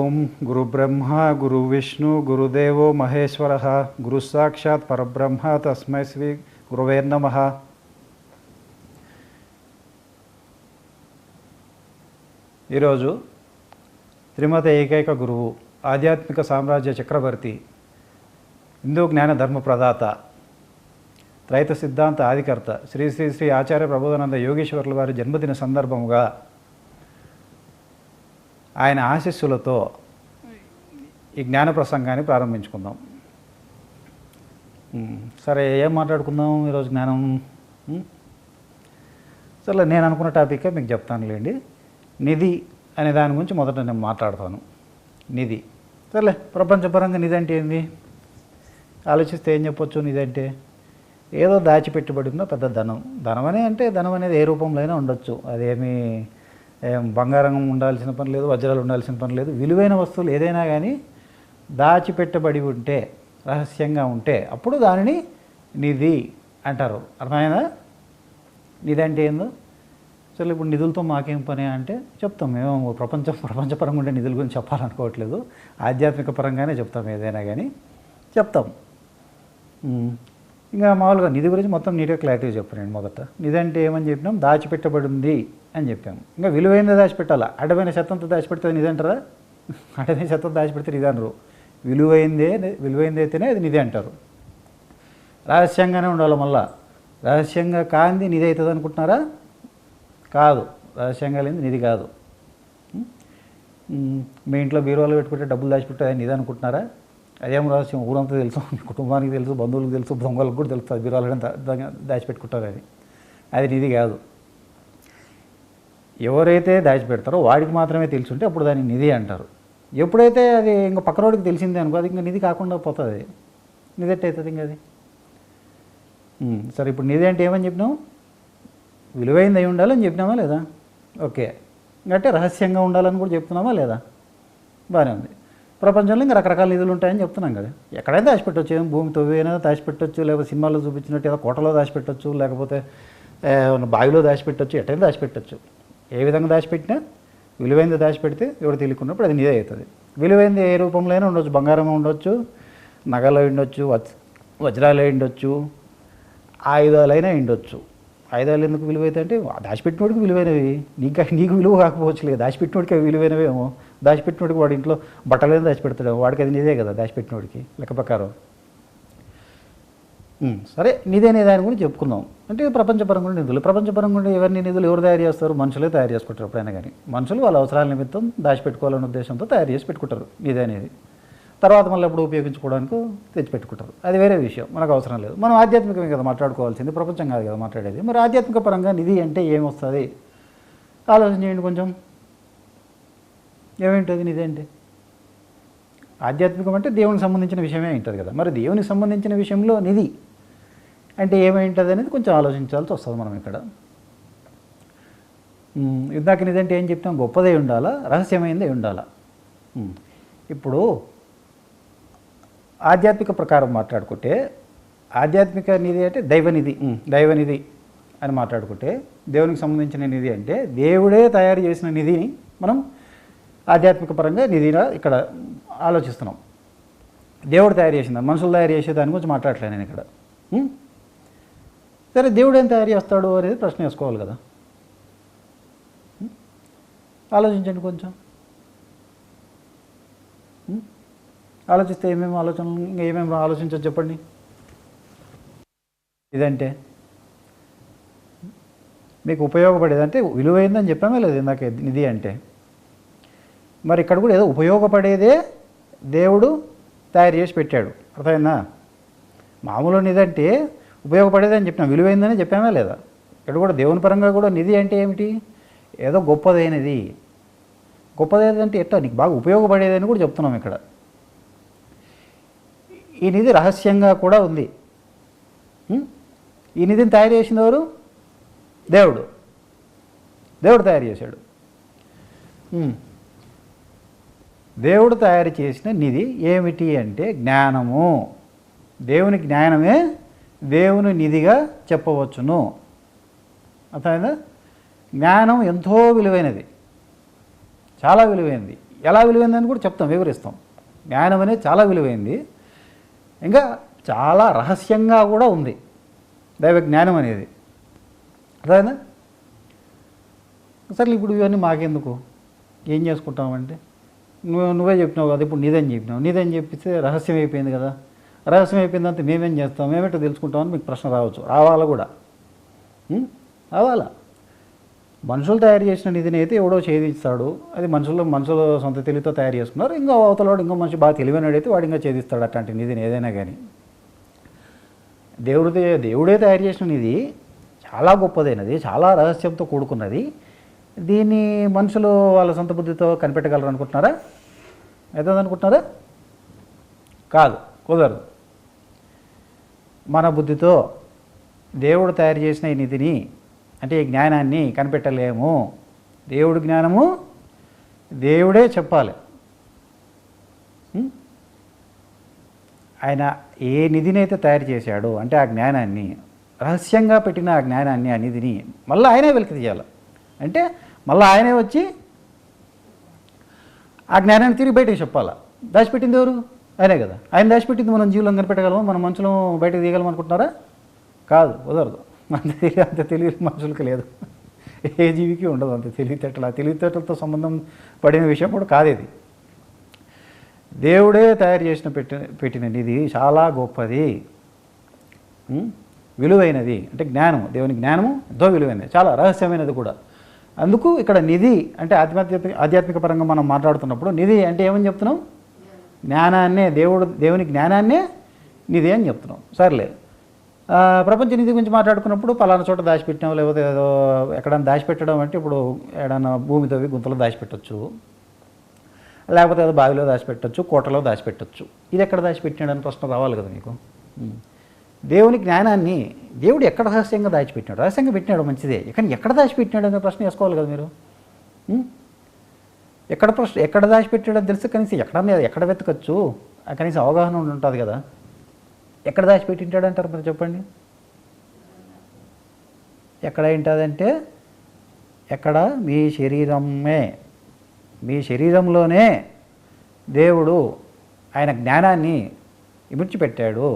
ఓం గురు బ్రహ్మ గురు విష్ణు గురుదేవో మహేశ్వర గురు సాక్షాత్ పరబ్రహ్మ తస్మై శ్రీ గురవే నమః. ఈరోజు త్రిమత ఏకైక గురువు, ఆధ్యాత్మిక సామ్రాజ్య చక్రవర్తి, హిందూ జ్ఞాన ధర్మ ప్రదాత, త్రైత సిద్ధాంత ఆదికర్త శ్రీ శ్రీ శ్రీ ఆచార్య ప్రబోధానంద యోగేశ్వరుల వారి జన్మదిన సందర్భముగా ఆయన ఆశీస్సులతో ఈ జ్ఞాన ప్రసంగాన్ని ప్రారంభించుకుందాం. సరే, ఏం మాట్లాడుకుందాం ఈరోజు? జ్ఞానం. సరే, నేను అనుకున్న టాపిక్కే మీకు చెప్తానులేండి. నిధి అనే దాని గురించి మొదట నేను మాట్లాడతాను. నిధి. సరేలే, ప్రపంచపరంగా నిధి అంటే ఏంది ఆలోచిస్తే ఏం చెప్పొచ్చు? నిధి అంటే ఏదో దాచిపెట్టుబడి ఉన్న పెద్ద ధనం. ధనం అనేది ఏ రూపంలో అయినా ఉండొచ్చు. అదేమీ బంగారం ఉండాల్సిన పని లేదు, వజ్రాలు ఉండాల్సిన పని లేదు. విలువైన వస్తువులు ఏదైనా కానీ దాచిపెట్టబడి ఉంటే, రహస్యంగా ఉంటే అప్పుడు దానిని నిధి అంటారు. అర్థమైనా? నిధి అంటే ఏందో? సరే, ఇప్పుడు నిధులతో మాకేం పని అంటే చెప్తాం. మేము ప్రపంచపరంగా ఉండే నిధుల గురించి చెప్పాలనుకోవట్లేదు, ఆధ్యాత్మిక పరంగానే చెప్తాం. ఏదైనా కానీ చెప్తాం. ఇంకా మామూలుగా నిధి గురించి మొత్తం నీట్గా క్లారిటీగా చెప్పాను. మొదట నిధి అంటే ఏమని చెప్పినాం? దాచిపెట్టబడి ఉంది అని చెప్పాము. ఇంకా విలువైనది దాచిపెట్టాలా? అడ్డమైన శతంతో దాచిపెడితే నిధి అంటారా? అడ్డమైన శతం దాచిపెడితే నిధి అనరు. విలువైందైతేనే అది నిధి అంటారు. రహస్యంగానే ఉండాలి. మళ్ళా రహస్యంగా కాంది నిధి అవుతుంది అనుకుంటున్నారా? కాదు, రహస్యంగా లేని నిధి కాదు. మీ ఇంట్లో బీరువాలో పెట్టుకుంటే డబ్బులు దాచిపెట్టే అది నిధి అనుకుంటున్నారా? అదేం రహస్యం? ఊరంతా తెలుసు, కుటుంబానికి తెలుసు, బంధువులకు తెలుసు, దొంగలకు కూడా తెలుస్తుంది బీరువాలో దాచిపెట్టుకుంటారు. అది నిధి కాదు. ఎవరైతే దాచిపెడతారో వాడికి మాత్రమే తెలిసి ఉంటే అప్పుడు దాన్ని నిధి అంటారు. ఎప్పుడైతే అది ఇంకా పక్కనోడికి తెలిసిందే అనుకో, అది ఇంకా నిధి కాకుండా పోతుంది. నిధి ఎట్ట అవుతుంది ఇంకా అది? సరే, ఇప్పుడు నిధి అంటే ఏమని చెప్పినాం? విలువైంది అయి ఉండాలని చెప్పినామా లేదా? ఓకే. అంటే రహస్యంగా ఉండాలని కూడా చెప్తున్నామా లేదా? బాగానే ఉంది. ప్రపంచంలో ఇంకా రకరకాల నిధులు ఉంటాయని చెప్తున్నాం కదా. ఎక్కడైనా దాచిపెట్టవచ్చు. ఏం భూమి తవ్వైనా దాచిపెట్టవచ్చు, లేకపోతే సినిమాలో చూపించినట్టు ఏదో కోటలో దాచిపెట్టవచ్చు, లేకపోతే బావిలో దాచిపెట్టవచ్చు, ఎట్టయినా దాచిపెట్టవచ్చు. ఏ విధంగా దాచిపెట్టినా విలువైంది దాచిపెడితే ఎవరు తెలియకున్నప్పుడు అది నిధి అవుతుంది. విలువైంది ఏ రూపంలో అయినా ఉండొచ్చు. బంగారం ఉండొచ్చు, నగలు ఉండొచ్చు, వజ్రాలు ఉండొచ్చు, ఆయుధాలైనా ఉండొచ్చు. ఆయుధాలు ఎందుకు విలువైతే అంటే దాచిపెట్టినోడికి విలువైనవి. నీకు విలువ కాకపోవచ్చు లేదు, దాచిపెట్టినోడికి అవి విలువైనవేమో. దాచిపెట్టినోడికి వాడి ఇంట్లో బట్టలేని దాచిపెడతాడేమో, వాడికి అది నిధే కదా దాచిపెట్టినోడికి లెక్క ప్రకారం. సరే, నిధి అనే దాని గురించి చెప్పుకుందాం. అంటే ప్రపంచపరంగా నిధులు. ప్రపంచపరంగా ఉండే నిధులు ఎవరు తయారు చేస్తారు? మనుషులే తయారు చేసుకుంటారు. ఎప్పుడైనా కానీ మనుషులు వాళ్ళ అవసరాల నిమిత్తం దాచిపెట్టుకోవాలనే ఉద్దేశంతో తయారు చేసి పెట్టుకుంటారు నిధి అనేది. తర్వాత మళ్ళీ ఎప్పుడు ఉపయోగించుకోవడానికి తెచ్చిపెట్టుకుంటారు. అది వేరే విషయం, మనకు అవసరం లేదు. మనం ఆధ్యాత్మికమే కదా మాట్లాడుకోవాల్సింది, ప్రపంచం కాదు కదా మాట్లాడేది. మరి ఆధ్యాత్మిక పరంగా నిధి అంటే ఏమొస్తుంది ఆలోచన చేయండి కొంచెం. ఏమేంటది నిధి అంటే? ఆధ్యాత్మికం అంటే దేవునికి సంబంధించిన విషయమే ఉంటుంది కదా. మరి దేవునికి సంబంధించిన విషయంలో నిధి అంటే ఏమైంటుంది అనేది కొంచెం ఆలోచించాల్సి వస్తుంది మనం ఇక్కడ. ఇందాక నిధి అంటే ఏం చెప్తాం? గొప్పదే ఉండాలా, రహస్యమైందే ఉండాలా. ఇప్పుడు ఆధ్యాత్మిక ప్రకారం మాట్లాడుకుంటే ఆధ్యాత్మిక నిధి అంటే దైవనిధి అని మాట్లాడుకుంటే, దేవునికి సంబంధించిన నిధి అంటే దేవుడే తయారు చేసిన నిధిని మనం ఆధ్యాత్మిక పరంగా నిధిగా ఇక్కడ ఆలోచిస్తున్నాం. దేవుడు తయారు చేసిన, మనుషులు తయారు చేసే దాని గురించి మాట్లాడట్లేదు నేను ఇక్కడ. సరే, దేవుడు ఏం తయారు చేస్తాడు అనేది ప్రశ్న వేసుకోవాలి కదా. ఆలోచించండి కొంచెం. ఆలోచిస్తే ఏమేమి ఆలోచనలు, ఇంకా ఏమేమి ఆలోచించచ్చు చెప్పండి. ఇదంటే మీకు ఉపయోగపడేది అంటే విలువైందని చెప్పామే లేదు ఇందాక నిధి అంటే. మరి ఇక్కడ కూడా ఏదో ఉపయోగపడేదే దేవుడు తయారు చేసి పెట్టాడు. అర్థమైందా? మామూలు నిధి అంటే ఉపయోగపడేది అని చెప్పినా, విలువైందని చెప్పామే లేదా? ఇక్కడ కూడా దేవుని పరంగా కూడా నిధి అంటే ఏమిటి? ఏదో గొప్పదైనది. గొప్పదైనది ఎట్లా? నీకు బాగా ఉపయోగపడేదని కూడా చెప్తున్నాం ఇక్కడ. ఈ నిధి రహస్యంగా కూడా ఉంది. ఈ నిధిని తయారు చేసింది ఎవరు? దేవుడు తయారు చేశాడు. దేవుడు తయారు చేసిన నిధి ఏమిటి అంటే జ్ఞానము. దేవుని జ్ఞానమే దేవుని నిధిగా చెప్పవచ్చును. అర్థమైందా? జ్ఞానం ఎంతో విలువైనది, చాలా విలువైనది. ఎలా విలువైందని కూడా చెప్తాం, వివరిస్తాం. జ్ఞానం అనేది చాలా విలువైంది, ఇంకా చాలా రహస్యంగా కూడా ఉంది దైవ జ్ఞానం అనేది. అదేనా? సరే ఇప్పుడు ఇవన్నీ మాకెందుకు, ఏం చేసుకుంటామంటే నువ్వే చెప్పినావు కదా, ఇప్పుడు నీదని చెప్పినావు, నీదని చెప్పిస్తే రహస్యం అయిపోయింది కదా, రహస్యం అయిపోయిందంటే మేమేం చేస్తాం, మేమేంటో తెలుసుకుంటామని మీకు ప్రశ్న రావచ్చు. రావాలా కూడా, రావాలా. మనుషులు తయారు చేసిన నిధిని అయితే ఎవడో ఛేదిస్తాడు, అది మనుషులు సొంత తెలివితో తయారు చేసుకున్నారు. ఇంకో అవతలవాడు ఇంకో మనిషి బాగా తెలివైనడైతే వాడు ఇంకా ఛేదిస్తాడు అట్లాంటి నిధిని ఏదైనా కానీ. దేవుడే తయారు చేసిన నిధి చాలా గొప్పదైనది, చాలా రహస్యంతో కూడుకున్నది. దీన్ని మనుషులు వాళ్ళ సొంత బుద్ధితో కనిపెట్టగలరు అనుకుంటున్నారా? అవుతుంది అనుకుంటున్నారా? కాదు, కుదరదు. మన బుద్ధితో దేవుడు తయారు చేసిన ఈ నిధిని అంటే ఈ జ్ఞానాన్ని కనిపెట్టలేము. దేవుడి జ్ఞానము దేవుడే చెప్పాలి. ఆయన ఏ నిధిని అయితే తయారు చేశాడో అంటే ఆ జ్ఞానాన్ని, రహస్యంగా పెట్టిన ఆ జ్ఞానాన్ని, ఆ నిధిని మళ్ళీ ఆయనే వెలికి తీయాలి. అంటే మళ్ళీ ఆయనే వచ్చి ఆ జ్ఞానాన్ని తిరిగి బయటకు చెప్పాలా. దాచిపెట్టింది ఎవరు? ఆయనే కదా. ఆయన దాచిపెట్టింది మనం జీవులం కనిపెట్టగలమా, మన మనుషులు బయటకు తీయగలం అనుకుంటున్నారా? కాదు, కుదరదు. అంత తెలివి మనుషులకి లేదు, ఏ జీవికి ఉండదు అంత తెలివితేటలతో సంబంధం పడిన విషయం కూడా కాదు ఇది. దేవుడే తయారు చేసిన పెట్టిన నిధి చాలా గొప్పది, విలువైనది. అంటే జ్ఞానం, దేవుని జ్ఞానము ఎంతో విలువైనది, చాలా రహస్యమైనది కూడా. అందుకు ఇక్కడ నిధి అంటే ఆధ్యాత్మిక పరంగా మనం మాట్లాడుతున్నప్పుడు నిధి అంటే ఏమని చెప్తున్నాం? జ్ఞానాన్నే, దేవుని జ్ఞానాన్నే నిధి అని చెప్తున్నాం. సర్లే, ప్రపంచ నిధి గురించి మాట్లాడుకున్నప్పుడు పలానా చోట దాచిపెట్టినాం, లేకపోతే ఏదో ఎక్కడైనా దాచిపెట్టడం అంటే ఇప్పుడు ఏడన్నా భూమి తవ్వి గుంతలో దాచిపెట్టచ్చు, లేకపోతే ఏదో బావిలో దాచిపెట్టచ్చు, కోటలో దాచిపెట్టచ్చు. ఇది ఎక్కడ దాచిపెట్టినాడని ప్రశ్న రావాలి కదా మీకు. దేవుని జ్ఞానాన్ని దేవుడు ఎక్కడ రహస్యంగా దాచిపెట్టినాడు? రహస్యంగా పెట్టినాడు మంచిదే, కానీ ఎక్కడ దాచిపెట్టినాడు అనే ప్రశ్న వేసుకోవాలి కదా మీరు. ఎక్కడ దాచిపెట్టాడో తెలుసు, కనీసం ఎక్కడ వెతకచ్చు, కనీసం అవగాహన ఉంటుంది కదా. ఎక్కడ దాచిపెట్టింటాడు అంటారు మరి చెప్పండి? ఎక్కడ ఏంటంటే ఎక్కడ? మీ శరీరమే, మీ శరీరంలోనే దేవుడు ఆయన జ్ఞానాన్ని ఇమిడ్చిపెట్టాడు.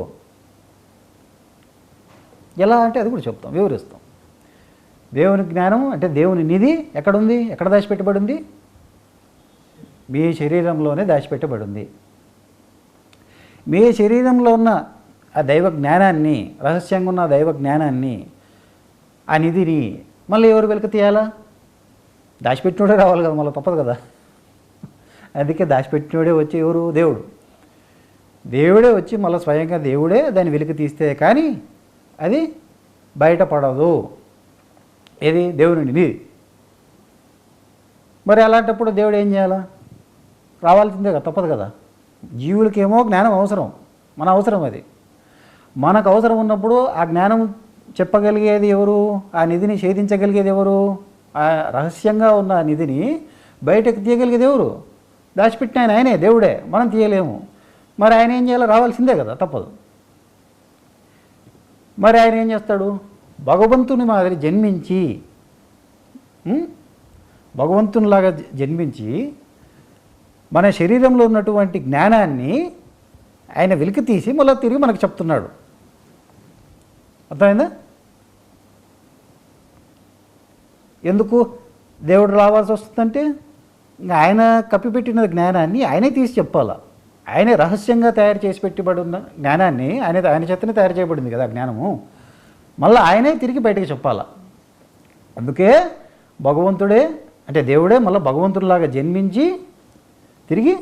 ఎలా అంటే అది కూడా చెప్తాం, వివరిస్తాం. దేవుని జ్ఞానం అంటే దేవుని నిధి ఎక్కడుంది, ఎక్కడ దాచిపెట్టబడి ఉంది? మీ శరీరంలోనే దాచిపెట్టబడి ఉంది. మీ శరీరంలో ఉన్న ఆ దైవ జ్ఞానాన్ని, రహస్యంగా ఉన్న దైవ జ్ఞానాన్ని, ఆ నిధిని మళ్ళీ ఎవరు వెలికి తీయాలా? దాచిపెట్టినోడే రావాలి కదా, మళ్ళీ తప్పదు కదా. అందుకే దాచిపెట్టినోడే వచ్చి ఎవరు? దేవుడే వచ్చి మళ్ళీ స్వయంగా దేవుడే దాన్ని వెలికి తీస్తే కానీ అది బయటపడదు. ఏది? దేవుని నిధి. మరి అలాంటప్పుడు దేవుడు ఏం చేయాలా? రావాల్సిందే కదా, తప్పదు కదా. జీవులకేమో జ్ఞానం అవసరం, మన అవసరం అది. మనకు అవసరం ఉన్నప్పుడు ఆ జ్ఞానం చెప్పగలిగేది ఎవరు? ఆ నిధిని ఛేదించగలిగేది ఎవరు? ఆ రహస్యంగా ఉన్న నిధిని బయటకు తీయగలిగేది ఎవరు? దాచిపెట్టిన ఆయనే, దేవుడే. మనం తీయలేము. మరి ఆయన ఏం చేయాలో? రావాల్సిందే కదా, తప్పదు. మరి ఆయన ఏం చేస్తాడు? భగవంతుని మాదిరి జన్మించి, భగవంతునిలాగా జన్మించి మన శరీరంలో ఉన్నటువంటి జ్ఞానాన్ని ఆయన వెలికి తీసి మళ్ళీ తిరిగి మనకు చెప్తున్నాడు. అర్థమైందా? ఎందుకు దేవుడు రావాల్సి వస్తుందంటే ఆయన కప్పిపెట్టిన జ్ఞానాన్ని ఆయనే తీసి చెప్పాలా. ఆయనే రహస్యంగా తయారు చేసి పెట్టబడి ఉన్న జ్ఞానాన్ని ఆయన చేతనే తయారు చేయబడింది కదా జ్ఞానము, మళ్ళీ ఆయనే తిరిగి బయటకు చెప్పాలా. అందుకే భగవంతుడే అంటే దేవుడే మళ్ళీ భగవంతుడిలాగా జన్మించి తిరిగి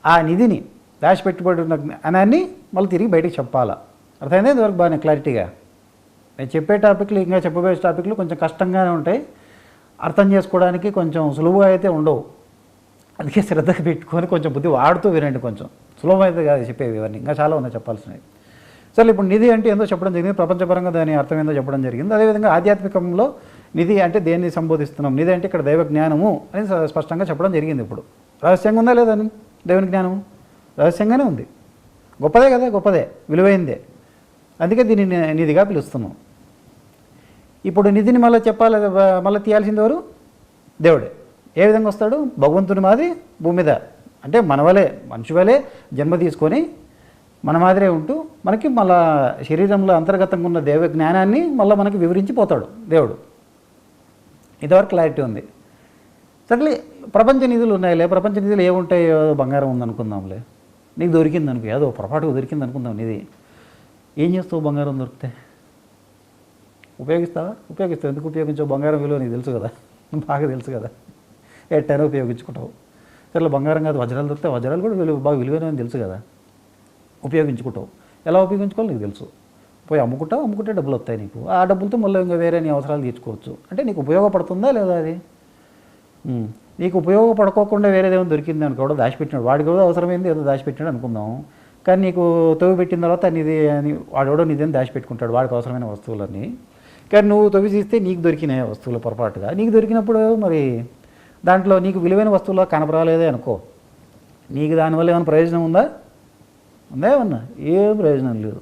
ఆ నిధిని దాచిపెట్టుబడి ఉన్న జ్ఞానాన్ని మళ్ళీ తిరిగి బయటకు చెప్పాలా. అర్థమైంది? ఇంతవరకు బాగానే క్లారిటీగా. నేను చెప్పే టాపిక్లు ఇంకా చెప్పబోయే టాపిక్లు కొంచెం కష్టంగానే ఉంటాయి, అర్థం చేసుకోవడానికి కొంచెం సులువుగా అయితే ఉండవు. అందుకే శ్రద్ధగా పెట్టుకొని కొంచెం బుద్ధి వాడుతూ వినండి. కొంచెం సులభమైతే కాదు చెప్పేవి, ఇవన్నీ ఇంకా చాలా ఉన్నాయి చెప్పాల్సినవి. సరే, ఇప్పుడు నిధి అంటే ఏందో చెప్పడం జరిగింది, ప్రపంచపరంగా దాని అర్థం ఏందో చెప్పడం జరిగింది. అదేవిధంగా ఆధ్యాత్మికంలో నిధి అంటే దేన్ని సంబోధిస్తున్నాం? నిధి అంటే ఇక్కడ దైవ జ్ఞానము అని స్పష్టంగా చెప్పడం జరిగింది. ఇప్పుడు రహస్యంగా ఉందా లేదా? దేవుని జ్ఞానము రహస్యంగానే ఉంది. గొప్పదే కదా, గొప్పదే, విలువైందే. అందుకే దీన్ని నిధిగా పిలుస్తున్నాం. ఇప్పుడు నిధిని మళ్ళీ చెప్పాలి, మళ్ళీ తీయాల్సింది ఎవరు? దేవుడే. ఏ విధంగా వస్తాడు? భగవంతుని మాది భూమి మీద, అంటే మన వలే మనిషి వలే జన్మ తీసుకొని మన మాదిరే ఉంటూ మనకి మళ్ళా శరీరంలో అంతర్గతంగా ఉన్న దైవ జ్ఞానాన్ని మళ్ళీ మనకి వివరించిపోతాడు దేవుడు. ఇంతవరకు క్లారిటీ ఉంది. సరే, ప్రపంచ నిధులు ఉన్నాయిలే, ప్రపంచ నిధులు ఏముంటాయో, బంగారం ఉందనుకుందాంలే, నీకు దొరికింది అనుకో, ఏదో పొరపాటుగా దొరికింది అనుకుందాం నిధి. ఏం చేస్తావు బంగారం దొరికితే? ఉపయోగిస్తావా? ఉపయోగిస్తావు. ఎందుకు ఉపయోగించావు? బంగారం విలువ నీకు తెలుసు కదా, బాగా తెలుసు కదా, ఎట్టైనా ఉపయోగించుకుంటావు. సరే, బంగారం కాదు వజ్రాలు దొరికితే వజ్రాలు కూడా బాగా విలువైనని తెలుసు కదా, ఉపయోగించుకుంటావు. ఎలా ఉపయోగించుకోవాలి నీకు తెలుసు. పోయి అమ్ముకుంటే డబ్బులు వస్తాయి నీకు. ఆ డబ్బులతో మళ్ళీ ఇంకా వేరే నీ అవసరాలు తీర్చుకోవచ్చు. అంటే నీకు ఉపయోగపడుతుందా లేదా అది? నీకు ఉపయోగపడుకోకుండా వేరేదేమో దొరికింది అనుకో, దాచిపెట్టినాడు, వాడికి కూడా అవసరమైంది ఏదో దాచిపెట్టినాడు అనుకుందాం. కానీ నీకు తవ్వి పెట్టిన తర్వాత నీది అని వాడెవడో నీదేం దాచిపెట్టుకుంటాడు, వాడికి అవసరమైన వస్తువులన్నీ. కానీ నువ్వు తవ్వి తీస్తే నీకు దొరికినాయి వస్తువులు పొరపాటుగా. నీకు దొరికినప్పుడు మరి దాంట్లో నీకు విలువైన వస్తువులో కనపరాలేదే అనుకో, నీకు దానివల్ల ఏమైనా ప్రయోజనం ఉందా? ఏమన్నా? ఏం ప్రయోజనం లేదు.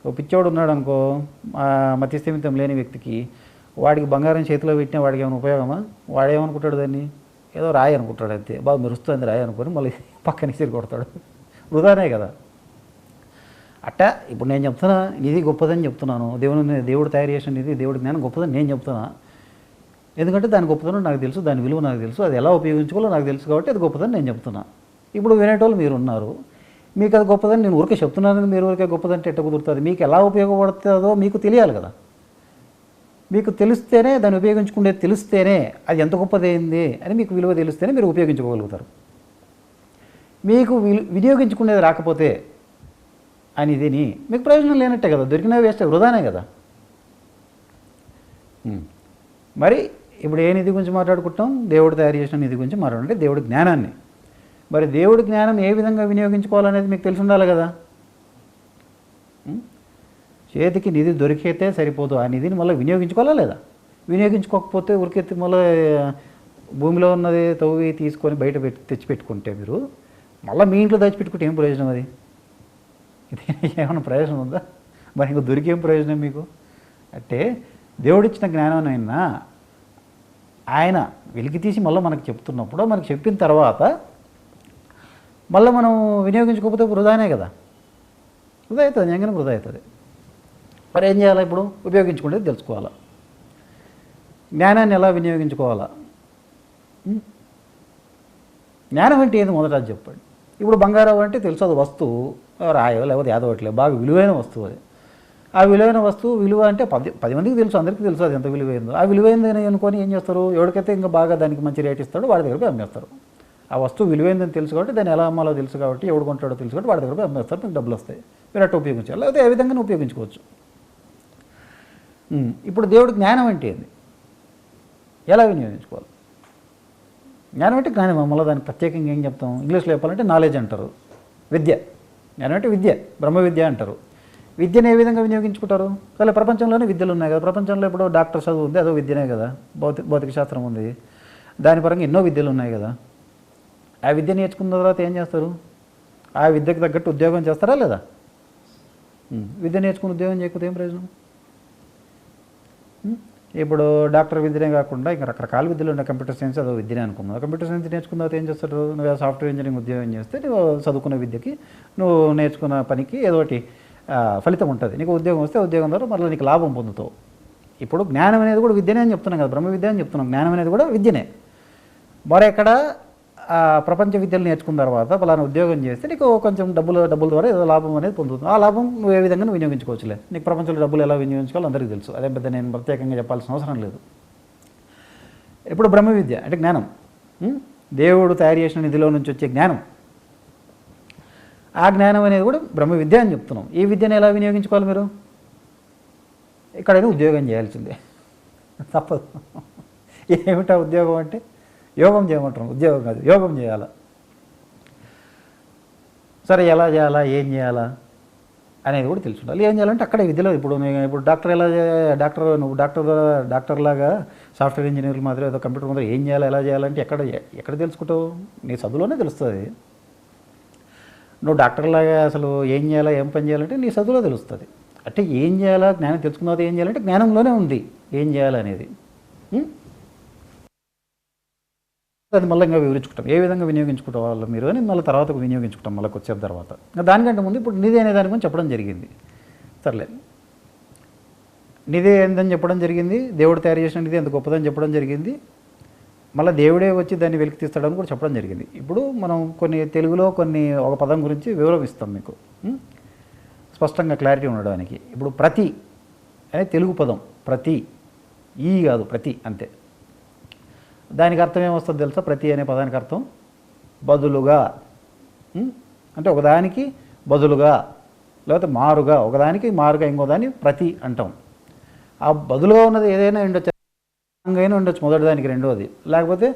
ఓ పిచ్చోడు ఉన్నాడు అనుకో, మతిస్థిమితం లేని వ్యక్తికి, వాడికి బంగారం చేతిలో పెట్టినా వాడికి ఏమైనా ఉపయోగమా? వాడేమనుకుంటాడు దాన్ని? ఏదో రాయి అనుకుంటాడు అంతే, బాగా మెరుస్తుంది రాయి అనుకొని మళ్ళీ పక్కన ఇసిరి కొడతాడు. వృధానే కదా. అట్టా ఇప్పుడు నేను చెప్తున్నా నిధి గొప్పదని చెప్తున్నాను, దేవుడు తయారు చేసిన నిధి, దేవుడి జ్ఞానం గొప్పదని నేను చెప్తున్నా. ఎందుకంటే దాని గొప్పదనం నాకు తెలుసు, దాని విలువ నాకు తెలుసు, అది ఎలా ఉపయోగించుకోవాలో నాకు తెలుసు కాబట్టి అది గొప్పదని నేను చెప్తున్నా. ఇప్పుడు వినేటోళ్ళు మీరు ఉన్నారు, మీకు అది గొప్పదని నేను ఊరికే చెప్తున్నానని మీరు ఊరికే గొప్పదంటే ఎట్ట కుదురుతుంది? మీకు ఎలా ఉపయోగపడుతుందో మీకు తెలియాలి కదా. మీకు తెలిస్తేనే దాన్ని ఉపయోగించుకునేది తెలిస్తేనే అది ఎంత గొప్పదైంది అని మీకు విలువ తెలిస్తేనే మీరు ఉపయోగించుకోగలుగుతారు. మీకు వినియోగించుకునేది రాకపోతే అని ఇదిని మీకు ప్రయోజనం లేనట్టే కదా, దొరికినా వేస్ట్, వృధానే కదా. మరి ఇప్పుడు ఏ నిధి గురించి మాట్లాడుకుంటాం? దేవుడు తయారు చేసిన నిధి గురించి మాట్లాడంటే దేవుడి జ్ఞానాన్ని. మరి దేవుడి జ్ఞానం ఏ విధంగా వినియోగించుకోవాలనేది మీకు తెలిసి ఉండాలి కదా. చేతికి నిధి దొరికితే సరిపోదు, ఆ నిధిని మళ్ళీ వినియోగించుకోవాలా లేదా? వినియోగించుకోకపోతే ఉరికెత్తి మళ్ళీ భూమిలో ఉన్నది తవ్వి తీసుకొని బయట తెచ్చిపెట్టుకుంటే మీరు మళ్ళీ మీ ఇంట్లో దాచిపెట్టుకుంటే ఏం ప్రయోజనం? అది ఇది ఏమైనా ప్రయోజనం ఉందా? మరి ఇంకా దొరికేం ప్రయోజనం మీకు? అంటే దేవుడిచ్చిన జ్ఞానం అయినా ఆయన వెలికి తీసి మళ్ళీ మనకు చెప్తున్నప్పుడు, మనకు చెప్పిన తర్వాత మళ్ళీ మనం వినియోగించుకోకపోతే వృధానే కదా. వృధా అవుతుంది, నిజంగానే వృధా అవుతుంది. మరి ఏం చేయాలి? ఇప్పుడు ఉపయోగించుకునేది తెలుసుకోవాలా, జ్ఞానాన్ని ఎలా వినియోగించుకోవాలా. జ్ఞానం అంటే ఏది మొదట అది చెప్పండి. ఇప్పుడు బంగారం అంటే తెలుసు, అది వస్తువు, రాయో లేకపోతే యాదవట్లేదు, బాగా విలువైన వస్తువు అది. ఆ విలువైన వస్తువు విలువ అంటే 10 మందికి తెలుసు, అందరికీ తెలుసు అది ఎంత విలువైందో. ఆ విలువైందని అనుకొని ఏం చేస్తారు? ఎవరికైతే ఇంకా బాగా దానికి మంచి రేట్ ఇస్తాడో వాడి దగ్గర పోయి అమ్మేస్తారు. ఆ వస్తువు విలువైందని తెలుసు కాబట్టి, దాన్ని ఎలా అమ్మాలో తెలుసు కాబట్టి, ఎవడు కొంటాడో తెలుసు కాబట్టి వాడి దగ్గర పోయి అమ్మేస్తారు, మీకు డబ్బులు వస్తాయి, మీరు అట్లా ఉపయోగించాలి. లేకపోతే ఏ విధంగా ఉపయోగించుకోవచ్చు. ఇప్పుడు దేవుడి జ్ఞానం అంటే ఏంది? ఎలా వినియోగించుకోవాలి? జ్ఞానం అంటే జ్ఞానం, మళ్ళీ దానికి ప్రత్యేకంగా ఏం చెప్తాం? ఇంగ్లీష్లో చెప్పాలంటే నాలెడ్జ్ అంటారు, విద్య. జ్ఞానం అంటే విద్య, బ్రహ్మ విద్య అంటారు. విద్యను ఏ విధంగా వినియోగించుకుంటారు? అలా ప్రపంచంలోనే విద్యలు ఉన్నాయి కదా. ప్రపంచంలో ఇప్పుడు డాక్టర్ చదువు ఉంది, అదో విద్యనే కదా. భౌతిక శాస్త్రం ఉంది, దాని పరంగా ఎన్నో విద్యలు ఉన్నాయి కదా. ఆ విద్య నేర్చుకున్న తర్వాత ఏం చేస్తారు? ఆ విద్యకు తగ్గట్టు ఉద్యోగం చేస్తారా లేదా? విద్య నేర్చుకుని ఉద్యోగం చేయకపోతే ఏం ప్రయోజనం? ఇప్పుడు డాక్టర్ విద్యనే కాకుండా ఇంకా రకరకాల విద్యలు ఉన్నాయి. కంప్యూటర్ సైన్స్ అదో విద్యనే అనుకున్నావు. కంప్యూటర్ సైన్స్ నేర్చుకున్న తర్వాత ఏం చేస్తారు? నువ్వు సాఫ్ట్వేర్ ఇంజనీరింగ్ ఉద్యోగం చేస్తే నువ్వు చదువుకున్న విద్యకి, నువ్వు నేర్చుకున్న పనికి ఏదో ఒకటి ఫలితం ఉంటుంది. నీకు ఉద్యోగం వస్తే ఉద్యోగం ద్వారా మళ్ళీ నీకు లాభం పొందుతావు. ఇప్పుడు జ్ఞానం అనేది కూడా విద్యనే అని చెప్తున్నాం కదా, బ్రహ్మ విద్య అని చెప్తున్నాం. జ్ఞానం అనేది కూడా విద్యనే. మరి ఎక్కడ ప్రపంచ విద్యలు నేర్చుకున్న తర్వాత పలానా ఉద్యోగం చేస్తే నీకు కొంచెం డబ్బుల ద్వారా ఏదో లాభం అనేది పొందుతుంది. ఆ లాభం నువ్వు ఏ విధంగా వినియోగించుకోవచ్చులే. నీకు ప్రపంచంలో డబ్బులు ఎలా వినియోగించుకోవాలో అందరికీ తెలుసు, అదే పెద్ద నేను ప్రత్యేకంగా చెప్పాల్సిన అవసరం లేదు. ఇప్పుడు బ్రహ్మ విద్య అంటే జ్ఞానం, దేవుడు తయారు చేసిన నిధిలో నుంచి వచ్చే జ్ఞానం. ఆ జ్ఞానం అనేది కూడా బ్రహ్మ విద్య అని చెప్తున్నాం. ఈ విద్యను ఎలా వినియోగించుకోవాలి? మీరు ఎక్కడైనా ఉద్యోగం చేయాల్సిందే, తప్పదు. ఏమిటా ఉద్యోగం అంటే? యోగం చేయమంటాం, ఉద్యోగం కాదు, యోగం చేయాలా. సరే, ఎలా చేయాలా, ఏం చేయాలా అనేది కూడా తెలిసి ఉండాలి. ఏం చేయాలంటే అక్కడే విద్యలో. ఇప్పుడు డాక్టర్ ఎలా నువ్వు డాక్టర్ లాగా సాఫ్ట్వేర్ ఇంజనీర్లు మాత్రం ఏదో కంప్యూటర్ మాత్రం ఏం చేయాలి, ఎలా చేయాలంటే ఎక్కడ తెలుసుకుంటావు? నీ చదువులోనే తెలుస్తుంది. నువ్వు డాక్టర్లాగా అసలు ఏం చేయాలా, ఏం పని చేయాలంటే నీ చదువులో తెలుస్తుంది. అంటే ఏం చేయాలా, జ్ఞానం తెలుసుకున్న తర్వాత ఏం చేయాలంటే జ్ఞానంలోనే ఉంది ఏం చేయాలనేది. అది మళ్ళీ ఇంకా వివరించుకుంటాం ఏ విధంగా వినియోగించుకుంటాం వాళ్ళు మీరు అని మళ్ళీ తర్వాత వినియోగించుకుంటాం మళ్ళీ వచ్చే తర్వాత. ఇంకా దానికంటే ముందు ఇప్పుడు నిధి అనే దాని గురించి చెప్పడం జరిగింది. సర్లే, నిధి ఏందని చెప్పడం జరిగింది, దేవుడు తయారు చేసిన నిధి ఎంత గొప్పదని చెప్పడం జరిగింది, మళ్ళీ దేవుడే వచ్చి దాన్ని వెలికి తీస్తాడని కూడా చెప్పడం జరిగింది. ఇప్పుడు మనం కొన్ని తెలుగులో ఒక పదం గురించి వివరం ఇస్తాం మీకు స్పష్టంగా క్లారిటీ ఉండడానికి. ఇప్పుడు ప్రతి అనే తెలుగు పదం, ప్రతి ఈ కాదు ప్రతి అంతే. దానికి అర్థం ఏమొస్తుంది తెలుసా? ప్రతి అనే పదానికి అర్థం బదులుగా, అంటే ఒకదానికి బదులుగా లేకపోతే మారుగా, ఒకదానికి మారుగా ఇంకో దాన్ని ప్రతి అంటాం. ఆ బదులుగా ఉన్నది ఏదైనా ఉండొచ్చు, అయినా ఉండొచ్చు మొదటి దానికి, రెండోది లేకపోతే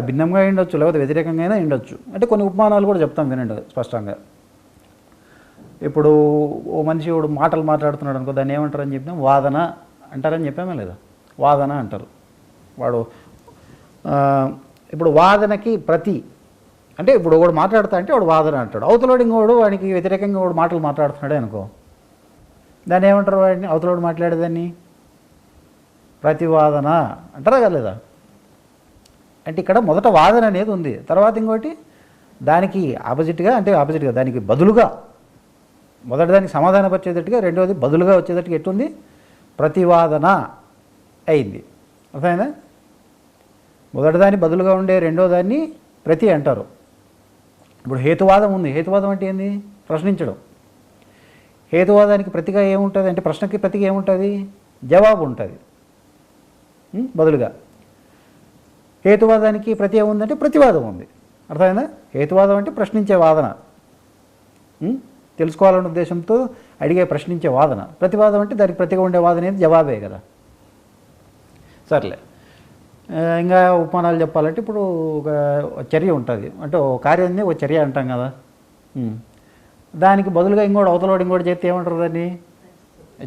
భిన్నంగా ఉండొచ్చు, లేకపోతే వ్యతిరేకంగా అయినా ఉండొచ్చు. అంటే కొన్ని ఉపమానాలు కూడా చెప్తాం వినండి స్పష్టంగా. ఇప్పుడు ఓ మనిషి వాడు మాటలు మాట్లాడుతున్నాడు అనుకో, దాన్ని ఏమంటారని చెప్పినా వాదన అంటారని చెప్పామే లేదా? వాదన అంటారు. వాడు ఇప్పుడు వాదనకి ప్రతి అంటే ఇప్పుడు ఒకడు మాట్లాడుతా అంటే వాడు వాదన అంటాడు, అవతలోడు ఇంకోడు వాడికి వ్యతిరేకంగా వాడు మాటలు మాట్లాడుతున్నాడే అనుకో, దాన్ని ఏమంటారు? వాడిని అవతలోడు మాట్లాడేదాన్ని ప్రతివాదన అంటారా కదా? అంటే ఇక్కడ మొదట వాదన అనేది ఉంది, తర్వాత ఇంకోటి దానికి ఆపోజిట్గా, అంటే ఆపోజిట్గా దానికి బదులుగా, మొదటి దానికి సమాధానపరిచేటట్టుగా, రెండవది బదులుగా వచ్చేటట్టుగా ఎట్టుంది? ప్రతివాదన అయింది. అర్థమైందా? మొదటి దాన్ని బదులుగా ఉండే రెండో దాన్ని ప్రతి అంటారు. ఇప్పుడు హేతువాదం ఉంది. హేతువాదం అంటే ఏంది? ప్రశ్నించడం. హేతువాదానికి ప్రతిగా ఏముంటుంది అంటే, ప్రశ్నకి ప్రతిగా ఏముంటుంది? జవాబు ఉంటుంది బదులుగా. హేతువాదానికి ప్రతి ఏముందంటే ప్రతివాదం ఉంది. అర్థమైందా? హేతువాదం అంటే ప్రశ్నించే వాదన, తెలుసుకోవాలనే ఉద్దేశంతో అడిగే ప్రశ్నించే వాదన. ప్రతివాదం అంటే దానికి ప్రతిగా ఉండే వాదన అనేది జవాబే కదా. సర్లే, ఇంకా ఉపమానాలు చెప్పాలంటే ఇప్పుడు ఒక చర్య ఉంటుంది, అంటే ఒక కార్యాన్ని ఒక చర్య అంటాం కదా. దానికి బదులుగా ఇంకోటి అవతలోడు ఇంకోటి చేస్తే ఏమంటారు? దాన్ని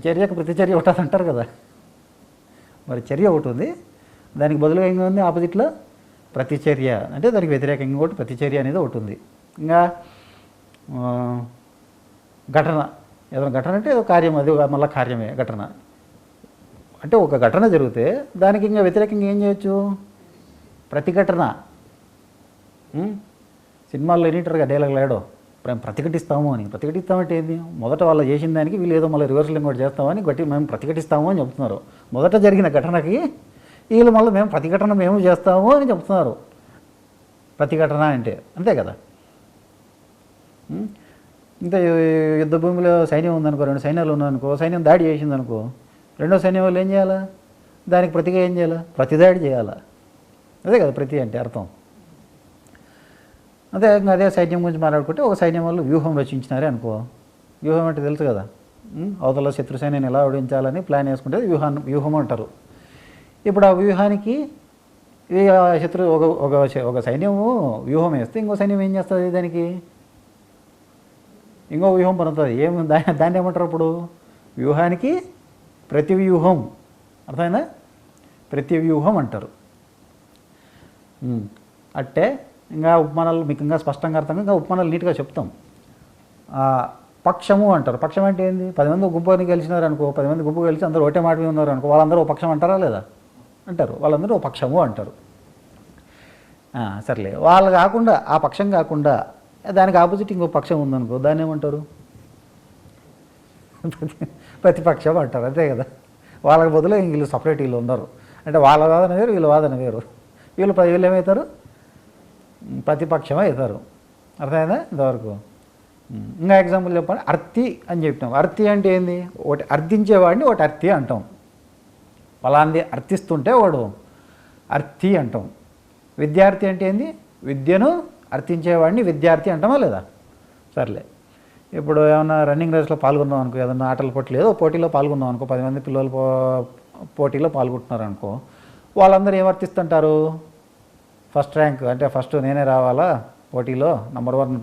చర్యకు ప్రతిచర్య ఉంటుంది అంటారు కదా. మరి చర్య ఒకటి ఉంది, దానికి బదులుగా ఇంకొంది ఆపోజిట్లో ప్రతిచర్య, అంటే దానికి వ్యతిరేకంగా ఇంకోటి ప్రతిచర్య అనేది ఒకటి ఉంది. ఇంకా ఘటన, ఏదైనా ఘటన అంటే ఏదో కార్యం, అది మళ్ళీ కార్యమే ఘటన. అంటే ఒక ఘటన జరిగితే దానికి ఇంకా వ్యతిరేకంగా ఏం చేయొచ్చు? ప్రతిఘటన. సినిమాల్లో ఎన్నిటర్గా డైలాగ్ లేడో, మేము ప్రతిఘటిస్తాము అని. ప్రతిఘటిస్తామంటే ఏంది? మొదట వాళ్ళు చేసిన దానికి వీళ్ళు ఏదో మళ్ళీ రివర్సల్ ఇంకోటి చేస్తామని మేము ప్రతిఘటిస్తాము అని చెప్తున్నారు. మొదట జరిగిన ఘటనకి వీళ్ళు మళ్ళీ మేము ప్రతిఘటన మేము చేస్తాము అని చెప్తున్నారు. ప్రతిఘటన అంటే అంతే కదా. ఇంత యుద్ధ భూమిలో సైన్యం ఉందనుకో, రెండు సైన్యాలు ఉన్నాయనుకో, సైన్యం దాడి చేసిందనుకో, రెండో సైన్యం వాళ్ళు ఏం చేయాలా? దానికి ప్రతిగా ఏం చేయాలా? ప్రతిదాడి చేయాలా. అదే కదా ప్రతి అంటే అర్థం. అదే సైన్యం గురించి మాట్లాడుకుంటే, ఒక సైన్యం వాళ్ళు వ్యూహం రచించినారే అనుకో. వ్యూహం అంటే తెలుసు కదా, అవతల శత్రు సైన్యాన్ని ఎలా ఓడించాలని ప్లాన్ వేసుకుంటే వ్యూహం అంటారు. ఇప్పుడు ఆ వ్యూహానికి శత్రు ఒక సైన్యము వ్యూహం వేస్తే ఇంకో సైన్యం ఏం చేస్తుంది? దానికి ఇంకో వ్యూహం పనుతుంది. దాన్ని ఏమంటారు అప్పుడు? వ్యూహానికి ప్రతివ్యూహం. అర్థమైందా? ప్రతివ్యూహం అంటారు. అట్టే ఇంకా ఉపమానాలు మీకు ఇంకా స్పష్టంగా అర్థంగా ఇంకా ఉపమానాలు నీట్గా చెప్తాం. పక్షము అంటారు. పక్షం అంటే ఏంది? 10 మంది గుంపుని గెలిచినారు అనుకో, 10 మంది గుంపు కలిసి అందరూ ఒకటే మాట మీద ఉన్నారు అనుకో, వాళ్ళందరూ ఒక పక్షం అంటారా లేదా? అంటారు. వాళ్ళందరూ ఒక పక్షము అంటారు. సర్లే, వాళ్ళు కాకుండా, ఆ పక్షం కాకుండా దానికి ఆపోజిట్ ఇంకో పక్షం ఉందనుకో, దాన్ని ఏమంటారు? ప్రతిపక్షం అంటారు. అంతే కదా. వాళ్ళకి బదులు వీళ్ళు సపరేట్ వీళ్ళు ఉన్నారు. అంటే వాళ్ళ వాదన వేరు, వీళ్ళ వాదన వేరు. వీళ్ళు ఏమవుతారు? ప్రతిపక్షమే అవుతారు. అర్థమైందా ఇంతవరకు? ఇంకా ఎగ్జాంపుల్ చెప్పండి. అర్థి అని చెప్పినాం. అర్థి అంటే ఏంది? ఒకటి అర్థించేవాడిని ఒకటి అర్థి అంటాం. ఫలాంది అర్థిస్తుంటే వాడు అర్థి అంటాం. విద్యార్థి అంటే ఏంది? విద్యను అర్థించేవాడిని విద్యార్థి అంటామా లేదా? సర్లే, ఇప్పుడు ఏమన్నా రన్నింగ్ రేస్లో పాల్గొన్నాం అనుకో, ఏదన్నా ఆటల పోటీలు ఏదో పోటీలో పాల్గొన్నాం అనుకో, 10 మంది పిల్లలు పోటీలో పాల్గొంటున్నారు అనుకో, వాళ్ళందరూ ఏం అర్థిస్తుంటారు? ఫస్ట్ ర్యాంక్ అంటే ఫస్ట్ నేనే రావాలా పోటీలో, నంబర్ 1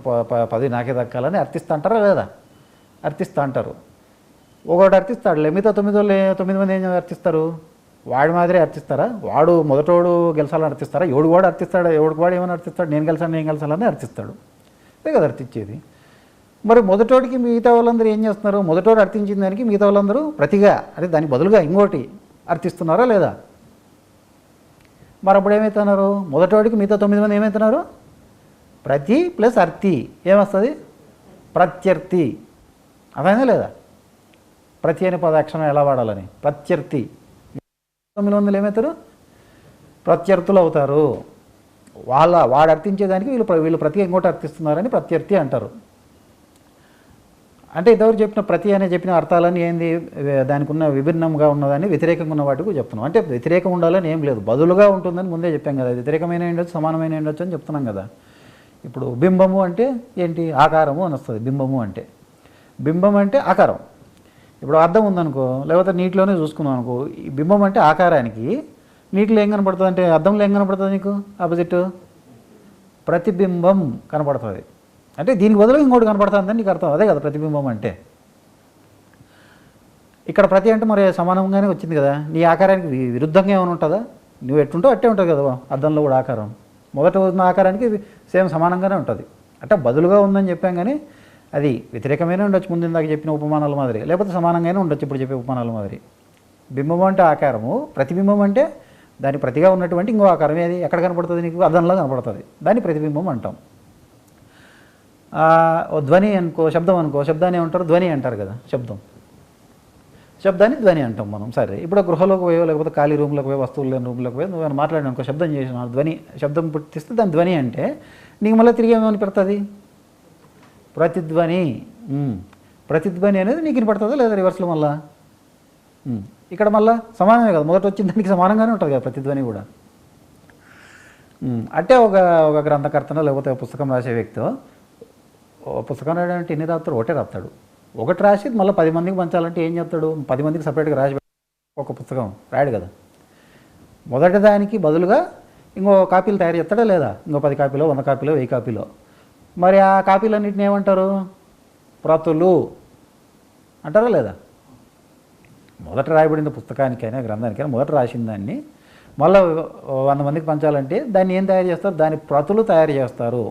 10 నాకే దక్కాలని అర్థిస్తా అంటారా లేదా? అర్థిస్తా అంటారు. ఒకటి అర్థిస్తాడులే, మిగతా 9 మంది ఏం అర్థిస్తారు? వాడి మాదిరే అర్థిస్తారా? వాడు మొదటోడు గెలిచాలని అర్థిస్తారా? ఎవడు వాడు అర్థిస్తాడు, ఎవడికి వాడు ఏమైనా అర్థిస్తాడు? నేను గెలిచాలని అర్థిస్తాడు. అదే కదా అర్థించేది. మరి మొదటోడికి మిగతా వాళ్ళందరూ ఏం చేస్తున్నారు? మొదటోడు అర్థించిన దానికి మిగతా వాళ్ళందరూ ప్రతిగా, అంటే దానికి బదులుగా ఇంకోటి అర్థిస్తున్నారా లేదా? మరి అప్పుడు ఏమవుతున్నారు? మొదటివాడికి మిగతా 9 మంది ఏమవుతున్నారు? ప్రతి ప్లస్ అర్థి ఏమొస్తుంది? ప్రత్యర్థి. అర్థమైందా లేదా? ప్రతి అనే పదాక్షరం ఎలా వాడాలని. ప్రత్యర్థి. 9 మంది ఏమవుతారు? ప్రత్యర్థులు అవుతారు. వాడు అర్థించేదానికి వీళ్ళు ప్రతి ఇంకోటి అర్థిస్తున్నారని ప్రత్యర్థి అంటారు. అంటే ఇంతవరకు చెప్పిన ప్రతి అనే చెప్పిన అర్థాలని ఏంది? దానికి ఉన్న విభిన్నంగా ఉన్నదాన్ని వ్యతిరేకంగా ఉన్న వాటికి చెప్తున్నాం. అంటే వ్యతిరేకం ఉండాలని ఏం లేదు, బదులుగా ఉంటుందని ముందే చెప్పాం కదా. వ్యతిరేకమైన ఉండొచ్చు, సమానమైన ఉండొచ్చు అని చెప్తున్నాం కదా. ఇప్పుడు బింబము అంటే ఏంటి? ఆకారము అని వస్తుంది. బింబము అంటే, బింబం అంటే ఆకారం. ఇప్పుడు అద్దం ఉందనుకో, లేకపోతే నీటిలోనే చూసుకున్నాం అనుకో, ఈ బింబం అంటే ఆకారానికి, నీటిలో ఏం కనపడుతుంది అంటే అద్దంలో ఏం కనపడుతుంది నీకు? ఆపోజిట్ ప్రతిబింబం కనపడుతుంది. అంటే దీనికి బదులు ఇంకోటి కనపడుతుందని నీకు అర్థం. అదే కదా ప్రతిబింబం అంటే. ఇక్కడ ప్రతి అంటే మరి సమానంగానే వచ్చింది కదా. నీ ఆకారానికి విరుద్ధంగా ఏమైనా ఉంటుందా? నువ్వు ఎట్టుంటో అట్టే ఉంటుంది కదా అద్దంలో కూడా ఆకారం. మొదట ఉన్న ఆకారానికి సేమ్ సమానంగానే ఉంటుంది. అంటే బదులుగా ఉందని చెప్పాం కానీ అది వ్యతిరేకమైన ఉండొచ్చు, ముందు ఇందాక చెప్పిన ఉపమానాల మాదిరి, లేకపోతే సమానంగానే ఉండొచ్చు ఇప్పుడు చెప్పే ఉపమానాల మాదిరి. బింబం అంటే ఆకారము, ప్రతిబింబం అంటే దాని ప్రతిగా ఉన్నటువంటి ఇంకో ఆకారం. ఏది ఎక్కడ కనపడుతుంది నీకు? అద్దంలో కనపడుతుంది. దాన్ని ప్రతిబింబం అంటాం. ధ్వని అనుకో, శబ్దం అనుకో, శబ్దాన్ని ఏమంటారు? ధ్వని అంటారు కదా. శబ్దాన్ని ధ్వని అంటాం మనం. సరే, ఇప్పుడు గృహలోకి పోయో లేకపోతే ఖాళీ రూమ్లోకి పోయి, వస్తువులు లేని రూమ్లోకి పోయి నువ్వు మాట్లాడిన అనుకో, శబ్దం చేసిన ధ్వని, శబ్దం పుట్టిస్తే దాని ధ్వని అంటే నీకు మళ్ళీ తిరిగి ఏమని పెడుతుంది? ప్రతిధ్వని. ప్రతిధ్వని అనేది నీకు వినపడుతుందా లేదా? రివర్స్లో మళ్ళా ఇక్కడ మళ్ళీ సమానమే కదా, మొదట వచ్చిన దానికి సమానంగానే ఉంటుంది కదా ప్రతిధ్వని కూడా. అంటే ఒక గ్రంథకర్తనో లేకపోతే పుస్తకం రాసే వ్యక్తితో, పుస్తకం రాయడానికి ఎన్ని రాస్తాడు? ఒకటే రాస్తాడు. ఒకటి రాసి మళ్ళీ 10 మందికి పంచాలంటే ఏం చెప్తాడు? 10 మందికి సపరేట్గా రాసి ఒక పుస్తకం రాయడు కదా. మొదటి దానికి బదులుగా ఇంకో కాపీలు తయారు చేస్తాడా లేదా? ఇంకో 10 కాపీలో, 100 కాపీలో, 1000 కాపీలో. మరి ఆ కాపీలన్నింటినీ ఏమంటారు? ప్రతులు అంటారా లేదా? మొదట రాయబడిన పుస్తకానికైనా గ్రంథానికైనా మొదట రాసిన దాన్ని మళ్ళీ 100 మందికి పంచాలంటే దాన్ని ఏం తయారు చేస్తారు? దాని ప్రతులు తయారు చేస్తారు.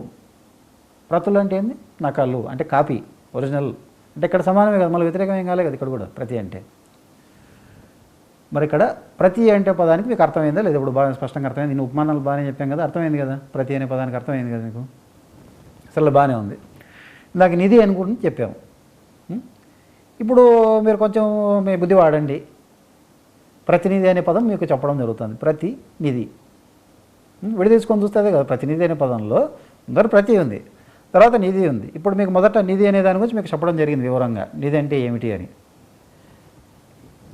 ప్రతులు అంటే ఏంది? నకలు అంటే కాపీ, ఒరిజినల్. అంటే ఇక్కడ సమానమే కదా, మళ్ళీ వ్యతిరేకం ఏం కాలే కదా ఇక్కడ కూడా ప్రతి అంటే. మరి ఇక్కడ ప్రతి అంటే పదానికి మీకు అర్థమైందా లేదా? ఇప్పుడు బాగా స్పష్టంగా అర్థమైంది. నేను ఉపమానాలు బాగానే చెప్పాను కదా, అర్థమైంది కదా. ప్రతి అనే పదానికి అర్థమైంది కదా మీకు. అసలు బాగానే ఉంది. ఇందాక నిధి అనుకుంటే చెప్పాము. ఇప్పుడు మీరు కొంచెం మీ బుద్ధి వాడండి. ప్రతినిధి అనే పదం మీకు చెప్పడం జరుగుతుంది. ప్రతినిధి విడదీసుకొని చూస్తే అదే కదా. ప్రతినిధి అనే పదంలో ముందర ప్రతి ఉంది, తర్వాత నిధి ఉంది. ఇప్పుడు మీకు మొదట నిధి అనే దాని గురించి మీకు చెప్పడం జరిగింది వివరంగా, నిధి అంటే ఏమిటి అని.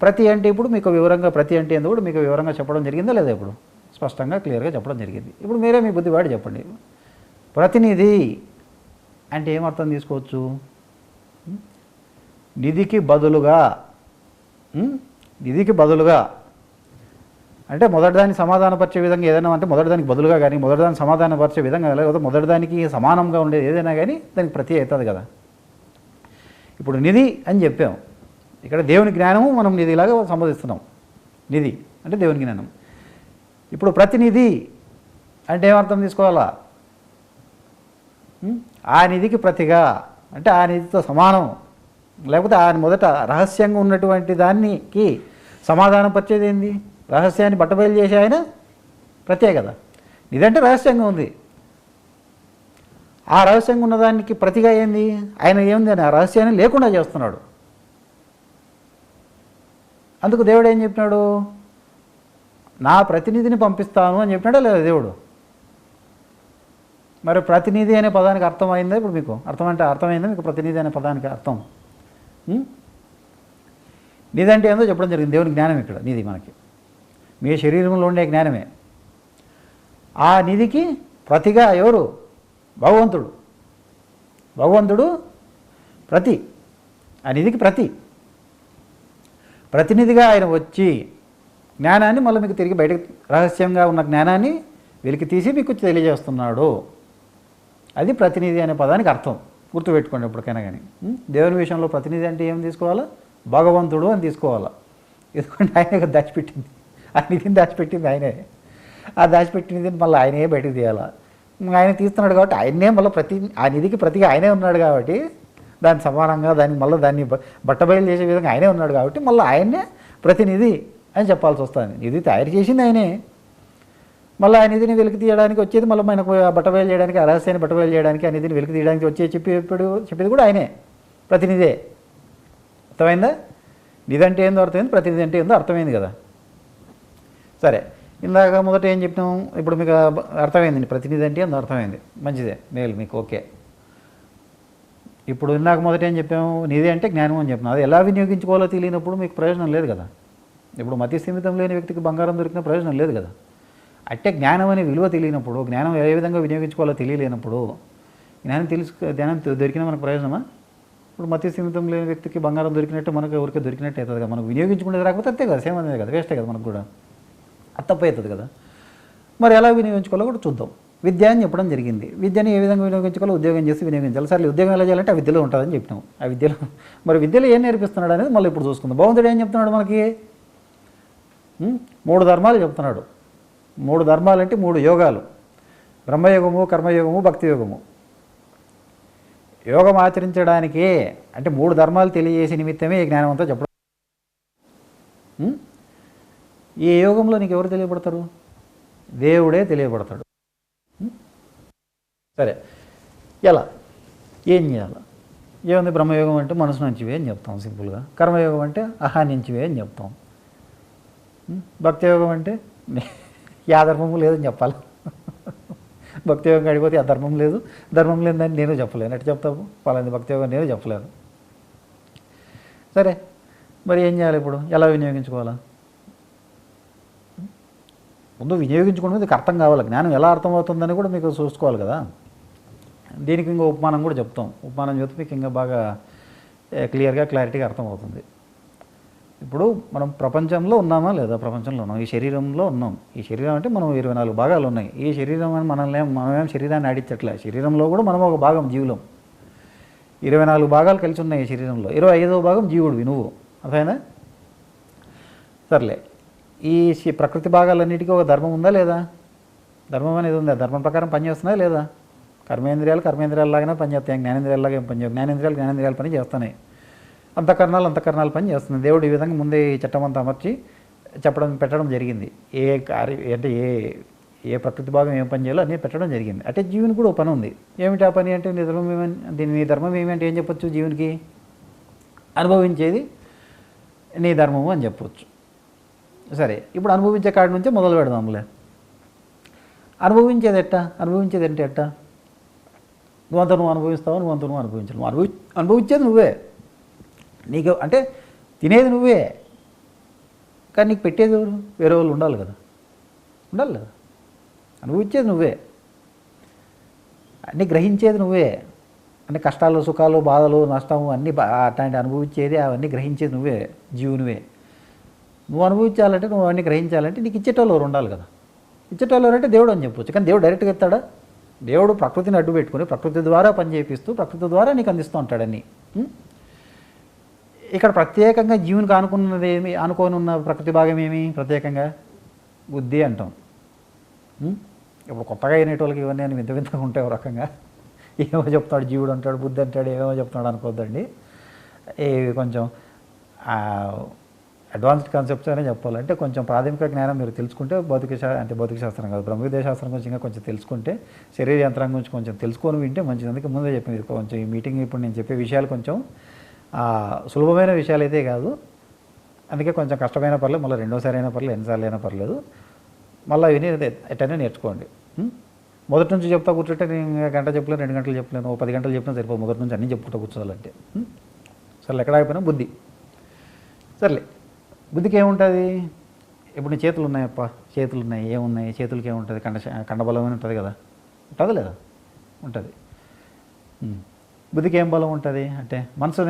ప్రతి అంటే ఇప్పుడు మీకు వివరంగా, ప్రతి అంటే ఎందుకు కూడా మీకు వివరంగా చెప్పడం జరిగిందా లేదా? ఇప్పుడు స్పష్టంగా క్లియర్గా చెప్పడం జరిగింది. ఇప్పుడు మీరే మీ బుద్ధి వాడి చెప్పండి. ప్రతినిధి అంటే ఏమర్థం తీసుకోవచ్చు? నిధికి బదులుగా. నిధికి బదులుగా అంటే మొదటిదాన్ని సమాధానపరిచే విధంగా ఏదైనా, అంటే మొదటిదానికి బదులుగా కానీ, మొదటిదాన్ని సమాధానపరిచే విధంగా, లేకపోతే మొదటిదానికి సమానంగా ఉండేది ఏదైనా కానీ దానికి ప్రతి అవుతుంది కదా. ఇప్పుడు నిధి అని చెప్పాం. ఇక్కడ దేవుని జ్ఞానము మనం నిధిలాగా సంబోధిస్తున్నాం. నిధి అంటే దేవుని జ్ఞానం. ఇప్పుడు ప్రతినిధి అంటే ఏమర్థం తీసుకోవాలా? ఆ నిధికి ప్రతిగా, అంటే ఆ నిధితో సమానం, లేకపోతే ఆ మొదట రహస్యంగా ఉన్నటువంటి దానికి సమాధానం పరిచేది ఏంది? రహస్యాన్ని బట్టబయలు చేసే ఆయన ప్రత్యే కదా. ఇదంటే రహస్యంగా ఉంది. ఆ రహస్యంగా ఉన్నదానికి ప్రతిగా ఏంది? ఆయన ఏముంది అని ఆ రహస్యాన్ని లేకుండా చేస్తున్నాడు. అందుకు దేవుడు ఏం చెప్పినాడు? నా ప్రతినిధిని పంపిస్తాను అని చెప్పినాడా లేదా దేవుడు? మరి ప్రతినిధి అనే పదానికి అర్థమైందా ఇప్పుడు మీకు? అర్థమైందా మీకు ప్రతినిధి అనే పదానికి అర్థం? నిధి అంటే ఏందో చెప్పడం జరిగింది. దేవుని జ్ఞానం ఇక్కడ నిధి మనకి మీ శరీరంలో ఉండే జ్ఞానమే. ఆ నిధికి ప్రతిగా ఎవరు? భగవంతుడు. భగవంతుడు ప్రతి, ఆ నిధికి ప్రతినిధిగా ఆయన వచ్చి జ్ఞానాన్ని మళ్ళీ మీకు తిరిగి బయటకు, రహస్యంగా ఉన్న జ్ఞానాన్ని వెలికి తీసి మీకు తెలియజేస్తున్నాడు. అది ప్రతినిధి అనే పదానికి అర్థం. గుర్తుపెట్టుకోండి ఎప్పటికైనా కానీ. దేవుని విషయంలో ప్రతినిధి అంటే ఏం తీసుకోవాలా? భగవంతుడు అని తీసుకోవాలా. ఎందుకంటే ఆయన దాచిపెట్టింది, ఆ నిధిని దాచిపెట్టింది ఆయనే. ఆ దాచిపెట్టినది మళ్ళీ ఆయనే బయటకు తీయాలా. ఆయన తీస్తున్నాడు కాబట్టి ఆయనే మళ్ళీ ఆ నిధికి ప్రతిగా ఆయనే ఉన్నాడు కాబట్టి, దాని సమానంగా దాన్ని బట్టబయలు చేసే విధంగా ఆయనే ఉన్నాడు కాబట్టి మళ్ళీ ఆయన్నే ప్రతినిధి అని చెప్పాల్సి వస్తుంది. నిధి తయారు చేసింది ఆయనే, మళ్ళీ ఆ నిధిని వెలికి తీయడానికి వచ్చేది మళ్ళీ మనకు బట్టబయలు చేయడానికి, ఆ రహస్యాన్ని బట్టబయలు చేయడానికి, ఆ నిధిని వెలికి తీయడానికి చెప్పేది కూడా ఆయనే, ప్రతినిధే. అర్థమైందా? నిధి అంటే ఏందో అర్థమైంది, ప్రతినిధి అంటే ఏందో అర్థమైంది కదా. సరే, ఇందాక మొదట ఏం చెప్పినాం, ఇప్పుడు మీకు అర్థమైంది ప్రతినిధి అంటే ఏందో అర్థమైంది, మంచిదే, మేలు, మీకు ఓకే. ఇప్పుడు ఇందాక మొదట ఏం చెప్పాము, నిధి అంటే జ్ఞానం అని చెప్పినాం. అది ఎలా వినియోగించుకోవాలో తెలియనప్పుడు మీకు ప్రయోజనం లేదు కదా. ఇప్పుడు మతి స్థిమితం లేని వ్యక్తికి బంగారం దొరికిన ప్రయోజనం లేదు కదా. అంటే జ్ఞానం అనే విలువ తెలియనప్పుడు, జ్ఞానం ఏ విధంగా వినియోగించుకోవాలో తెలియలేనప్పుడు జ్ఞానం దొరికినా మనకు ప్రయోజనమా? ఇప్పుడు మతి స్థిమితం లేని వ్యక్తికి బంగారం దొరికినట్టు మనకు ఎవరికి దొరికినట్టు అవుతుంది కదా. మనకు వినియోగించుకునేది రాకపోతే అంతే కదా, సేమ్ అనేది కదా, వేస్టే కదా, మనకు కూడా అది తప్పు అవుతుంది కదా. మరి ఎలా వినియోగించుకోవాలో కూడా చూద్దాం. విద్య అని చెప్పడం జరిగింది. విద్యని ఏ విధంగా వినియోగించుకోవాలో ఉద్యోగం చేసి వినియోగించాలి. సరే, ఉద్యోగం ఎలా చేయాలంటే ఆ విద్యలో ఉంటుందని చెప్పినాం. ఆ విద్యలో మరి విద్యలో ఏం నేర్పిస్తున్నాడు అనేది మళ్ళీ ఇప్పుడు చూసుకుందాం. భగవంతుడు ఏం చెప్తున్నాడు మనకి? 3 ధర్మాలు చెప్తున్నాడు. 3 ధర్మాలు అంటే 3 యోగాలు: బ్రహ్మయోగము, కర్మయోగము, భక్తి యోగము. యోగం ఆచరించడానికి అంటే 3 ధర్మాలు తెలియజేసే నిమిత్తమే ఈ జ్ఞానం అంతా చెప్పడం. ఈ యోగంలో నీకు ఎవరు తెలియబడతారు? దేవుడే తెలియబడతాడు. సరే, ఎలా, ఏం చేయాలి? ఏముంది? బ్రహ్మయోగం అంటే మనసు నుంచివే అని చెప్తాం సింపుల్గా. కర్మయోగం అంటే అహా నుంచివే అని చెప్తాం. భక్తి యోగం అంటే యా ధర్మము లేదని చెప్పాలి. భక్తి యోగం అడిగిపోతే ఆ ధర్మం లేదు, ధర్మం లేదని నేను చెప్పలేను. ఎట్లా చెప్తావు? పలాంది భక్తి యోగం నేను చెప్పలేను. సరే, మరి ఏం చేయాలి ఇప్పుడు? ఎలా వినియోగించుకోవాలా? ముందు వినియోగించుకోవడం మీకు అర్థం కావాలి. జ్ఞానం ఎలా అర్థమవుతుందని కూడా మీకు చూసుకోవాలి కదా. దీనికి ఇంకో ఉపమానం కూడా చెప్తాం. ఉపమానం చెప్తే మీకు ఇంకా బాగా క్లారిటీగా అర్థమవుతుంది. ఇప్పుడు మనం ప్రపంచంలో ఉన్నామా లేదా? ప్రపంచంలో ఉన్నాం. ఈ శరీరంలో ఉన్నాం. ఈ శరీరం అంటే మనం 24 భాగాలు ఉన్నాయి. ఈ శరీరం అని మనమేం శరీరాన్ని ఆడించట్లే. శరీరంలో కూడా మనం ఒక భాగం జీవులం. 24 భాగాలు కలిసి ఉన్నాయి ఈ శరీరంలో. 25వ భాగం జీవుడివి నువ్వు. అర్థమైనా? సర్లే, ఈ ప్రకృతి భాగాలన్నిటికీ ఒక ధర్మం ఉందా లేదా? ధర్మం అనేది ఉందా? ధర్మం ప్రకారం పనిచేస్తున్నాయా లేదా? కర్మేంద్రియాలు లాగానే పనిచేస్తాయి. జ్ఞానేంద్రియాలు ఏం పని చేయవు. జ్ఞానేంద్రియాలు పని చేస్తున్నాయి. అంతఃకరణాలు పని చేస్తున్నాయి. దేవుడు ఈ విధంగా ముందే ఈ చట్టం అంతా అమర్చి పెట్టడం జరిగింది. ఏ ప్రకృతి భాగం ఏం పని చేయాలో అన్నీ పెట్టడం జరిగింది. అంటే జీవునికి కూడా ఒక పని ఉంది. ఏమిటి ఆ పని అంటే? నీ ధర్మం ఏమంటే ఏం చెప్పొచ్చు? జీవునికి అనుభవించేది నీ ధర్మము అని చెప్పవచ్చు. సరే, ఇప్పుడు అనుభవించే కాడి నుంచే మొదలు పెడదాంలే. అనుభవించేది అంటే ఎట్టా? నువ్వు అనుభవిస్తావు, నువ్వు అనుభవించను. అనుభవించేది నువ్వే. నీకు అంటే తినేది నువ్వే, కానీ నీకు పెట్టేది ఎవరు? వేరే వాళ్ళు ఉండాలి కదా. అనుభవించేది నువ్వే, అన్నీ గ్రహించేది నువ్వే. అన్ని కష్టాలు, సుఖాలు, బాధలు, నష్టము అన్నీ అట్లాంటి అనుభవించేది, అవన్నీ గ్రహించేది నువ్వే, జీవునివే. నువ్వు అనుభవించాలంటే, నువ్వు అవన్నీ గ్రహించాలంటే నీకు ఇచ్చేటోళ్ళు ఎవరు ఉండాలి కదా. ఇచ్చేటోళ్ళు ఎవరంటే దేవుడు అని చెప్పొచ్చు. కానీ దేవుడు డైరెక్ట్గా ఇస్తాడా? దేవుడు ప్రకృతిని అడ్డు పెట్టుకుని ప్రకృతి ద్వారా పని చేపిస్తూ ప్రకృతి ద్వారా నీకు అందిస్తూ ఉంటాడని. ఇక్కడ ప్రత్యేకంగా జీవునికి అనుకోని ఉన్న ప్రకృతి భాగం ఏమి? ప్రత్యేకంగా బుద్ధి అంటాం. ఇప్పుడు కొత్తగా అయినటోళ్ళకి ఇవన్నీ అని వింతగా ఉంటాయి. ఒక రకంగా ఏమో చెప్తాడు జీవుడు అంటాడు, బుద్ధి అంటాడు, ఏమో చెప్తున్నాడు అనుకోద్దండి. ఇవి కొంచెం అడ్వాన్స్డ్ కాన్సెప్ట్స్ అనే చెప్పాలంటే కొంచెం ప్రాథమిక జ్ఞానం మీరు తెలుసుకుంటే భౌతిక శాస్త్రం కాదు, బ్రహ్మవిద్యా శాస్త్రం గురించి ఇంకా కొంచెం తెలుసుకుంటే, శరీర యంత్రాంగం గురించి కొంచెం తెలుసుకొని వింటే మంచిది. అందుకే ముందే చెప్పింది కొంచెం ఈ మీటింగ్ ఇప్పుడు నేను చెప్పే విషయాలు కొంచెం సులభమైన విషయాలు అయితే కాదు. అందుకే కొంచెం కష్టమైన పర్లేదు, మళ్ళీ రెండోసారి అయినా పర్లేదు, ఎన్నిసార్లు అయినా పర్లేదు, మళ్ళీ విని ఎట్టైనా నేర్చుకోండి. మొదటి నుంచి చెప్తా కూర్చుంటే నేను గంట చెప్పలేను, 2 గంటలు చెప్పలేను, 10 గంటలు చెప్పినా సరిపోదు. మొదటి నుంచి అన్నీ చెప్పుకుంటూ కూర్చోవాలంటే. సరే, ఎక్కడ అయిపోయినా బుద్ధి. సర్లే, బుద్ధికి ఏముంటుంది? ఇప్పుడు నీ చేతులు ఉన్నాయప్ప, చేతులు ఉన్నాయి, ఏమున్నాయి? చేతులకి ఏముంటుంది? కండబలమైన ఉంటుంది కదా. ఉంటుంది లేదా? ఉంటుంది. బుద్ధికి ఏం బలం ఉంటుంది అంటే మనసు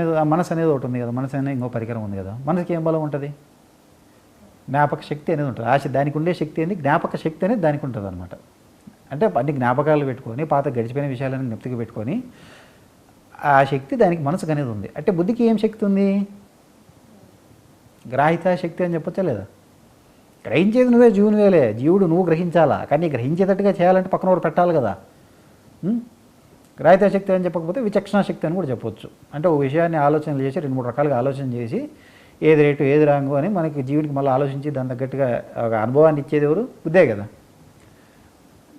అనేది ఒకటి ఉంది కదా. మనసు అనేది ఇంకో పరికరం ఉంది కదా. మనసుకి ఏం బలం ఉంటుంది? జ్ఞాపక శక్తి అనేది ఉంటుంది. దానికి ఉండే శక్తి అనేది జ్ఞాపక శక్తి అనేది దానికి ఉంటుంది అనమాట. అంటే అన్ని జ్ఞాపకాలు పెట్టుకొని పాత గడిచిపోయిన విషయాలను జ్ఞప్తికి పెట్టుకొని ఆ శక్తి దానికి మనసుకు అనేది ఉంది. అంటే బుద్ధికి ఏం శక్తి ఉంది? గ్రాహిత శక్తి అని చెప్పొచ్చా లేదా? గ్రహించేది నువ్వే, జీవునివేలే. జీవుడు నువ్వు గ్రహించాలా, కానీ గ్రహించేటట్టుగా చేయాలంటే పక్కన ఒకటి పెట్టాలి కదా. గ్రాహిత శక్తి అని చెప్పకపోతే విచక్షణ శక్తి అని కూడా చెప్పొచ్చు. అంటే ఒక విషయాన్ని ఆలోచనలు చేసి 2-3 రకాలుగా ఆలోచన చేసి ఏది రైటు ఏది రాంగు అని మనకి జీవునికి మళ్ళీ ఆలోచించి దాని తగ్గట్టుగా ఒక అనుభవాన్ని ఇచ్చేది ఎవరు? బుద్ధే కదా.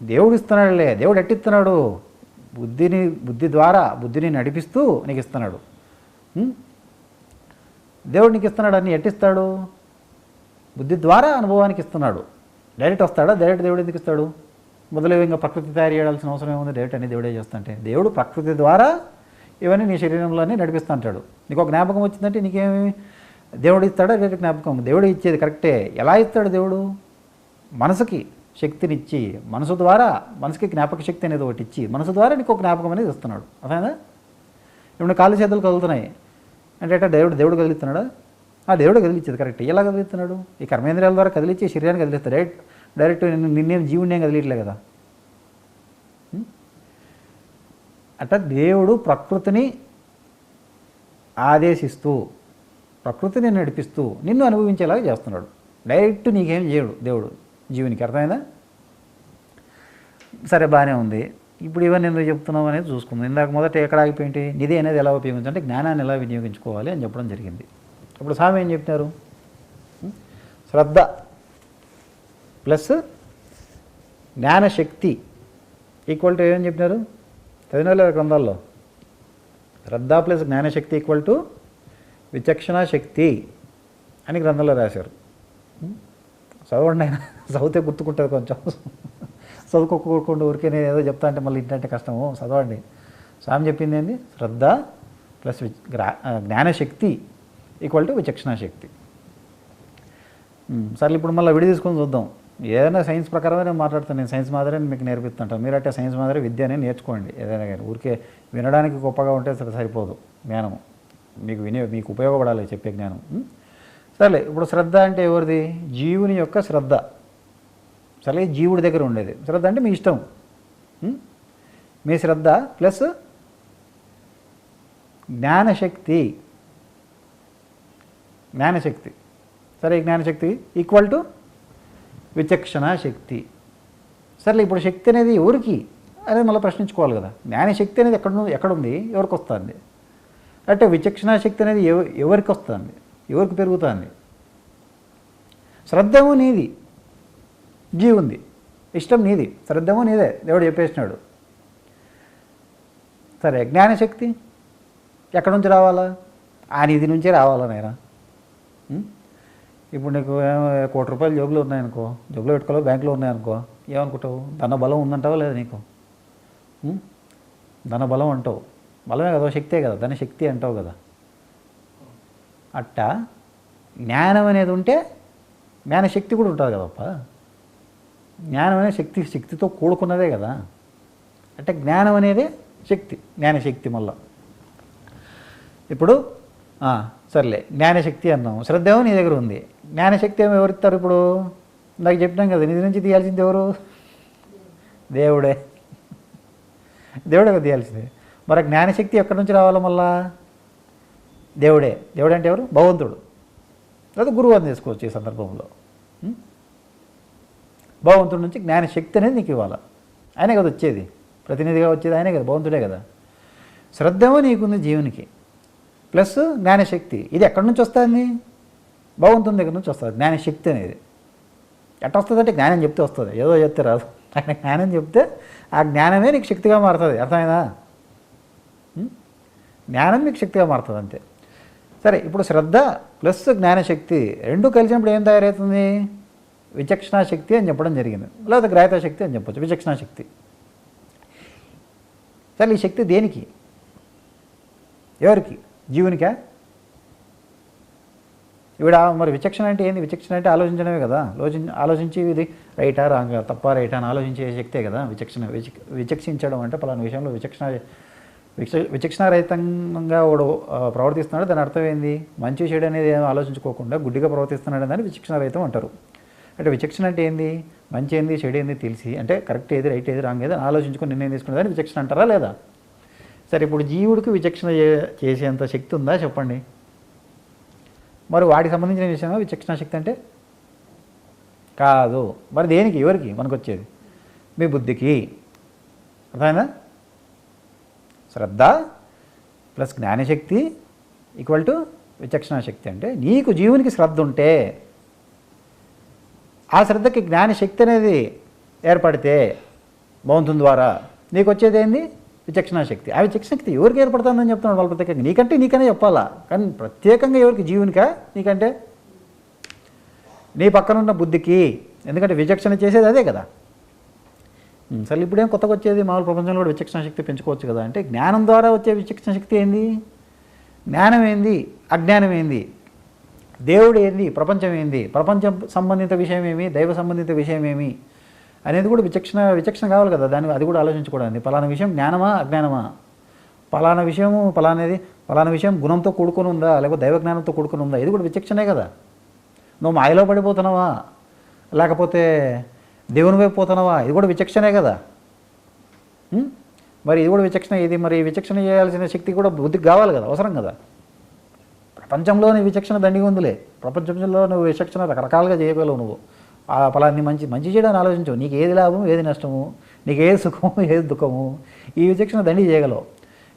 దేవుడు ఇస్తున్నాడులే. దేవుడు ఎట్టిస్తున్నాడు? బుద్ధి ద్వారా బుద్ధిని నడిపిస్తూ నీకు ఇస్తున్నాడు. దేవుడు నీకు ఇస్తున్నాడు అని ఎట్టిస్తాడు? బుద్ధి ద్వారా అనుభవానికి ఇస్తున్నాడు. డైరెక్ట్ వస్తాడా? డైరెక్ట్ దేవుడు ఎందుకు ఇస్తాడు? మొదలు ఇంకా ప్రకృతి తయారు చేయాల్సిన అవసరం ఏముంది? డైరెక్ట్ అన్ని దేవుడే చేస్తుంటే దేవుడు ప్రకృతి ద్వారా ఇవన్నీ నీ శరీరంలోనే నడిపిస్తూ అంటాడు. నీకు ఒక జ్ఞాపకం వచ్చిందంటే నీకేమి దేవుడు ఇస్తాడా? డైరెక్ట్ జ్ఞాపకం దేవుడు ఇచ్చేది కరెక్టే. ఎలా ఇస్తాడు దేవుడు? మనసుకి శక్తినిచ్చి, మనసు ద్వారా మనసుకి జ్ఞాపక శక్తి అనేది ఒకటి ఇచ్చి, మనసు ద్వారా నీకు ఒక జ్ఞాపకం అనేది ఇస్తున్నాడు. అదేనా? ఇప్పుడు కాళ్ళు చేతులు కదులుతున్నాయి అంటే దేవుడు కదిలిస్తున్నాడా? దేవుడు కదిలిచ్చేది కరెక్ట్. ఎలా కదిలిస్తున్నాడు? ఈ కర్మేంద్రియాల ద్వారా కదిలిచ్చి శరీరాన్ని కదిలిస్తాడు. డైరెక్ట్ నిన్నేం జీవుని ఏం కదిలిట్లే కదా. అట్లా దేవుడు ప్రకృతిని ఆదేశిస్తూ, ప్రకృతిని నడిపిస్తూ నిన్ను అనుభవించేలాగా చేస్తున్నాడు. డైరెక్ట్ నీకేం చేయడు దేవుడు జీవునికి. అర్థమైందా? సరే, బాగానే ఉంది. ఇప్పుడు ఇవన్నీ ఎందుకు చెప్తున్నాం అనేది చూసుకుందాం. ఇందాక మొదట ఎక్కడ ఆగిపోయింది? నిధి అనేది ఎలా ఉపయోగించాలంటే జ్ఞానాన్ని ఎలా వినియోగించుకోవాలి అని చెప్పడం జరిగింది. ఇప్పుడు స్వామి ఏం చెప్తారు? శ్రద్ధ ప్లస్ జ్ఞానశక్తి ఈక్వల్ టు ఏమని చెప్పినారు? చదివిన గ్రంథాల్లో శ్రద్ధ ప్లస్ జ్ఞానశక్తి ఈక్వల్ టు విచక్షణ శక్తి అని గ్రంథంలో రాశారు. చదవండి ఆయన, చదివితే గుర్తుకుంటుంది. కొంచెం చదువుకోకుండా ఊరికే నేను ఏదో చెప్తా అంటే మళ్ళీ ఇంటంటే కష్టము. చదవండి. స్వామి చెప్పింది ఏంది? శ్రద్ధ ప్లస్ జ్ఞానశక్తి ఈక్వల్ టు విచక్షణ శక్తి. సరే, ఇప్పుడు మళ్ళీ విడి తీసుకొని చూద్దాం. ఏదైనా సైన్స్ ప్రకారమే నేను మాట్లాడుతాను. నేను సైన్స్ మాదిరే మీకు నేర్పిస్తుంటాను. మీరు అంటే సైన్స్ మాదిరి విద్యనే నేర్చుకోండి. ఏదైనా కానీ ఊరికే వినడానికి గొప్పగా ఉంటే సరిపోదు. జ్ఞానము మీకు ఉపయోగపడాలి చెప్పే జ్ఞానం. సరే, ఇప్పుడు శ్రద్ధ అంటే ఎవరిది? జీవుని యొక్క శ్రద్ధ. సరే, జీవుడి దగ్గర ఉండేది శ్రద్ధ అంటే మీ ఇష్టం. మీ శ్రద్ధ ప్లస్ జ్ఞానశక్తి. సరే, జ్ఞానశక్తి ఈక్వల్ టు విచక్షణ శక్తి. సరే, ఇప్పుడు శక్తి అనేది ఎవరికి అనేది మళ్ళీ ప్రశ్నించుకోవాలి కదా. జ్ఞానశక్తి అనేది ఎక్కడుంది? ఎవరికి వస్తుంది? అంటే విచక్షణ శక్తి అనేది ఎవరికి వస్తుంది? ఎవరికి పెరుగుతుంది? శ్రద్ధము నీది, జీవుంది. ఇష్టం నీది, శ్రద్ధము నీదే. దేవుడు చెప్పేసినాడు. సరే, జ్ఞానశక్తి ఎక్కడి నుంచి రావాలా? ఆ నిధి నుంచే రావాలా నాయనా. ఇప్పుడు నీకు ₹1 కోటి జోబులో ఉన్నాయనుకో, జోబులో పెట్టుకోవాలి, బ్యాంకులో ఉన్నాయనుకో, ఏమనుకుంటావు? ధన బలం ఉందంటావా లేదా నీకు? ధన బలం అంటావు. బలమే కదా, శక్తే కదా, ధన శక్తి అంటావు కదా. అట్టా జ్ఞానం అనేది ఉంటే జ్ఞానశక్తి కూడా ఉంటుంది కదప్ప. జ్ఞానం అనేది శక్తితో కూడుకున్నదే కదా. అంటే జ్ఞానం అనేది శక్తి, జ్ఞానశక్తి. మళ్ళా ఇప్పుడు సర్లే, జ్ఞానశక్తి అన్నాం. శ్రద్ధ ఏమో నీ దగ్గర ఉంది. జ్ఞానశక్తి ఏమో ఎవరిస్తారు? ఇప్పుడు నాకు చెప్పినాం కదా, నిధి నుంచి తీయాల్సింది ఎవరు? దేవుడే కదా తీయాల్సింది. మరి జ్ఞానశక్తి ఎక్కడి నుంచి రావాలో? మళ్ళా దేవుడే. దేవుడు అంటే ఎవరు? భగవంతుడు. లేదా గురువు అని తీసుకోవచ్చు ఈ సందర్భంలో. భగవంతుడి నుంచి జ్ఞానశక్తి అనేది నీకు ఇవ్వాలి. ఆయనే కదా వచ్చేది, ప్రతినిధిగా వచ్చేది ఆయనే కదా, భగవంతుడే కదా. శ్రద్ధేమో నీకుంది జీవునికి, ప్లస్ జ్ఞానశక్తి. ఇది ఎక్కడి నుంచి వస్తుంది? భగవంతుని దగ్గర నుంచి వస్తుంది జ్ఞానశక్తి అనేది. ఎట్లా వస్తుంది అంటే జ్ఞానం చెప్తే వస్తుంది, ఏదో చెప్తే రాదు. ఆయన జ్ఞానం చెప్తే ఆ జ్ఞానమే నీకు శక్తిగా మారుతుంది. అర్థమైందా? జ్ఞానం మీకు శక్తిగా మారుతుంది అంతే. సరే, ఇప్పుడు శ్రద్ధ ప్లస్ జ్ఞానశక్తి రెండు కలిసినప్పుడు ఏం తయారవుతుంది? విచక్షణ శక్తి అని చెప్పడం జరిగింది, లేదా గ్రాహ్యత శక్తి అని చెప్పచ్చు. విచక్షణ శక్తి. సరే, ఈ శక్తి దేనికి? ఎవరికి? జీవునికా? ఇవిడ మరి విచక్షణ అంటే ఏంది? విచక్షణ అంటే ఆలోచించడమే కదా. ఆలోచించి ఇది రైటా రాంగా, తప్ప రైటా అని ఆలోచించే శక్తే కదా విచక్షణ. విచక్షించడం అంటే పలానా విషయంలో విచక్షణారహితంగా వాడు ప్రవర్తిస్తున్నాడు. దాని అర్థం ఏంది? మంచి చెడు అనేది ఏమో ఆలోచించుకోకుండా గుడ్డిగా ప్రవర్తిస్తున్నాడు అని విచక్షణారహితం అంటారు. అంటే విచక్షణ అంటే ఏంది? మంచి ఏంది, చెడు ఏంది తెలిసి, అంటే కరెక్ట్ ఏది, రైట్ ఏది, రాంగ్ ఏది ఆలోచించుకొని నిర్ణయం తీసుకునేదాన్ని విచక్షణ అంటారా లేదా? సరే, ఇప్పుడు జీవుడికి విచక్షణ చేసేంత శక్తి ఉందా చెప్పండి? మరి వాడికి సంబంధించిన విషయమా విచక్షణ శక్తి అంటే? కాదు. మరి దేనికి, ఎవరికి మనకు వచ్చేది? మీ బుద్ధికి. అర్థమైందా? శ్రద్ధ ప్లస్ జ్ఞానశక్తి ఈక్వల్ టు విచక్షణ శక్తి. అంటే నీకు జీవునికి శ్రద్ధ ఉంటే, ఆ శ్రద్ధకి జ్ఞానశక్తి అనేది ఏర్పడితే భగవంతుని ద్వారా నీకు వచ్చేది ఏంది? విచక్షణా శక్తి. ఆ విచక్షణ శక్తి ఎవరికి ఏర్పడుతుందని చెప్తున్నాడు వాళ్ళు ప్రత్యేకంగా. నీకనే చెప్పాలా, కానీ ప్రత్యేకంగా ఎవరికి? జీవునికా? నీకంటే నీ పక్కనున్న బుద్ధికి. ఎందుకంటే విచక్షణ చేసేది అదే కదా. సరే ఇప్పుడేం కొత్తగా వచ్చేది? మామూలు ప్రపంచంలో కూడా విచక్షణ శక్తి పెంచుకోవచ్చు కదా. అంటే జ్ఞానం ద్వారా వచ్చే విచక్షణ శక్తి ఏంది? జ్ఞానం ఏంది? అజ్ఞానం ఏంది? దేవుడు ఏంది? ప్రపంచం ఏంది? ప్రపంచం సంబంధిత విషయం ఏమి? దైవ సంబంధిత విషయం ఏమి అనేది కూడా విచక్షణ కావాలి కదా. దాన్ని అది కూడా ఆలోచించుకోవడానికి. పలానా విషయం జ్ఞానమా అజ్ఞానమా? పలానా విషయం గుణంతో కూడుకొని ఉందా, లేకపోతే దైవ జ్ఞానంతో కూడుకొని ఉందా? ఇది కూడా విచక్షణే కదా. నువ్వు మాయలో పడిపోతున్నావా, లేకపోతే దేవుని వైపు పోతున్నావా? ఇది కూడా విచక్షణే కదా. మరి ఇది కూడా విచక్షణ. ఇది మరి విచక్షణ చేయాల్సిన శక్తి కూడా బుద్ధికి కావాలి కదా, అవసరం కదా. ప్రపంచంలోని విచక్షణ దండిగా ఉందిలే. ప్రపంచంలో నువ్వు విచక్షణ రకరకాలుగా చేయగలవు. నువ్వు ఫలాన్ని మంచి చేయడానికి ఆలోచించవు. నీకు ఏది లాభం, ఏది నష్టము, నీకు ఏది సుఖము, ఏది దుఃఖము, ఈ విచక్షణ దండి చేయగలవు.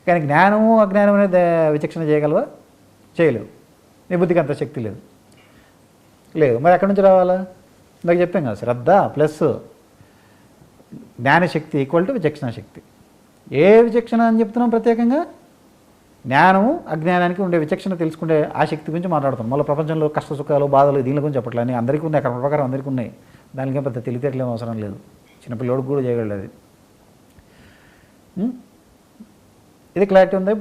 కానీ జ్ఞానము అజ్ఞానం అనేది విచక్షణ చేయగలవా? చేయలేవు. నీ బుద్ధికి అంత శక్తి లేదు. మరి ఎక్కడి నుంచి రావాలా? ఇందాక చెప్పాం కదా, శ్రద్ధ ప్లస్ జ్ఞానశక్తి ఈక్వల్ టు విచక్షణ శక్తి. ఏ విచక్షణ అని చెప్తున్నాం? ప్రత్యేకంగా జ్ఞానము అజ్ఞానానికి ఉండే విచక్షణ తెలుసుకుంటే ఆ శక్తి గురించి మాట్లాడుతాం. మళ్ళీ ప్రపంచంలో కష్ట సుఖాలు బాధలు దీని గురించి చెప్పట్లేదు. అందరికీ ఉన్నాయి, అక్కడ ప్రకారం అందరికీ ఉన్నాయి. దానికి పెద్ద తెలివితేటలేం అవసరం లేదు. చిన్నపిల్లోడికి కూడా చేయగలడు అది. ఇది క్లారిటీ ఉందా?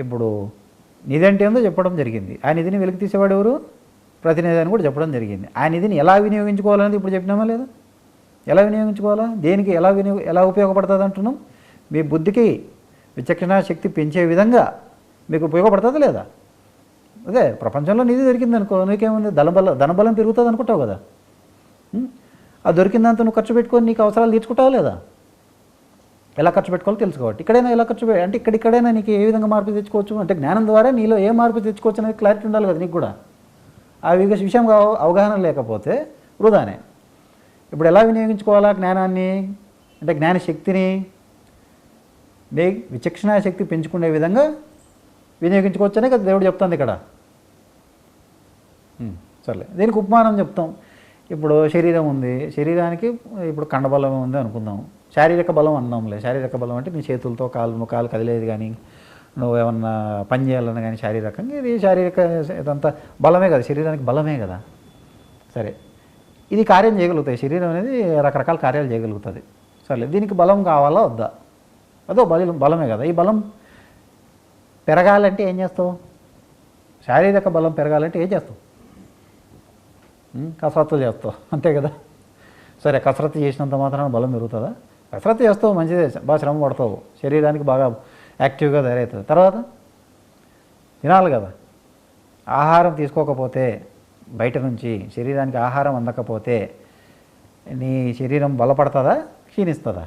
ఇప్పుడు నిధి అంటే ఏందో చెప్పడం జరిగింది. ఆ నిధిని వెలికి తీసేవాడు ఎవరు? ప్రతినిధి అని కూడా చెప్పడం జరిగింది. ఆ నిధిని ఎలా వినియోగించుకోవాలనేది ఇప్పుడు చెప్పినామా లేదా? ఎలా వినియోగించుకోవాలా, దేనికి ఎలా ఉపయోగపడుతుంది అంటున్నాం? మీ బుద్ధికి విచక్షణ శక్తి పెంచే విధంగా మీకు ఉపయోగపడుతుందా లేదా? అదే ప్రపంచంలో నిధి దొరికింది అనుకో, నీకేముంది? ధనబలం పెరుగుతుంది అనుకుంటావు కదా. ఆ దొరికిందంతా నువ్వు ఖర్చు పెట్టుకొని నీకు అవసరాలు తీర్చుకుంటావా లేదా? ఎలా ఖర్చు పెట్టుకోవాలో తెలుసుకోవాలి. ఇక్కడైనా ఎలా ఖర్చు అంటే ఇక్కడైనా నీకు ఏ విధంగా మార్పు తెచ్చుకోవచ్చు అంటే జ్ఞానం ద్వారా నీలో ఏ మార్పు తెచ్చుకోవచ్చు అనేది క్లారిటీ ఉండాలి కదా నీకు కూడా. ఆ విషయం అవగాహన లేకపోతే వృధానే. ఇప్పుడు ఎలా వినియోగించుకోవాలా జ్ఞానాన్ని అంటే జ్ఞానశక్తిని? నీ విచక్షణ శక్తి పెంచుకునే విధంగా వినియోగించుకోవచ్చనే కదా దేవుడు చెప్తుంది ఇక్కడ. సర్లే, దీనికి ఉపమానం చెప్తాం. ఇప్పుడు శరీరం ఉంది, శరీరానికి ఇప్పుడు కండబలం ఉంది అనుకుందాం. శారీరక బలం అన్నాంలే. శారీరక బలం అంటే నీ చేతులతో కాలు కదిలేదు, కానీ నువ్వు ఏమన్నా పని చేయాలన్నా కానీ శారీరకంగా, ఇది శారీరక ఇదంతా బలమే కదా, శరీరానికి బలమే కదా. సరే, ఇది కార్యం చేయగలుగుతాయి. శరీరం అనేది రకరకాల కార్యాలు చేయగలుగుతుంది. సరే, దీనికి బలం కావాలా వద్దా? అదో బలమే కదా. ఈ బలం పెరగాలంటే ఏం చేస్తావు? శారీరక బలం పెరగాలంటే ఏం చేస్తావు? కసరత్తు చేస్తావు, అంతే కదా. సరే, కసరత్తు చేసినంత మాత్రాన బలం పెరుగుతుందా? కసరత్తు చేస్తావు, మంచిదే, బాగా శ్రమ పడతావు, శరీరానికి బాగా యాక్టివ్గా తయారవుతుంది. తర్వాత తినాలి కదా. ఆహారం తీసుకోకపోతే బయట నుంచి శరీరానికి ఆహారం అందకపోతే నీ శరీరం బలపడుతుందా, క్షీణిస్తుందా?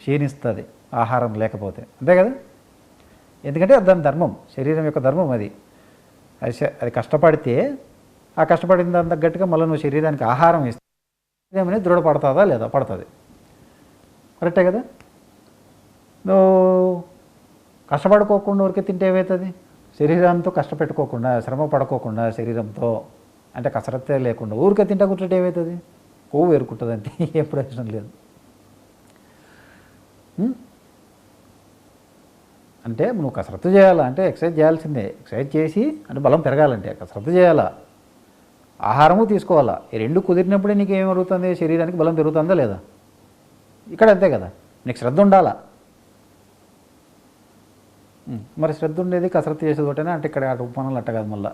క్షీణిస్తుంది ఆహారం లేకపోతే, అంతే కదా. ఎందుకంటే దాని ధర్మం, శరీరం యొక్క ధర్మం అది. అది కష్టపడితే ఆ కష్టపడిన దాని తగ్గట్టుగా మళ్ళీ నువ్వు శరీరానికి ఆహారం ఇస్తే శరీరం అనేది దృఢపడుతుందా లేదా? పడుతుంది, కరెక్టే కదా. నువ్వు కష్టపడుకోకుండా ఊరికే తింటే ఏమవుతుంది? శరీరంతో కష్టపెట్టుకోకుండా, శ్రమ పడుకోకుండా, శరీరంతో అంటే కసరత్తే లేకుండా ఊరికే తింటా కూర్చుంటే ఏమవుతుంది? కొవ్వు వేరుకుంటుంది, అంటే ఏ ప్రయోజనం లేదు. అంటే నువ్వు కసరత్తు చేయాలా అంటే ఎక్సర్సైజ్ చేయాల్సిందే. ఎక్సర్సైజ్ చేసి అంటే బలం పెరగాలంటే కసరత్తు చేయాలా, ఆహారము తీసుకోవాలా. ఈ రెండు కుదిరినప్పుడే నీకు ఏం అడుగుతుంది? శరీరానికి బలం పెరుగుతుందా లేదా? ఇక్కడ అంతే కదా, నీకు శ్రద్ధ ఉండాలా. మరి శ్రద్ధ ఉండేది కసరత్తు చేసేది ఒకటేనా అంటే ఇక్కడ అటు ఉపమానాలు అట్ట కాదు. మళ్ళీ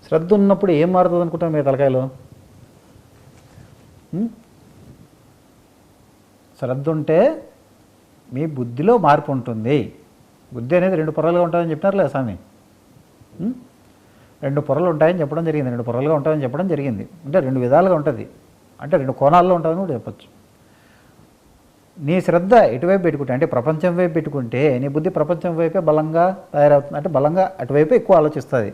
శ్రద్ధ ఉన్నప్పుడు ఏం మారుతుంది అనుకుంటాం మీ తలకాయలో? శ్రద్ధ ఉంటే మీ బుద్ధిలో మార్పు ఉంటుంది. బుద్ధి అనేది రెండు పొరలుగా ఉంటుందని చెప్పినారు లేదా స్వామి? రెండు పొరలు ఉంటాయని చెప్పడం జరిగింది, రెండు పొరలుగా ఉంటాయని చెప్పడం జరిగింది. అంటే రెండు విధాలుగా ఉంటుంది, అంటే రెండు కోణాల్లో ఉంటుందని కూడా చెప్పచ్చు. నీ శ్రద్ధ ఎటువైపు పెట్టుకుంటే అంటే ప్రపంచం వైపు పెట్టుకుంటే నీ బుద్ధి ప్రపంచం వైపే బలంగా తయారవుతుంది. అంటే బలంగా అటువైపే ఎక్కువ ఆలోచిస్తుంది.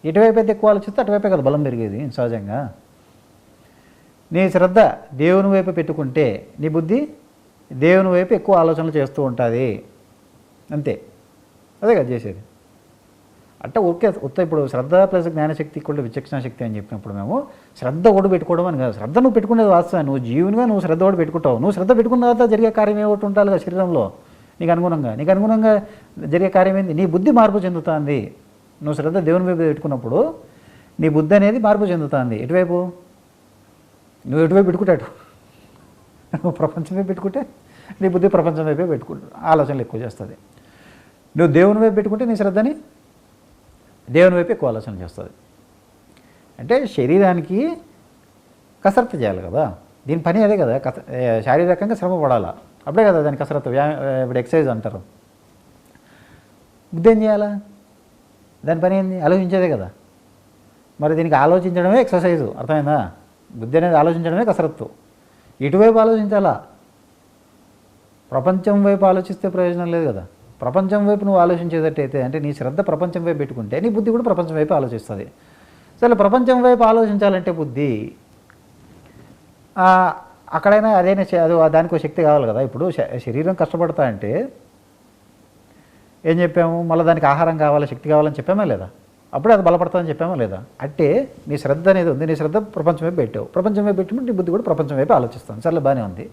ఎటువైపు అయితే ఎక్కువ ఆలోచిస్తే అటువైపే కదా బలం పెరిగేది సహజంగా. నీ శ్రద్ధ దేవుని వైపు పెట్టుకుంటే నీ బుద్ధి దేవుని వైపు ఎక్కువ ఆలోచనలు చేస్తూ ఉంటుంది, అంతే. అదే కదా చేసేది. అంటే ఓకే ఇప్పుడు శ్రద్ధ ప్లస్ జ్ఞానశక్తి కూడా విచక్షణ శక్తి అని చెప్పినప్పుడు మేము శ్రద్ధ కూడా పెట్టుకోవడం అని కాదు. శ్రద్ధ నువ్వు పెట్టుకునేది వాస్తవం, నువ్వు జీవునిగా నువ్వు శ్రద్ధ కూడా పెట్టుకుంటావు. నువ్వు శ్రద్ధ పెట్టుకున్న తర్వాత జరిగే కార్యం ఏమిటి ఉండాలి కదా శరీరంలో నీకు అనుగుణంగా జరిగే కార్యం ఏంది? నీ బుద్ధి మార్పు చెందుతుంది. నువ్వు శ్రద్ధ దేవుని వైపు పెట్టుకున్నప్పుడు నీ బుద్ధి అనేది మార్పు చెందుతుంది. ఎటువైపు? నువ్వు ఎటువైపు పెట్టుకుంటాడు, నువ్వు ప్రపంచం వైపు పెట్టుకుంటే నీ బుద్ధి ప్రపంచం వైపే పెట్టుకుంటాడు, ఆలోచనలు ఎక్కువ చేస్తుంది. నువ్వు దేవుని వైపు పెట్టుకుంటే నీ శ్రద్ధని దేవుని వైపు ఎక్కువ ఆలోచన చేస్తుంది. అంటే శరీరానికి కసరత్తు చేయాలి కదా, దీని పని అదే కదా, శారీరకంగా శ్రమ పడాలా, అప్పుడే కదా దాని కసరత్తు. ఇప్పుడు ఎక్సర్సైజ్ అంటారు. బుద్ధి ఏం చేయాలా? దాని పని ఏంది? ఆలోచించేదే కదా. మరి దీనికి ఆలోచించడమే ఎక్సర్సైజు, అర్థమైందా? బుద్ధి అనేది ఆలోచించడమే కసరత్తు. ఇటువైపు ఆలోచించాలా, ప్రపంచం వైపు ఆలోచిస్తే ప్రయోజనం లేదు కదా. ప్రపంచం వైపు నువ్వు ఆలోచించేటట్టయితే, అంటే నీ శ్రద్ధ ప్రపంచం వైపు పెట్టుకుంటే నీ బుద్ధి కూడా ప్రపంచం వైపు ఆలోచిస్తుంది. సరే, ప్రపంచం వైపు ఆలోచించాలంటే బుద్ధి అక్కడైనా అదైనా అది దానికి ఒక శక్తి కావాలి కదా. ఇప్పుడు శరీరం కష్టపడతా అంటే ఏం చెప్పాము? మళ్ళీ దానికి ఆహారం కావాలి, శక్తి కావాలని చెప్పామా లేదా? అప్పుడే అది బలపడతామని చెప్పామా లేదా? అంటే నీ శ్రద్ధ అనేది ఉంది, నీ శ్రద్ధ ప్రపంచం వైపు పెట్టావు, ప్రపంచం వైపు పెట్టినప్పుడు నీ బుద్ధి కూడా ప్రపంచం వైపు ఆలోచిస్తాను. సర్లే, బాగానే ఉంది.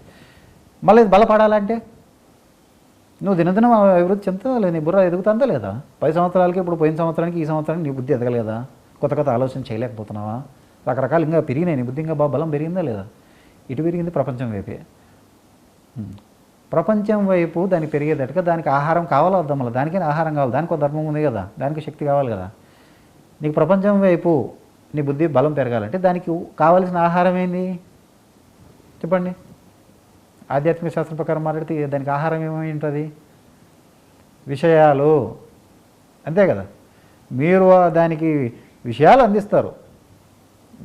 మళ్ళీ ఇది బలపడాలంటే నువ్వు దినదినం అభివృద్ధి చెందుతా, నీ బుర్ర ఎదుగుతుందా లేదా? 10 సంవత్సరాలకి ఇప్పుడు పోయిన సంవత్సరానికి ఈ సంవత్సరానికి నీ బుద్ధి ఎదగలేదా? కొత్త ఆలోచన చేయలేకపోతున్నావా? రకరకాలు ఇంకా పెరిగినాయి, నీ బుద్ధి ఇంకా బాగా బలం పెరిగిందా లేదా? ఇటు పెరిగింది ప్రపంచం వైపే. ప్రపంచం వైపు దానికి పెరిగేదట్టుగా దానికి ఆహారం కావాలా వద్దాం? మళ్ళీ దానికైనా ఆహారం కావాలి, దానికి ఒక ధర్మం ఉంది కదా, దానికి శక్తి కావాలి కదా. నీకు ప్రపంచం వైపు నీ బుద్ధి బలం పెరగాలంటే దానికి కావాల్సిన ఆహారం ఏంది చెప్పండి? ఆధ్యాత్మిక శాస్త్రం ప్రకారం మాట్లాడితే దానికి ఆహారం ఏమై ఉంటుంది? విషయాలు, అంతే కదా. మీరు దానికి విషయాలు అందిస్తారు,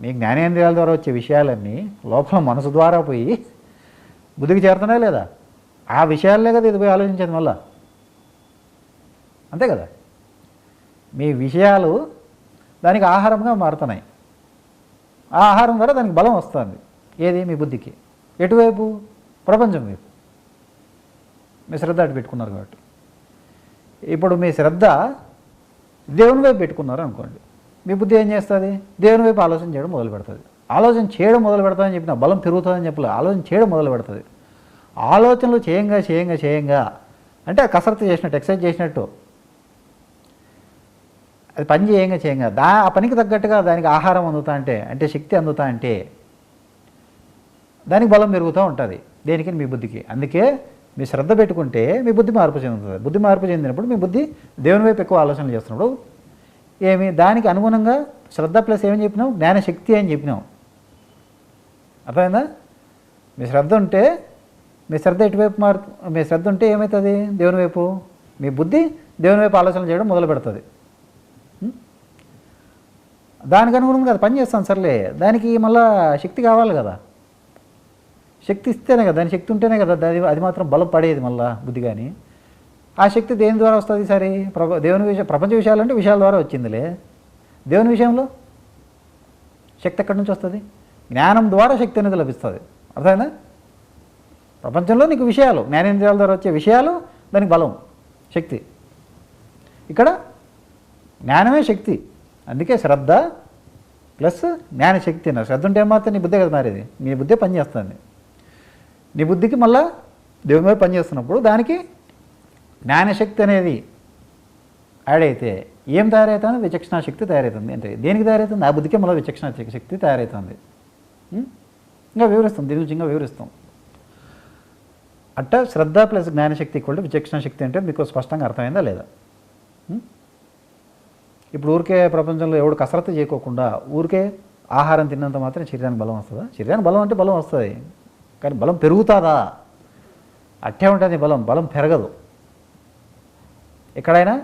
మీ జ్ఞానేంద్రియాల ద్వారా వచ్చే విషయాలన్నీ లోపల మనసు ద్వారా పోయి బుద్ధికి చేరుతున్నాయి లేదా? ఆ విషయాలనే కదా ఇది పోయి ఆలోచించేది మళ్ళా, అంతే కదా. మీ విషయాలు దానికి ఆహారంగా మారుతున్నాయి, ఆ ఆహారం ద్వారా దానికి బలం వస్తుంది. ఏది? మీ బుద్ధికి. ఎటువైపు? ప్రపంచం వైపు. మీ శ్రద్ధ అటు పెట్టుకున్నారు కాబట్టి. ఇప్పుడు మీ శ్రద్ధ దేవుని వైపు పెట్టుకున్నారు అనుకోండి, మీ బుద్ధి ఏం చేస్తుంది? దేవుని వైపు ఆలోచన చేయడం మొదలు పెడుతుంది. ఆలోచన చేయడం మొదలు పెడతామని చెప్పిన బలం పెరుగుతుందని చెప్పలే, ఆలోచన చేయడం మొదలు పెడుతుంది. ఆలోచనలు చేయంగా అంటే కసరత్తు చేసినట్టు, ఎక్సర్సైజ్ చేసినట్టు, అది పని చేయంగా ఆ పనికి తగ్గట్టుగా దానికి ఆహారం అందుతా అంటే శక్తి అందుతా అంటే దానికి బలం పెరుగుతూ ఉంటుంది. దేనికి? మీ బుద్ధికి. అందుకే మీ శ్రద్ధ పెట్టుకుంటే మీ బుద్ధి మార్పు చెందుతుంది. బుద్ధి మార్పు చెందినప్పుడు మీ బుద్ధి దేవుని వైపు ఎక్కువ ఆలోచనలు చేస్తున్నప్పుడు ఏమి? దానికి అనుగుణంగా శ్రద్ధ ప్లస్ ఏమని చెప్పినాం? జ్ఞానశక్తి అని చెప్పినాం. అర్థమైందా? మీ శ్రద్ధ ఉంటే, మీ శ్రద్ధ ఎటువైపు మీ శ్రద్ధ ఉంటే ఏమవుతుంది? దేవుని వైపు. మీ బుద్ధి దేవుని వైపు ఆలోచనలు చేయడం మొదలు పెడుతుంది. దానికి అనుగుణంగా అది పని చేస్తాను, సర్లే. దానికి మళ్ళా శక్తి కావాలి కదా, శక్తి ఇస్తేనే కదా, దాని శక్తి ఉంటేనే కదా అది మాత్రం బలం పడేది మళ్ళా బుద్ధి. కానీ ఆ శక్తి దేని ద్వారా వస్తుంది? సరే, దేవుని విషయం, ప్రపంచ విషయాలంటే విషయాల ద్వారా వచ్చిందిలే. దేవుని విషయంలో శక్తి ఎక్కడి నుంచి వస్తుంది? జ్ఞానం ద్వారా శక్తి అనేది లభిస్తుంది. అర్థమైందా? ప్రపంచంలో నీకు విషయాలు, జ్ఞానేంద్రియాల ద్వారా వచ్చే విషయాలు, దానికి బలం, శక్తి. ఇక్కడ జ్ఞానమే శక్తి. అందుకే శ్రద్ధ ప్లస్ జ్ఞానశక్తి అన్నారు. శ్రద్ధ ఉంటే ఏమాత్రం నీ బుద్ధే కదా మారేది, నీ బుద్ధే పనిచేస్తుంది. నీ బుద్ధికి మళ్ళా దేవుని మీద పనిచేస్తున్నప్పుడు దానికి జ్ఞానశక్తి అనేది యాడ్ అయితే ఏం తయారవుతుంది? విచక్షణ శక్తి తయారవుతుంది. అంటే దేనికి తయారవుతుంది? ఆ బుద్ధికి మళ్ళీ విచక్షణ శక్తి తయారవుతుంది. ఇంకా వివరిస్తాం, దీని గురించి ఇంకా వివరిస్తాం. అట్ట శ్రద్ధ ప్లస్ జ్ఞానశక్తి ఈక్వల్ టు విచక్షణ శక్తి అంటే మీకు స్పష్టంగా అర్థమైందా లేదా? ఇప్పుడు ఊరికే ప్రపంచంలో ఎవడు కసరత్తు చేయకోకుండా ఊరికే ఆహారం తిన్నంత మాత్రం శరీరానికి బలం వస్తుందా? శరీరానికి బలం అంటే బలం వస్తుంది, కానీ బలం పెరుగుతుందా? అట్టే ఉంటుంది బలం పెరగదు. ఎక్కడైనా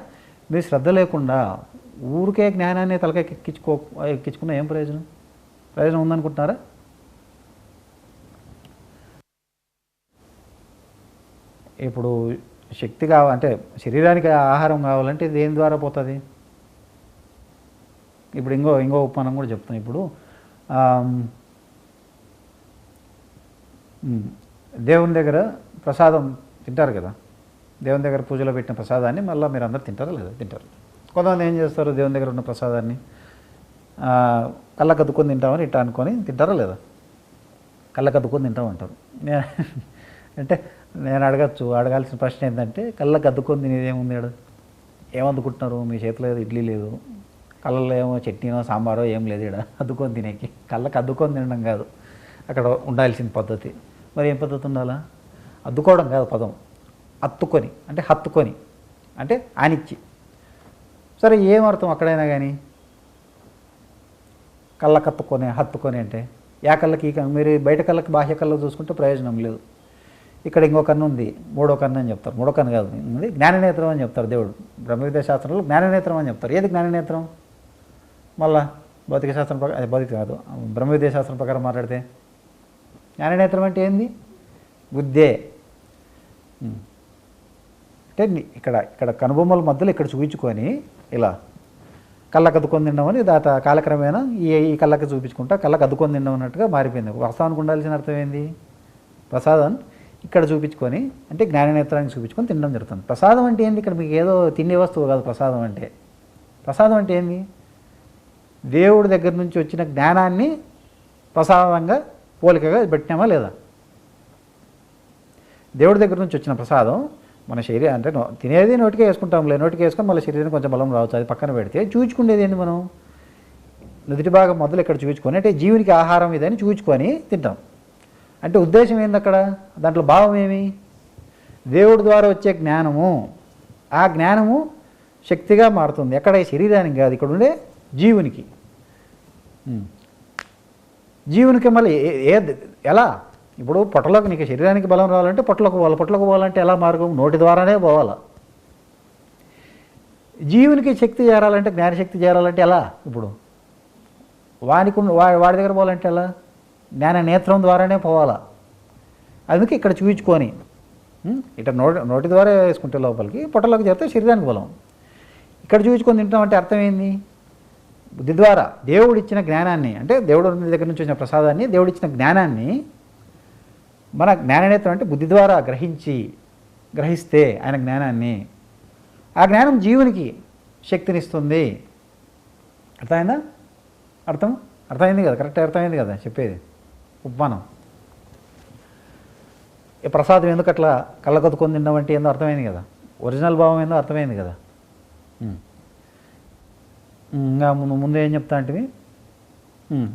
మీరు శ్రద్ధ లేకుండా ఊరికే జ్ఞానాన్ని తలకాయ ఎక్కించుకున్న ఏం ప్రయోజనం ఉందనుకుంటున్నారా? ఇప్పుడు శక్తి అంటే శరీరానికి ఆహారం కావాలంటే దేని ద్వారా పోతుంది? ఇప్పుడు ఇంకో ఉపమానం కూడా చెప్తాను. ఇప్పుడు దేవుని దగ్గర ప్రసాదం తింటారు కదా, దేవుని దగ్గర పూజలో పెట్టిన ప్రసాదాన్ని మళ్ళీ మీరు అందరు తింటారా లేదా? తింటారు. కొంతమంది ఏం చేస్తారు, దేవుని దగ్గర ఉన్న ప్రసాదాన్ని కళ్ళకు అద్దుకొని తింటామని ఇట్లా అనుకొని తింటారా లేదా? కళ్ళకు అద్దుకొని తింటామంటారు. అంటే నేను అడగాల్సిన ప్రశ్న ఏంటంటే, కళ్ళకు అద్దుకొని తినేది ఏముంది? ఏమద్దుకుంటున్నారు? మీ చేతిలో ఏదో ఇడ్లీ లేదు, కళ్ళల్లో ఏమో చట్నీనో సాంబారో ఏం లేదు. అద్దుకొని తినేకి కళ్ళకు అద్దుకొని తినడం కాదు అక్కడ ఉండాల్సిన పద్ధతి. మరి ఏం పద్ధతి ఉండాలా? అద్దుకోవడం కాదు పదం, అత్తుకొని అంటే హత్తుకొని అంటే ఆనిచ్చి. సరే ఏమర్థం అక్కడైనా కానీ? కళ్ళకు హత్తుకొని అంటే యా కళ్ళకి మీరు బయట కళ్ళకి బాహ్య కళ్ళకు చూసుకుంటే ప్రయోజనం లేదు. ఇక్కడ ఇంకో కన్ను ఉంది, మూడో కన్ను అని చెప్తారు. మూడో కన్ను కాదు, ఉంది జ్ఞాననేత్రం అని చెప్తారు. దేవుడు బ్రహ్మవిద్యా శాస్త్రంలో జ్ఞాననేత్రం అని చెప్తారు. ఏది జ్ఞాననేత్రం? మళ్ళా భౌతిక శాస్త్రం ప్రకారం, భౌతిక కాదు, బ్రహ్మవిద్యా శాస్త్రం ప్రకారం మాట్లాడితే జ్ఞాననేత్రం అంటే ఏంది? బుద్ధే. అంటే ఇక్కడ కనుబొమ్మల మధ్యలో ఇక్కడ చూపించుకొని ఇలా కళ్ళకు అద్దుకొని తిన్నామని కాలక్రమేణా ఈ కళ్ళకి చూపించుకుంటా కళ్ళకు అద్దుకొని తిన్నాం అన్నట్టుగా మారిపోయింది. వాస్తవానికి ఉండాల్సిన అర్థం ఏంది? ప్రసాదం ఇక్కడ చూపించుకొని అంటే జ్ఞాననేత్రానికి చూపించుకొని తినడం జరుగుతుంది. ప్రసాదం అంటే ఏంది? ఇక్కడ మీకు ఏదో తిండి వస్తువు కాదు ప్రసాదం అంటే. ప్రసాదం అంటే ఏంది? దేవుడి దగ్గర నుంచి వచ్చిన జ్ఞానాన్ని ప్రసాదంగా పోలికగా పెట్టినామా లేదా? దేవుడి దగ్గర నుంచి వచ్చిన ప్రసాదం మన శరీరం అంటే తినేది నోటికే వేసుకుంటాంలే, నోటికి వేసుకొని మళ్ళీ శరీరం కొంచెం బలం రావచ్చు, అది పక్కన పెడితే చూచుకునేది ఏంది? మనం నుదుటి భాగం మొదలు ఇక్కడ చూపించుకొని అంటే జీవునికి ఆహారం ఇదని చూపించుకొని తింటాం. అంటే ఉద్దేశం ఏంది అక్కడ? దాంట్లో భావం ఏమి? దేవుడి ద్వారా వచ్చే జ్ఞానము, ఆ జ్ఞానము శక్తిగా మారుతుంది. ఎక్కడ? ఈ శరీరానికి కాదు, ఇక్కడ ఉండే జీవునికి. జీవునికి మళ్ళీ ఎలా? ఇప్పుడు పొట్టలోకి నీకు శరీరానికి బలం రావాలంటే పొట్టలోకి పోవాలంటే ఎలా మార్గం? నోటి ద్వారానే పోవాలా. జీవునికి శక్తి చేరాలంటే, జ్ఞానశక్తి చేరాలంటే ఎలా? ఇప్పుడు వాడి దగ్గర పోవాలంటే ఎలా? జ్ఞాన నేత్రం ద్వారానే పోవాలా. అందుకే ఇక్కడ చూపించుకొని ఇట్లా నోటి ద్వారా వేసుకుంటే లోపలికి, పొట్టలోకి చేరితే శరీరానికి బలం. ఇక్కడ చూపించుకొని తింటామంటే అర్థం ఏంది? బుద్ధి ద్వారా దేవుడు ఇచ్చిన జ్ఞానాన్ని, అంటే దేవుడు దగ్గర నుంచి వచ్చిన ప్రసాదాన్ని, దేవుడు ఇచ్చిన జ్ఞానాన్ని మన జ్ఞాననేత్రం అంటే బుద్ధి ద్వారా గ్రహిస్తే ఆయన జ్ఞానాన్ని, ఆ జ్ఞానం జీవునికి శక్తినిస్తుంది. అర్థమైందా? అర్థమైంది కదా? కరెక్ట్ అర్థమైంది కదా చెప్పేది? ఉపమానం ఈ ప్రసాదం ఎందుకు అట్లా కళ్ళకొద్దుకొని తిన్నామంటే ఏందో అర్థమైంది కదా? ఒరిజినల్ భావం ఏందో అర్థమైంది కదా? ఇంకా ముందు ఏం చెప్తా అంటే,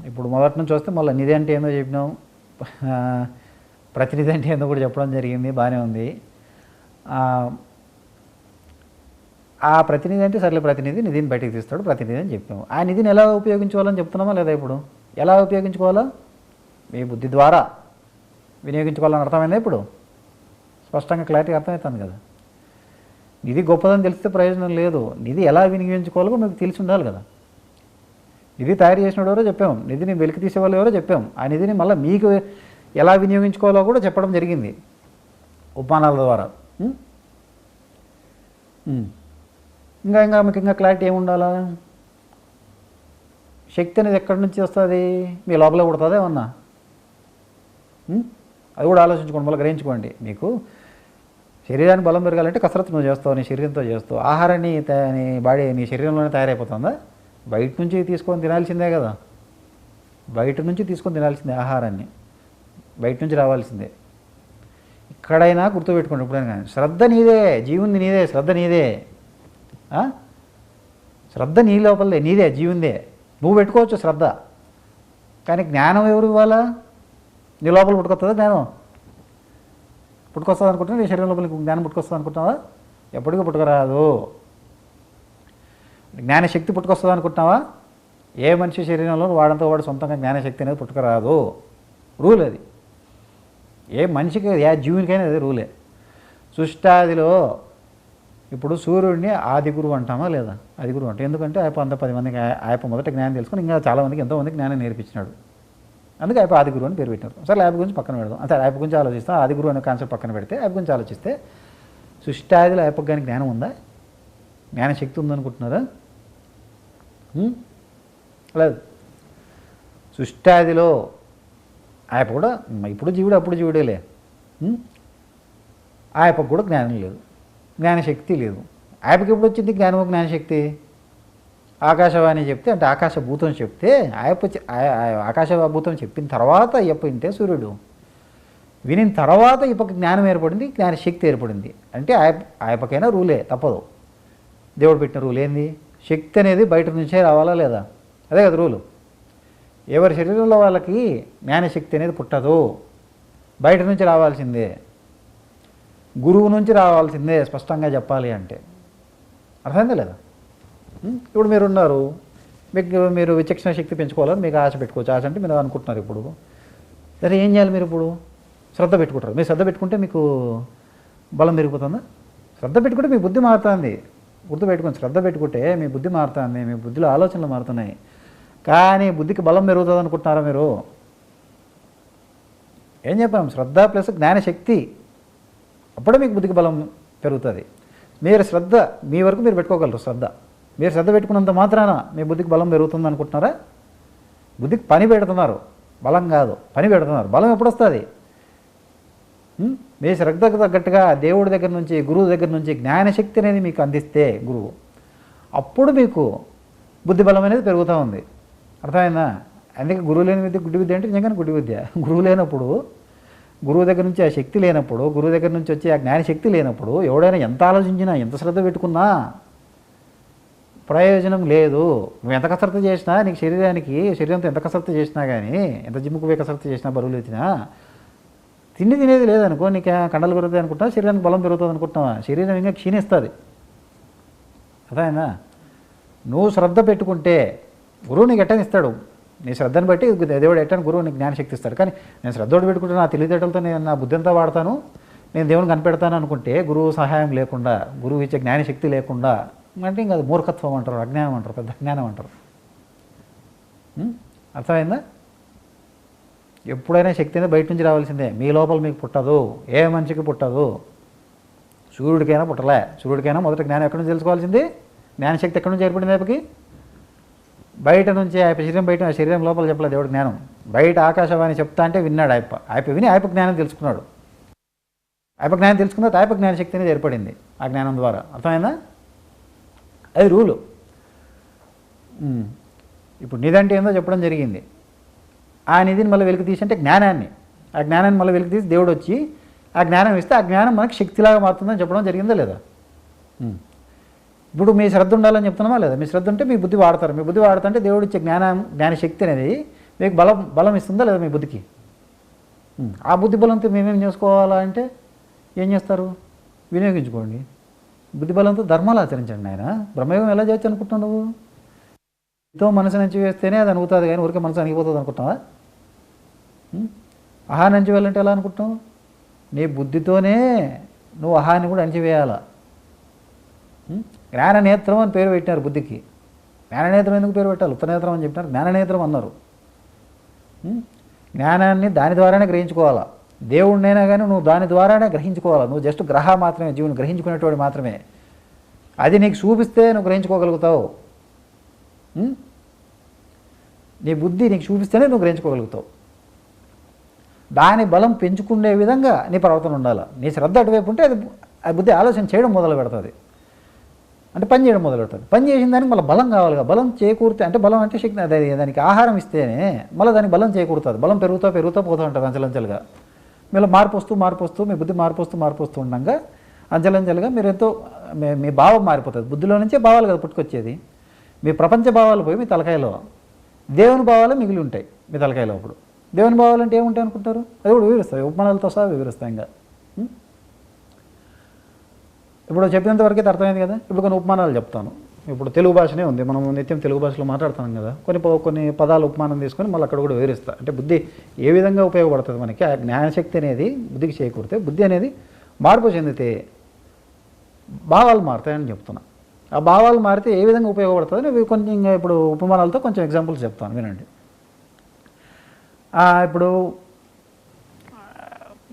ఇప్పుడు మొదటి నుంచి వస్తే మళ్ళీ నిధి అంటే ఏందో చెప్పినాం, ప్రతినిధి అంటే ఏందో కూడా చెప్పడం జరిగింది, బాగానే ఉంది. ఆ ప్రతినిధి అంటే సర్లే ప్రతినిధి నిధిని బయటికి తీస్తాడు, ప్రతినిధి అని చెప్పాము. ఆ నిధిని ఎలా ఉపయోగించుకోవాలని చెప్తున్నామా లేదా? ఇప్పుడు ఎలా ఉపయోగించుకోవాలా? మీ బుద్ధి ద్వారా వినియోగించుకోవాలని అర్థమైందా? ఇప్పుడు స్పష్టంగా క్లారిటీ అర్థమవుతుంది కదా? నిధి గొప్పదని తెలిస్తే ప్రయోజనం లేదు, నిధి ఎలా వినియోగించుకోవాలో మీకు తెలిసి ఉండాలి కదా. నిధి తయారు చేసిన ఎవరో చెప్పాము, నిధిని వెలికి తీసేవాళ్ళు ఎవరో చెప్పాము, ఆ నిధిని మళ్ళీ మీకు ఎలా వినియోగించుకోవాలో కూడా చెప్పడం జరిగింది ఉపమానాల ద్వారా. ఇంకా మీకు ఇంకా క్లారిటీ ఏముండాలా? శక్తి అనేది ఎక్కడి నుంచి వస్తుంది? మీ లోపల పుడుతుంది ఏమన్నా? అది కూడా ఆలోచించుకోండి, మళ్ళీ గ్రహించుకోండి. మీకు శరీరానికి బలం పెరగాలంటే కసరత్తు నువ్వు చేస్తావు, నీ శరీరంతో చేస్తావు. ఆహారాన్ని నీ శరీరంలోనే తయారైపోతుందా? బయట నుంచి తీసుకొని తినాల్సిందే కదా, బయట నుంచి తీసుకొని తినాల్సిందే ఆహారాన్ని, బయట నుంచి రావాల్సిందే. ఇక్కడైనా గుర్తుపెట్టుకోండి ఎప్పుడైనా కానీ, శ్రద్ధ నీదే, జీవుంది నీదే, శ్రద్ధ నీదే, శ్రద్ధ నీ లోపలదే, నీదే, జీవుందే. నువ్వు పెట్టుకోవచ్చు శ్రద్ధ, కానీ జ్ఞానం ఎవరు ఇవ్వాలా? నీ లోపల పుట్టుకొస్తుందా జ్ఞానం? పుట్టుకొస్తుంది అనుకుంటున్నా? నీ శరీరం లోపలికి జ్ఞానం పుట్టుకొస్తుంది అనుకుంటున్నావా? ఎప్పటికీ పుట్టుకురాదు. జ్ఞానశక్తి పుట్టుకొస్తుంది అనుకుంటున్నావా? ఏ మనిషి శరీరంలో వాడంతో వాడు సొంతంగా జ్ఞానశక్తి అనేది పుట్టుకురాదు. రూల్ అది. ఏ మనిషికి ఏ జీవునికైనా అది రూలే. సృష్టాదిలో ఇప్పుడు సూర్యుడిని ఆది గురువు అంటామా లేదా? ఆది గురువు అంటే ఎందుకంటే ఆయన 10 మందికి ఆయన మొదట జ్ఞానం తెలుసుకొని ఇంకా చాలామందికి ఎంతోమందికి జ్ఞానం నేర్పించినాడు, అందుకే ఆయన ఆది గురువు అని పేరు పెట్టినారు. సరే యాప్ గురించి పక్కన పెడదాం. అంతే, యాప్ గురించి ఆలోచిస్తాం. ఆది గురువు అనే కాన్సెప్ట్ పక్కన పెడితే యాప్ గురించి ఆలోచిస్తే, సృష్టాదిలో యాప్కి కానీ జ్ఞానం ఉందా? జ్ఞానశక్తి ఉందనుకుంటున్నారా? లేదు. సృష్టాదిలో ఆయప్ప కూడా ఇప్పుడు జీవుడు అప్పుడు జీవుడేలే, ఆయప్పకు కూడా జ్ఞానం లేదు, జ్ఞానశక్తి లేదు. ఆయప్పకి ఎప్పుడు వచ్చింది జ్ఞానము జ్ఞానశక్తి? ఆకాశవాణి చెప్తే అంటే ఆకాశభూతం చెప్తే ఆకాశభూతం చెప్పిన తర్వాత అయ్యప్ప వింటే సూర్యుడు వినిన తర్వాత ఇప్పకి జ్ఞానం ఏర్పడింది, జ్ఞానశక్తి ఏర్పడింది. అంటే ఆయపకైనా రూలే, తప్పదు. దేవుడు పెట్టిన రూల్ ఏంది? శక్తి అనేది బయట నుంచే రావాలా లేదా? అదే కదా రూలు. ఎవరి శరీరంలో వాళ్ళకి జ్ఞానశక్తి అనేది పుట్టదు, బయట నుంచి రావాల్సిందే, గురువు నుంచి రావాల్సిందే. స్పష్టంగా చెప్పాలి అంటే అర్థమైందా లేదా? ఇప్పుడు మీరున్నారు, మీరు విచక్షణ శక్తి పెంచుకోవాలని మీకు ఆశ పెట్టుకోవచ్చు. ఆశ అంటే మీరు అనుకుంటున్నారు. ఇప్పుడు సరే ఏం చేయాలి? మీరు ఇప్పుడు శ్రద్ధ పెట్టుకుంటారు. మీరు శ్రద్ధ పెట్టుకుంటే మీకు బలం పెరిగిపోతుందా? శ్రద్ధ పెట్టుకుంటే మీ బుద్ధి మారుతుంది. గుర్తుపెట్టుకోండి, శ్రద్ధ పెట్టుకుంటే మీ బుద్ధి మారుతుంది, మీ బుద్ధిలో ఆలోచనలు మారుతున్నాయి. కానీ బుద్ధికి బలం పెరుగుతుంది అనుకుంటున్నారా మీరు? ఏం చెప్పాం? శ్రద్ధ ప్లస్ జ్ఞానశక్తి, అప్పుడే మీకు బుద్ధికి బలం పెరుగుతుంది. మీరు శ్రద్ధ మీ వరకు మీరు పెట్టుకోగలరు. మీరు శ్రద్ధ పెట్టుకున్నంత మాత్రాన మీ బుద్ధికి బలం పెరుగుతుంది అనుకుంటున్నారా? బుద్ధికి పని పెడుతున్నారు, బలం కాదు. పని పెడుతున్నారు. బలం ఎప్పుడు వస్తుంది? మీ శ్రద్ధకు తగ్గట్టుగా దేవుడి దగ్గర నుంచి, గురువు దగ్గర నుంచి జ్ఞానశక్తి అనేది మీకు అందిస్తే గురువు, అప్పుడు మీకు బుద్ధి బలం అనేది పెరుగుతూ ఉంది. అర్థమైందా? అందుకే గురువు లేని విద్య గుడ్డి విద్య అంటే నిజంగానే గుడ్డి విద్య. గురువు లేనప్పుడు, గురువు దగ్గర నుంచి ఆ శక్తి లేనప్పుడు, గురువు దగ్గర నుంచి వచ్చే ఆ జ్ఞానశక్తి లేనప్పుడు ఎవడైనా ఎంత ఆలోచించినా, ఎంత శ్రద్ధ పెట్టుకున్నా ప్రయోజనం లేదు. నువ్వు ఎంత కసరత్తు చేసినా, నీకు శరీరంతో ఎంత కసరత్తు చేసినా కానీ, ఎంత జిమ్ముకు పోయి కసరత్తు చేసినా, బరువులు ఎత్తినా, తినేది లేదనుకో, నీకు కండలు పెరుగుతాయి అనుకుంటా, శరీరానికి బలం పెరుగుతుంది అనుకుంటున్నావా? శరీరం ఇంకా క్షీణిస్తుంది. అదేనా? నువ్వు శ్రద్ధ పెట్టుకుంటే గురువు నీకు ఎట్టని ఇస్తాడు. నీ శ్రద్ధను బట్టి దేవుడు ఎట్టని గురువు నీకు జ్ఞానశక్తి ఇస్తాడు. కానీ నేను శ్రద్ధోడు పెట్టుకుంటే నా తెలివితేటలతో నేను నా బుద్ధి అంతా వాడతాను, నేను దేవుని కనిపెడతాను అనుకుంటే, గురువు సహాయం లేకుండా, గురువు ఇచ్చే జ్ఞానశక్తి లేకుండా అంటే ఇంకా అది మూర్ఖత్వం అంటారు, అజ్ఞానం అంటారు, పెద్ద అజ్ఞానం అంటారు. అర్థమైందా? ఎప్పుడైనా శక్తి అనేది బయట నుంచి రావాల్సిందే. మీ లోపల మీకు పుట్టదు, ఏ మనిషికి పుట్టదు. సూర్యుడికైనా పుట్టలే. సూర్యుడికైనా మొదట జ్ఞానం ఎక్కడి నుంచి తెలుసుకోవాల్సింది? జ్ఞానశక్తి ఎక్కడి నుంచి ఏర్పడింది? ఆయనకి బయట నుంచి, ఆయన శరీరం బయట, శరీరం లోపల చెప్పలేదు దేవుడు జ్ఞానం. బయట ఆకాశవాణి చెప్తా అంటే విన్నాడు. ఆయప్ప విని ఆయప్ప జ్ఞానం తెలుసుకున్నాడు. ఆయప్ప జ్ఞానం తెలుసుకున్న ఆయప్ప జ్ఞానశక్తి అనేది ఏర్పడింది ఆ జ్ఞానం ద్వారా. అర్థమైందా? అది రూలు. ఇప్పుడు నిధి ఏందో చెప్పడం జరిగింది. ఆ నిధిని మళ్ళీ వెలికి తీసి అంటే జ్ఞానాన్ని, ఆ జ్ఞానాన్ని మళ్ళీ వెలికి తీసి దేవుడు వచ్చి ఆ జ్ఞానం ఇస్తే ఆ జ్ఞానం మనకి శక్తిలాగా మారుతుందని చెప్పడం జరిగిందా లేదా? ఇప్పుడు మీ శ్రద్ధ ఉండాలని చెప్తున్నామా లేదా? మీ శ్రద్ధ ఉంటే మీ బుద్ధి వాడతారు. మీ బుద్ధి వాడుతుంటే దేవుడు ఇచ్చే జ్ఞానశక్తి అనేది మీకు బలం ఇస్తుందా లేదా మీ బుద్ధికి? ఆ బుద్ధి బలంతో మేమేం చేసుకోవాలా అంటే ఏం చేస్తారు? వినియోగించుకోండి. బుద్ధి బలంతో ధర్మాలు ఆచరించండి. ఆయన బ్రహ్మయోగం ఎలా చేయొచ్చు అనుకుంటున్నావు నువ్వు? ఎంతో మనసు నుంచి వేస్తేనే అది అనుకుతుంది, కానీ ఊరికే మనసు అణిగిపోతుంది అనుకుంటున్నావా? అహా నుంచి వెళ్ళంటే ఎలా అనుకుంటున్నావు? నీ బుద్ధితోనే నువ్వు అహాన్ని కూడా అణిచివేయాలా. జ్ఞాననేత్రం అని పేరు పెట్టినారు బుద్ధికి. జ్ఞాననేత్రం ఎందుకు పేరు పెట్టాలి? ఉపనేత్రం అని చెప్పినారు, జ్ఞాననేత్రం అన్నారు. జ్ఞానాన్ని దాని ద్వారానే గ్రహించుకోవాలా. దేవుడినైనా కానీ నువ్వు దాని ద్వారానే గ్రహించుకోవాలా. నువ్వు జస్ట్ గ్రహ మాత్రమే, జీవుని గ్రహించుకునేటోడు మాత్రమే. అది నీకు చూపిస్తే నువ్వు గ్రహించుకోగలుగుతావు. నీ బుద్ధి నీకు చూపిస్తేనే నువ్వు గ్రహించుకోగలుగుతావు. దాని బలం పెంచుకునే విధంగా నీ ప్రవర్తన ఉండాలి. నీ శ్రద్ధ అటువైపు ఉంటే అది బుద్ధి ఆలోచన చేయడం మొదలు పెడుతుంది, అంటే పని చేయడం మొదలు పెడుతుంది. పని చేసిన దానికి మళ్ళీ బలం కావాలిగా. బలం చేకూరితే, అంటే బలం అంటే శక్తి, అదే దానికి ఆహారం ఇస్తేనే మళ్ళీ దానికి బలం చేకూరుతుంది. బలం పెరుగుతూ పోతూ ఉంటుంది అంచెలంచెలుగా. మీరు మార్పు వస్తూ మీ బుద్ధి మార్పు వస్తూ ఉండగా అంచెలంచెలుగా మీరు ఎంతో మీ భావం మారిపోతుంది. బుద్ధిలో నుంచే భావాలు కదా పుట్టుకొచ్చేది. మీ ప్రపంచ భావాలు పోయి మీ తలకాయలో దేవుని భావాలు మిగిలి ఉంటాయి మీ తలకాయలో. అప్పుడు దేవుని భావాలు అంటే ఏముంటాయి అనుకుంటారు? అది కూడా వివరిస్తాయి, ఉపమానాలతో సహా వివరిస్తాయి. ఇంకా ఇప్పుడు చెప్పినంతవరకు అయితే అర్థమైంది కదా. ఇప్పుడు కొన్ని ఉపమానాలు చెప్తాను. ఇప్పుడు తెలుగు భాషనే ఉంది, మనం నిత్యం తెలుగు భాషలో మాట్లాడుతాం కదా. కొన్ని పదాలు ఉపమానం తీసుకొని మళ్ళీ అక్కడ కూడా వివరిస్తా. అంటే బుద్ధి ఏ విధంగా ఉపయోగపడుతుంది మనకి. ఆ జ్ఞానశక్తి అనేది బుద్ధికి చేకూరితే, బుద్ధి అనేది మార్పు చెందితే భావాలు మారుతాయని చెప్తున్నా. ఆ భావాలు మారితే ఏ విధంగా ఉపయోగపడుతుంది అవి కొంచెం ఇప్పుడు ఉపమానాలతో కొంచెం ఎగ్జాంపుల్స్ చెప్తాను, వినండి. ఇప్పుడు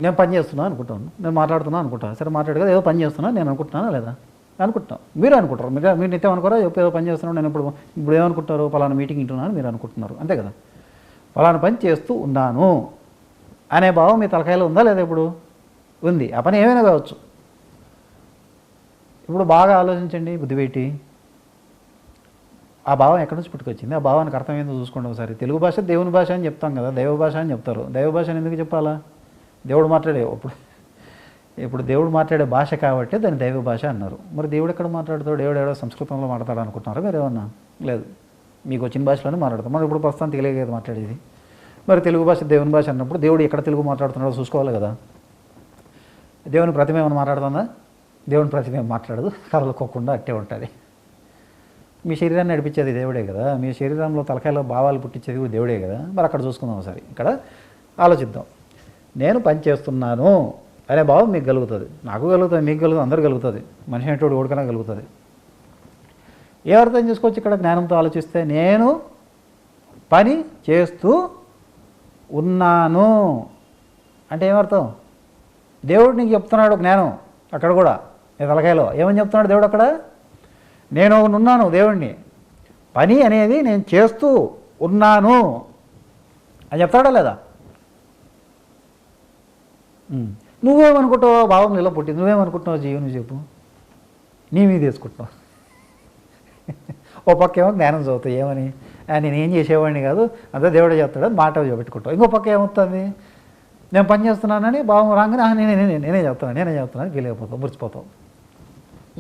నేను పని చేస్తున్నాను అనుకుంటాను, నేను మాట్లాడుతున్నాను అనుకుంటాను. సరే మాట్లాడు కదా, ఏదో పని చేస్తున్నాను నేను అనుకుంటున్నానా లేదా? అనుకుంటున్నాం. మీరు అనుకుంటారు, మీరు నిత్యం అనుకోరా ఏదో పని చేస్తున్నాను నేను. ఇప్పుడు ఏమనుకుంటారు? పలానా మీటింగ్ వింటున్నాను మీరు అనుకుంటున్నారు, అంతే కదా. పలానా పని చేస్తూ ఉన్నాను అనే భావం మీ తలకాయలో ఉందా లేదా? ఇప్పుడు ఉంది. ఆ పని ఏమైనా కావచ్చు. ఇప్పుడు బాగా ఆలోచించండి బుద్ధి పెట్టి. ఆ భావం ఎక్కడి నుంచి పుట్టుకొచ్చింది? ఆ భావానికి అర్థం ఏందో చూసుకోండి ఒకసారి. తెలుగు భాష దేవుని భాష అని చెప్తాం కదా, దైవ భాష అని చెప్తారు. దైవ భాష అని ఎందుకు చెప్పాలా? దేవుడు మాట్లాడే ఇప్పుడు దేవుడు మాట్లాడే భాష కాబట్టి దాన్ని దైవ భాష అన్నారు. మరి దేవుడు ఎక్కడ మాట్లాడతాడు? దేవుడు ఎవడో సంస్కృతంలో మాట్లాడాడు అనుకుంటున్నారా మీరు ఏమన్నా? లేదు, మీకు వచ్చిన భాషలోనే మాట్లాడతాం. మరి ఇప్పుడు ప్రస్తుతం తెలియదు మాట్లాడేది. మరి తెలుగు భాష దేవుని భాష అన్నప్పుడు దేవుడు ఎక్కడ తెలుగు మాట్లాడుతున్నాడో చూసుకోవాలి కదా. దేవుని ప్రతిమ ఏమైనా మాట్లాడుతుందా? దేవుని ప్రతిమ ఏం మాట్లాడదు, కదలుకోకుండా అట్టే ఉంటుంది. మీ శరీరాన్ని నడిపించేది దేవుడే కదా, మీ శరీరంలో తలకాయలో భావాలు పుట్టించేది కూడా దేవుడే కదా. మరి అక్కడ చూసుకుందాం ఒకసారి. ఇక్కడ ఆలోచిద్దాం. నేను పని చేస్తున్నాను అనే భావం మీకు కలుగుతుంది, నాకు కలుగుతుంది, మీకు కలుగుతుంది, అందరూ కలుగుతుంది. మనిషి అనేటోడు ఓడికైనా కలుగుతుంది. ఏ అర్థం చేసుకోవచ్చు ఇక్కడ జ్ఞానంతో ఆలోచిస్తే? నేను పని చేస్తూ ఉన్నాను అంటే ఏమర్థం? దేవుడు నీకు చెప్తున్నాడు జ్ఞానం. అక్కడ కూడా నీ తలకాయలో ఏమని చెప్తున్నాడు దేవుడు అక్కడ? నేను ఉన్నాను దేవుడిని, పని అనేది నేను చేస్తూ ఉన్నాను అని చెప్తాడా లేదా? నువ్వేమనుకుంటావు? భావం ఇలా పుట్టింది. నువ్వేమనుకుంటున్నావు? జీవుని చెప్పు, నీ మీద తీసుకుంటున్నావు. ఓ పక్క ఏమో జ్ఞానం చదువుతావు ఏమని, నేను ఏం చేసేవాడిని కాదు అంతా దేవుడే చెప్తాడని మాట పెట్టుకుంటావు. ఇంకో పక్క ఏమవుతుంది? నేను పని చేస్తున్నానని భావం రాగానే నేనే చెప్తున్నాను ఫీల్ అయిపోతావు, మురిసిపోతావు.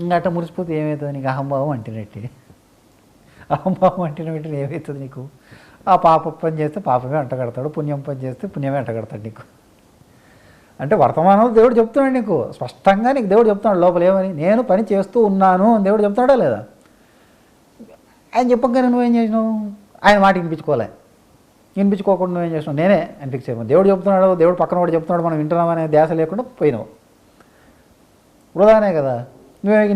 ఇంకా అట్ట మురిసిపోతే ఏమవుతుంది? నీకు అహంభావం అంటినట్టే. అహంభావం అంటినట్టు ఏమవుతుంది నీకు? ఆ పాప పని చేస్తే పాపమే అంటగడతాడు, పుణ్యం పని చేస్తే పుణ్యమే అంటగడతాడు నీకు. అంటే వర్తమానంలో దేవుడు చెప్తున్నాడు నీకు స్పష్టంగా. నీకు దేవుడు చెప్తున్నాడు లోపల ఏమని? నేను పని చేస్తూ ఉన్నాను అని దేవుడు చెప్తున్నాడా లేదా? ఆయన చెప్పగానే నువ్వేం చేసినావు? ఆయన మాట వినిపించుకోలే. వినిపించుకోకుండా నువ్వేం చేసినావు? నేనే అనిపించేమో. దేవుడు చెప్తున్నాడు, దేవుడు పక్కన కూడా చెప్తున్నాడు, మనం వింటున్నామనే ధ్యాస లేకుండా పోయినావు. వృధానే కదా.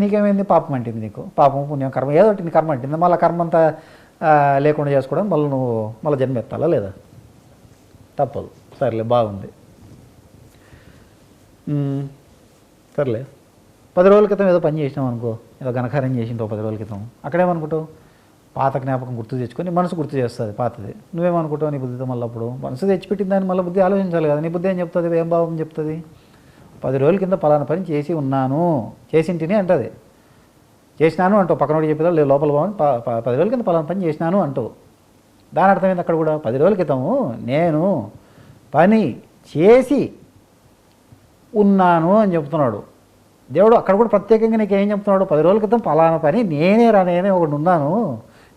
నీకేమైంది? పాపం అంటింది నీకు. పాపం పుణ్యం కర్మ ఏదో ఒకటి కర్మ అంటింది. మళ్ళీ కర్మ అంతా లేకుండా చేసుకోవడం మళ్ళీ నువ్వు మళ్ళీ జన్మ ఎత్తాలా లేదా? తప్పదు. సరేలే, బాగుంది. సర్లే, 10 రోజుల క్రితం ఏదో పని చేసినావు అనుకో, ఏదో ఘనకార్యం చేసింటావు 10 రోజుల క్రితం. అక్కడేమనుకుంటావు? పాత జ్ఞాపకం గుర్తు తెచ్చుకొని మనసు గుర్తు చేస్తుంది పాతది. నువ్వేమనుకుంటావు? నీ బుద్ధితో మళ్ళీ అప్పుడు మనసు తెచ్చిపెట్టిన దాన్ని మళ్ళీ బుద్ధి ఆలోచించాలి కదా. నీ బుద్ధి ఏం చెప్తుంది? ఏం భావం చెప్తుంది? 10 రోజుల కింద పలానా పని చేసి ఉన్నాను, చేసింటిని అంటది. చేసినాను అంటావు. పక్కనోడు చెప్పేదా లేదు, లోపల భావం 10 రోజుల కింద పలానా పని చేసినాను అంటావు. దాని అర్థమైంది అక్కడ కూడా 10 రోజుల క్రితము నేను పని చేసి ఉన్నాను అని చెప్తున్నాడు దేవుడు. అక్కడ కూడా ప్రత్యేకంగా నీకు ఏం చెప్తున్నాడు? 10 రోజుల క్రితం పలానా పని నేనే ఒకటి ఉన్నాను,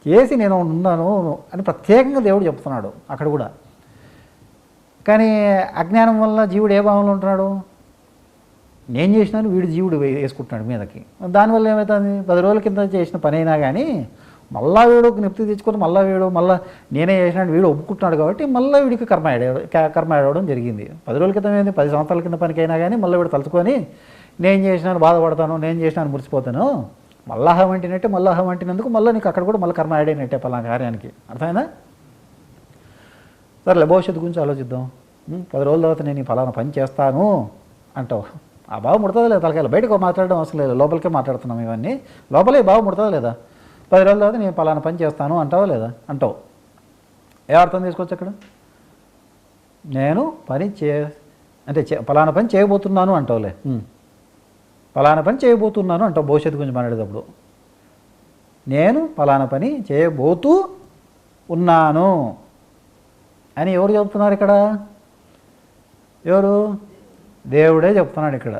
చేసి నేను ఉన్నాను అని ప్రత్యేకంగా దేవుడు చెప్తున్నాడు అక్కడ కూడా. కానీ అజ్ఞానం వల్ల జీవుడు ఏ భావంలో ఉంటున్నాడు? నేను చేసినాను, వీడు జీవుడు వేసుకుంటున్నాడు మీదకి. దానివల్ల ఏమవుతుంది? 10 రోజుల కింద చేసిన పని అయినా కానీ మళ్ళా వీడు నిప్తి తెచ్చుకొని మళ్ళీ నేనే చేసినాడు వీడు ఒప్పుకుంటున్నాడు కాబట్టి మళ్ళీ వీడికి కర్మ ఆడవడం జరిగింది. 10 రోజుల క్రితం ఏంది? 10 సంవత్సరాల కింద పనికైనా కానీ మళ్ళీ వీడు తలుచుకొని నేను చేసినాను బాధపడతాను, నేను చేసినాను మురిసిపోతాను, మళ్ళా అహం అంటినందుకు మళ్ళీ నీకు అక్కడ కూడా మళ్ళీ కర్మ యాడ్ అయినట్టే పలానా కార్యానికి. అర్థమైందా? సరేలే, భవిష్యత్తు గురించి ఆలోచిద్దాం. 10 రోజుల తర్వాత నేను ఈ ఫలానా పని చేస్తాను అంటావు. ఆ భావం ముడుతుందా లేదా తలకాయలు? బయటకు మాట్లాడడం అవసరం లేదు, లోపలికే మాట్లాడుతున్నాం ఇవన్నీ. లోపలే భావం ముడుతుందా లేదా? 10 రోజుల తర్వాత నేను పలానా పని చేస్తాను అంటావా లేదా? అంటావు. ఏ అర్థం తీసుకోవచ్చు అక్కడ? నేను పని అంటే పలానా పని చేయబోతున్నాను అంటావులే. పలానా పని చేయబోతున్నాను అంటావు భవిష్యత్తు గురించి మాట్లాడేటప్పుడు. నేను పలానా పని చేయబోతూ ఉన్నాను అని ఎవరు చెప్తున్నారు ఇక్కడ? ఎవరు? దేవుడే చెప్తున్నాడు ఇక్కడ.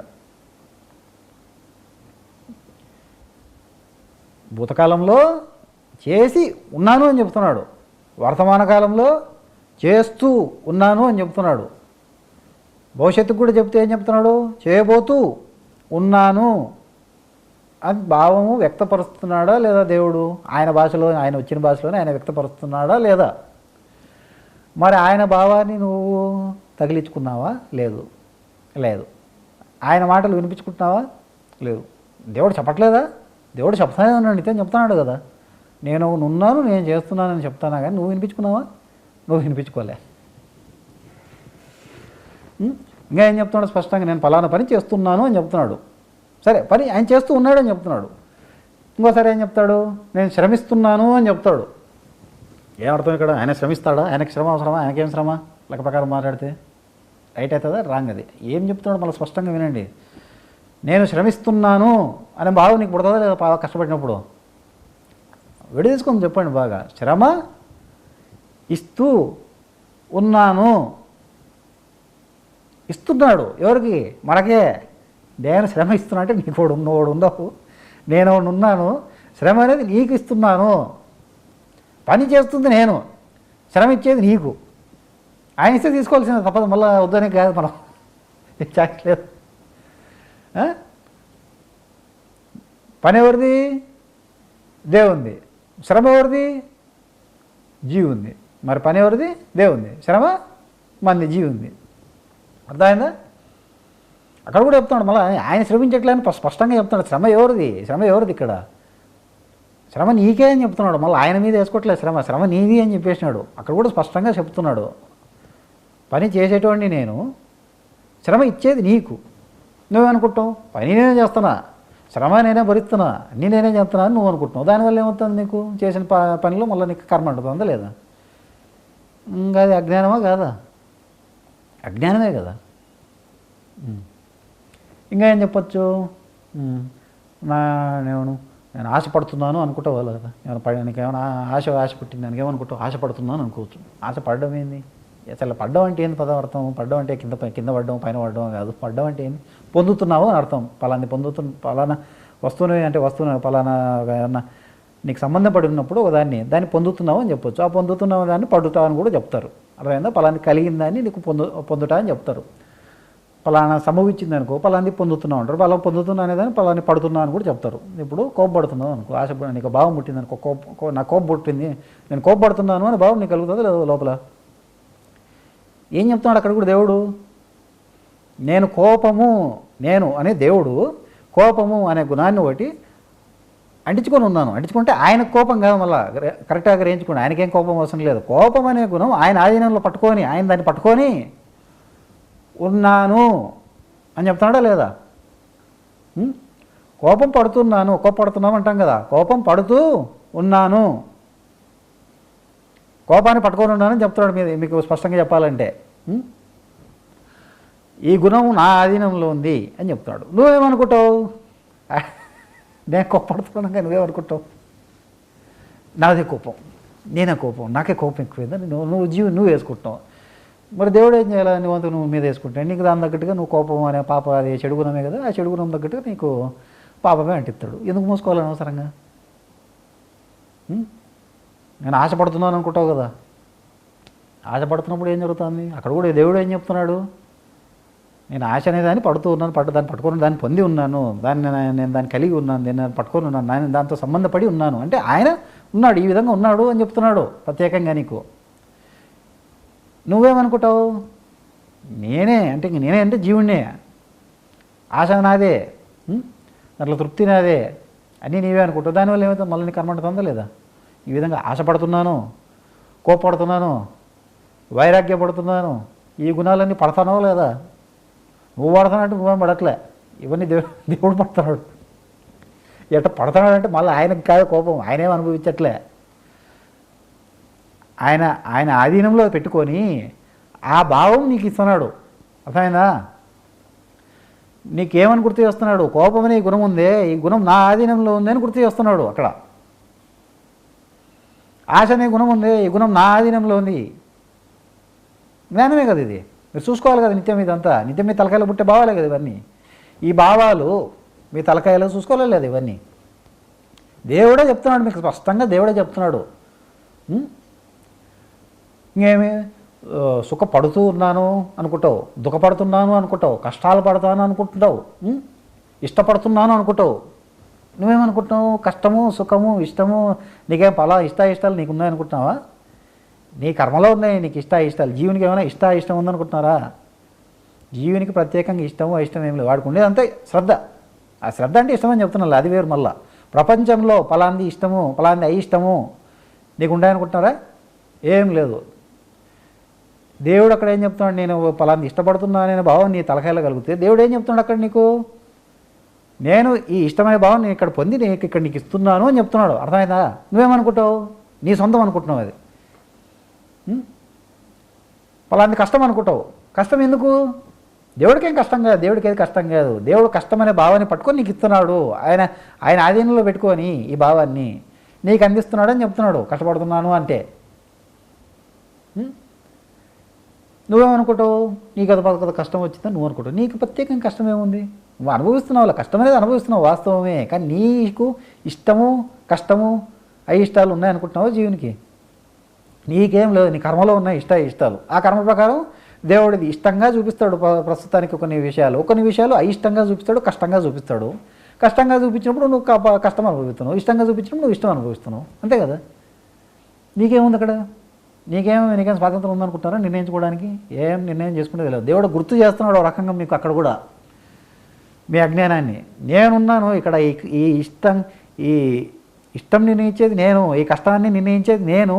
భూతకాలంలో చేసి ఉన్నాను అని చెప్తున్నాడు, వర్తమాన కాలంలో చేస్తూ ఉన్నాను అని చెప్తున్నాడు. భవిష్యత్తుకు కూడా చెప్తే ఏం చెప్తున్నాడు? చేయబోతూ ఉన్నాను అని భావము వ్యక్తపరుస్తున్నాడా లేదా దేవుడు? ఆయన భాషలో, ఆయన వచ్చిన భాషలోనే ఆయన వ్యక్తపరుస్తున్నాడా లేదా? మరి ఆయన భావాన్ని నువ్వు తగిలించుకున్నావా? లేదు. ఆయన మాటలు వినిపించుకుంటున్నావా? లేదు. దేవుడు చెప్పట్లేదా? దేవుడు చెప్తానే ఉన్నాడు, నిత్యం చెప్తున్నాడు కదా. నేను ఉన్నాను, నేను చేస్తున్నానని చెప్తానా కానీ నువ్వు వినిపించుకున్నావా? నువ్వు వినిపించుకోలే. ఇంకా ఏం చెప్తున్నాడు స్పష్టంగా? నేను పలానా పని చేస్తున్నాను అని చెప్తున్నాడు. సరే, పని ఆయన చేస్తూ ఉన్నాడు అని చెప్తున్నాడు. ఇంకోసారి ఏం చెప్తాడు? నేను శ్రమిస్తున్నాను అని చెప్తాడు. ఏమర్థం ఇక్కడ? ఆయన శ్రమిస్తాడా? ఆయనకి శ్రమ అవసరమా? ఆయనకేం శ్రమ? లెక్క ప్రకారం మాట్లాడితే రైట్ అవుతుందా? రాంగ్. అది ఏం చెప్తున్నాడు మళ్ళీ స్పష్టంగా వినండి. నేను శ్రమిస్తున్నాను అనే భావం నీకు పుడుతుందా లేదా కష్టపడినప్పుడు? విడదీసుకొని చెప్పండి బాగా. శ్రమ ఇస్తూ ఉన్నాను. ఇస్తున్నాడు ఎవరికి? మనకే. నేను శ్రమ ఇస్తున్నా అంటే నీకు వాడు ఉండవు, నేను ఉన్నాను, శ్రమ అనేది నీకు ఇస్తున్నాను. పని చేస్తుంది నేను, శ్రమ ఇచ్చేది నీకు. ఆయన ఇస్తే తీసుకోవాల్సిన తప్పదు, మళ్ళీ వద్దనే కాదు మనం చాట్లేదు. పని ఎవరిది? దేవుంది. శ్రమ ఎవరిది? జీవుంది. మరి పని ఎవరిది? దేవుంది. శ్రమ మంది జీవుంది. అర్థమైందా? అక్కడ కూడా చెప్తున్నాడు మళ్ళీ ఆయన శ్రమించట్లేని స్పష్టంగా చెప్తున్నాడు. శ్రమ ఎవరిది? శ్రమ ఎవరిది ఇక్కడ? శ్రమ నీకే అని చెప్తున్నాడు. మళ్ళీ ఆయన మీద వేసుకోవట్లేదు శ్రమ, శ్రమ నీది అని చెప్పేసినాడు. అక్కడ కూడా స్పష్టంగా చెప్తున్నాడు. పని చేసేటువంటి నేను, శ్రమ ఇచ్చేది నీకు. నువ్వేమనుకుంటావు? పని నేనే చేస్తున్నా, శ్రమ నేనే భరిస్తున్నా, అన్నీ నేనే చేస్తున్నా అని నువ్వు అనుకుంటున్నావు. దానివల్ల ఏమవుతుంది? నీకు చేసిన పనిలో మళ్ళీ నీకు కర్మ ఉంటుందా లేదా? ఇంకా అది అజ్ఞానమా కాదా? అజ్ఞానమే కదా. ఇంకా ఏం చెప్పచ్చు? నేను ఆశపడుతున్నాను అనుకుంటావు వాళ్ళు కదా. నీకు ఏమైనా ఆశ పుట్టింది దానికి ఏమనుకుంటావు? ఆశపడుతున్నాను అనుకోవచ్చు. ఆశ పడడం ఏంది? అసలు పడ్డం అంటే ఏంది పదార్థం? పడ్డం అంటే కింద పడ్డం పైన పడ్డం కాదు. పడ్డం అంటే ఏంది? పొందుతున్నావు అని అర్థం. పలానా వస్తువుని అంటే వస్తువుని పలానా ఏమన్నా నీకు సంబంధం పడి ఉన్నప్పుడు దాన్ని పొందుతున్నావు అని చెప్పొచ్చు. ఆ పొందుతున్నావు దాన్ని పడుతావు అని కూడా చెప్తారు. అర్థమైందా? పలాని కలిగిన దాన్ని నీకు పొందుతా అని చెప్తారు. పలానా సంభవించింది అనుకో, పలాని పొందుతున్నావు అంటారు. పలా పొందుతున్నా అనేదాన్ని పలాని పడుతున్నా అని కూడా చెప్తారు. ఇప్పుడు కోపపడుతున్నావు అనుకో, ఆశ నీకు భావం పుట్టింది అనుకో, నాకు కోపం పుట్టింది, నేను కోపపడుతున్నాను అని భావం నీకు కలుగుతుంది లేదా లోపల? ఏం చెప్తున్నాడు అక్కడ కూడా దేవుడు? నేను అనే దేవుడు కోపము అనే గుణాన్ని ఒకటి అంటించుకొని ఉన్నాను. అంటించుకుంటే ఆయనకు కోపం కాదు, మళ్ళీ కరెక్ట్గా గ్రహించుకోండి. ఆయనకేం కోపం అవసరం లేదు. కోపం అనే గుణం ఆయన ఆధీనంలో పట్టుకొని, ఆయన దాన్ని పట్టుకొని ఉన్నాను అని చెప్తున్నాడా లేదా? కోపం పడుతున్నాం అంటాం కదా. కోపం పడుతూ ఉన్నాను, కోపాన్ని పట్టుకొని ఉన్నానని చెప్తున్నాడు. మీకు స్పష్టంగా చెప్పాలంటే ఈ గుణం నా ఆధీనంలో ఉంది అని చెప్తాడు. నువ్వేమనుకుంటావు? నేను కోపడుతున్నాను కానీ నువ్వేమనుకుంటావు? నాదే కోపం, నేనే కోపం, నాకే కోపం ఎక్కువైందని నువ్వు వేసుకుంటున్నావు. మరి దేవుడు ఏం చేయాలి? నువ్వు మీద వేసుకుంటావు. నీకు దాని తగ్గట్టుగా నువ్వు కోపం అనే పాప అది చెడు గుణమే కదా, ఆ చెడు గుణం తగ్గట్టుగా నీకు పాపమే అంటిస్తాడు. ఎందుకు మూసుకోవాలని అవసరంగా? నేను ఆశపడుతున్నాను అనుకుంటావు కదా. ఆశపడుతున్నప్పుడు ఏం జరుగుతుంది? అక్కడ కూడా దేవుడు ఏం చెప్తున్నాడు? నేను ఆశ అనే దాన్ని పడుతూ ఉన్నాను, దాన్ని పట్టుకొని దాన్ని పొంది ఉన్నాను, నేను దాన్ని కలిగి ఉన్నాను, నేను దాన్ని పట్టుకొని ఉన్నాను, నేను దాంతో సంబంధపడి ఉన్నాను అంటే ఆయన ఉన్నాడు, ఈ విధంగా ఉన్నాడు అని చెప్తున్నాడు ప్రత్యేకంగా నీకు. నువ్వేమనుకుంటావు? నేనే అంటే జీవుణ్ణే, ఆశ నాదే, దాంట్లో తృప్తి నాదే, అన్నీ నీవే అనుకుంటావు. దానివల్ల ఏమవుతుంది? మళ్ళీ నీ కర్మ అంటుందా లేదా? ఈ విధంగా ఆశపడుతున్నాను, కోపపడుతున్నాను, వైరాగ్యపడుతున్నాను, ఈ గుణాలన్నీ పడతానో లేదా? నువ్వు పడుతున్నాడంటే నువ్వేం పడట్లే, ఇవన్నీ దేవుడు పడుతున్నాడు. ఎట్ట పడుతున్నాడంటే మళ్ళీ ఆయనకు కాదు కోపం, ఆయనేం అనుభవించట్లే. ఆయన ఆధీనంలో పెట్టుకొని ఆ భావం నీకు ఇస్తున్నాడు. అర్థమైందా? నీకేమని గుర్తు చేస్తున్నాడు? కోపం అనే గుణం ఉందే, ఈ గుణం నా ఆధీనంలో ఉంది అని గుర్తు చేస్తున్నాడు అక్కడ. ఆశ అనే గుణం ఉంది, ఈ గుణం నా ఆధీనంలో ఉంది. జ్ఞానమే కదా ఇది. మీరు చూసుకోవాలి కదా నిత్యం. ఇదంతా నిత్యం మీ తలకాయలో పుట్టే భావాలే కదా ఇవన్నీ. ఈ భావాలు మీ తలకాయలో చూసుకోవాలి లేదు ఇవన్నీ. దేవుడే చెప్తున్నాడు మీకు స్పష్టంగా, దేవుడే చెప్తున్నాడు. ఇంకేమి సుఖపడుతూ ఉన్నాను అనుకుంటావు, దుఃఖపడుతున్నాను అనుకుంటావు, కష్టాలు పడతాను అనుకుంటున్నావు, ఇష్టపడుతున్నాను అనుకుంటావు. నువ్వేమనుకుంటున్నావు? కష్టము, సుఖము, ఇష్టము, నీకేం ఇష్టాలు నీకు ఉన్నాయనుకుంటున్నావా? నీ కర్మలో ఉన్నాయి నీకు ఇష్టాలు. జీవునికి ఏమైనా ఇష్టం ఉందనుకుంటున్నారా? జీవునికి ప్రత్యేకంగా ఇష్టము ఇష్టం ఏం లేదు. వాడికి ఉండేది అంతే శ్రద్ధ. ఆ శ్రద్ధ అంటే ఇష్టం అని చెప్తున్నా, అది వేరు. మళ్ళా ప్రపంచంలో పలాంది ఇష్టము పలాంది అయిష్టము నీకు ఉన్నాయనుకుంటున్నారా? ఏం లేదు. దేవుడు అక్కడ ఏం చెప్తున్నాడు? నేను పలాంది ఇష్టపడుతున్నా అనే భావం నీ తలకాయలో కలిగితే దేవుడు ఏం చెప్తున్నాడు అక్కడ నీకు? నేను ఈ ఇష్టమైన భావం నేను ఇక్కడ పొంది నేను ఇక్కడ నీకు ఇస్తున్నాను అని చెప్తున్నాడు. అర్థమైందా? నువ్వేమనుకుంటావు? నీ సొంతం అనుకుంటున్నావు. అది పలాంది కష్టం అనుకుంటావు. కష్టం ఎందుకు? దేవుడికి ఏం కష్టం కాదు, దేవుడికి ఏది కష్టం కాదు. దేవుడు కష్టమనే భావాన్ని పట్టుకొని నీకు ఇస్తున్నాడు. ఆయన ఆధీనంలో పెట్టుకొని ఈ భావాన్ని నీకు అందిస్తున్నాడని చెప్తున్నాడు కష్టపడుతున్నాను అంటే. నువ్వేమనుకుంటావు? నీకు అది పద కష్టం వచ్చిందని నువ్వు అనుకుంటావు. నీకు ప్రత్యేకంగా కష్టం ఏముంది? నువ్వు అనుభవిస్తున్నావు, కష్టం అనేది అనుభవిస్తున్నావు వాస్తవమే. కానీ నీకు ఇష్టము కష్టము అయిష్టాలు ఉన్నాయనుకుంటున్నావు జీవునికి? నీకేం లేదు, నీ కర్మలో ఉన్నాయి ఇష్టాలు. ఆ కర్మ ప్రకారం దేవుడిది ఇష్టంగా చూపిస్తాడు ప్రస్తుతానికి కొన్ని విషయాలు అయిష్టంగా చూపిస్తాడు, కష్టంగా చూపిస్తాడు. కష్టంగా చూపించినప్పుడు నువ్వు కష్టం అనుభవిస్తున్నావు, ఇష్టంగా చూపించినప్పుడు నువ్వు ఇష్టం అనుభవిస్తున్నావు. అంతే కదా? నీకేముంది అక్కడ? నీకేం స్వాతంత్రం ఉందనుకుంటారా నిర్ణయించుకోవడానికి? ఏం నిర్ణయం చేసుకునేది లేదు. దేవుడు గుర్తు చేస్తున్నాడు ఒక రకంగా మీకు అక్కడ కూడా మీ అజ్ఞానాన్ని. నేనున్నాను ఇక్కడ, ఈ ఇష్టం నిర్ణయించేది నేను, ఈ కష్టాన్ని నిర్ణయించేది నేను.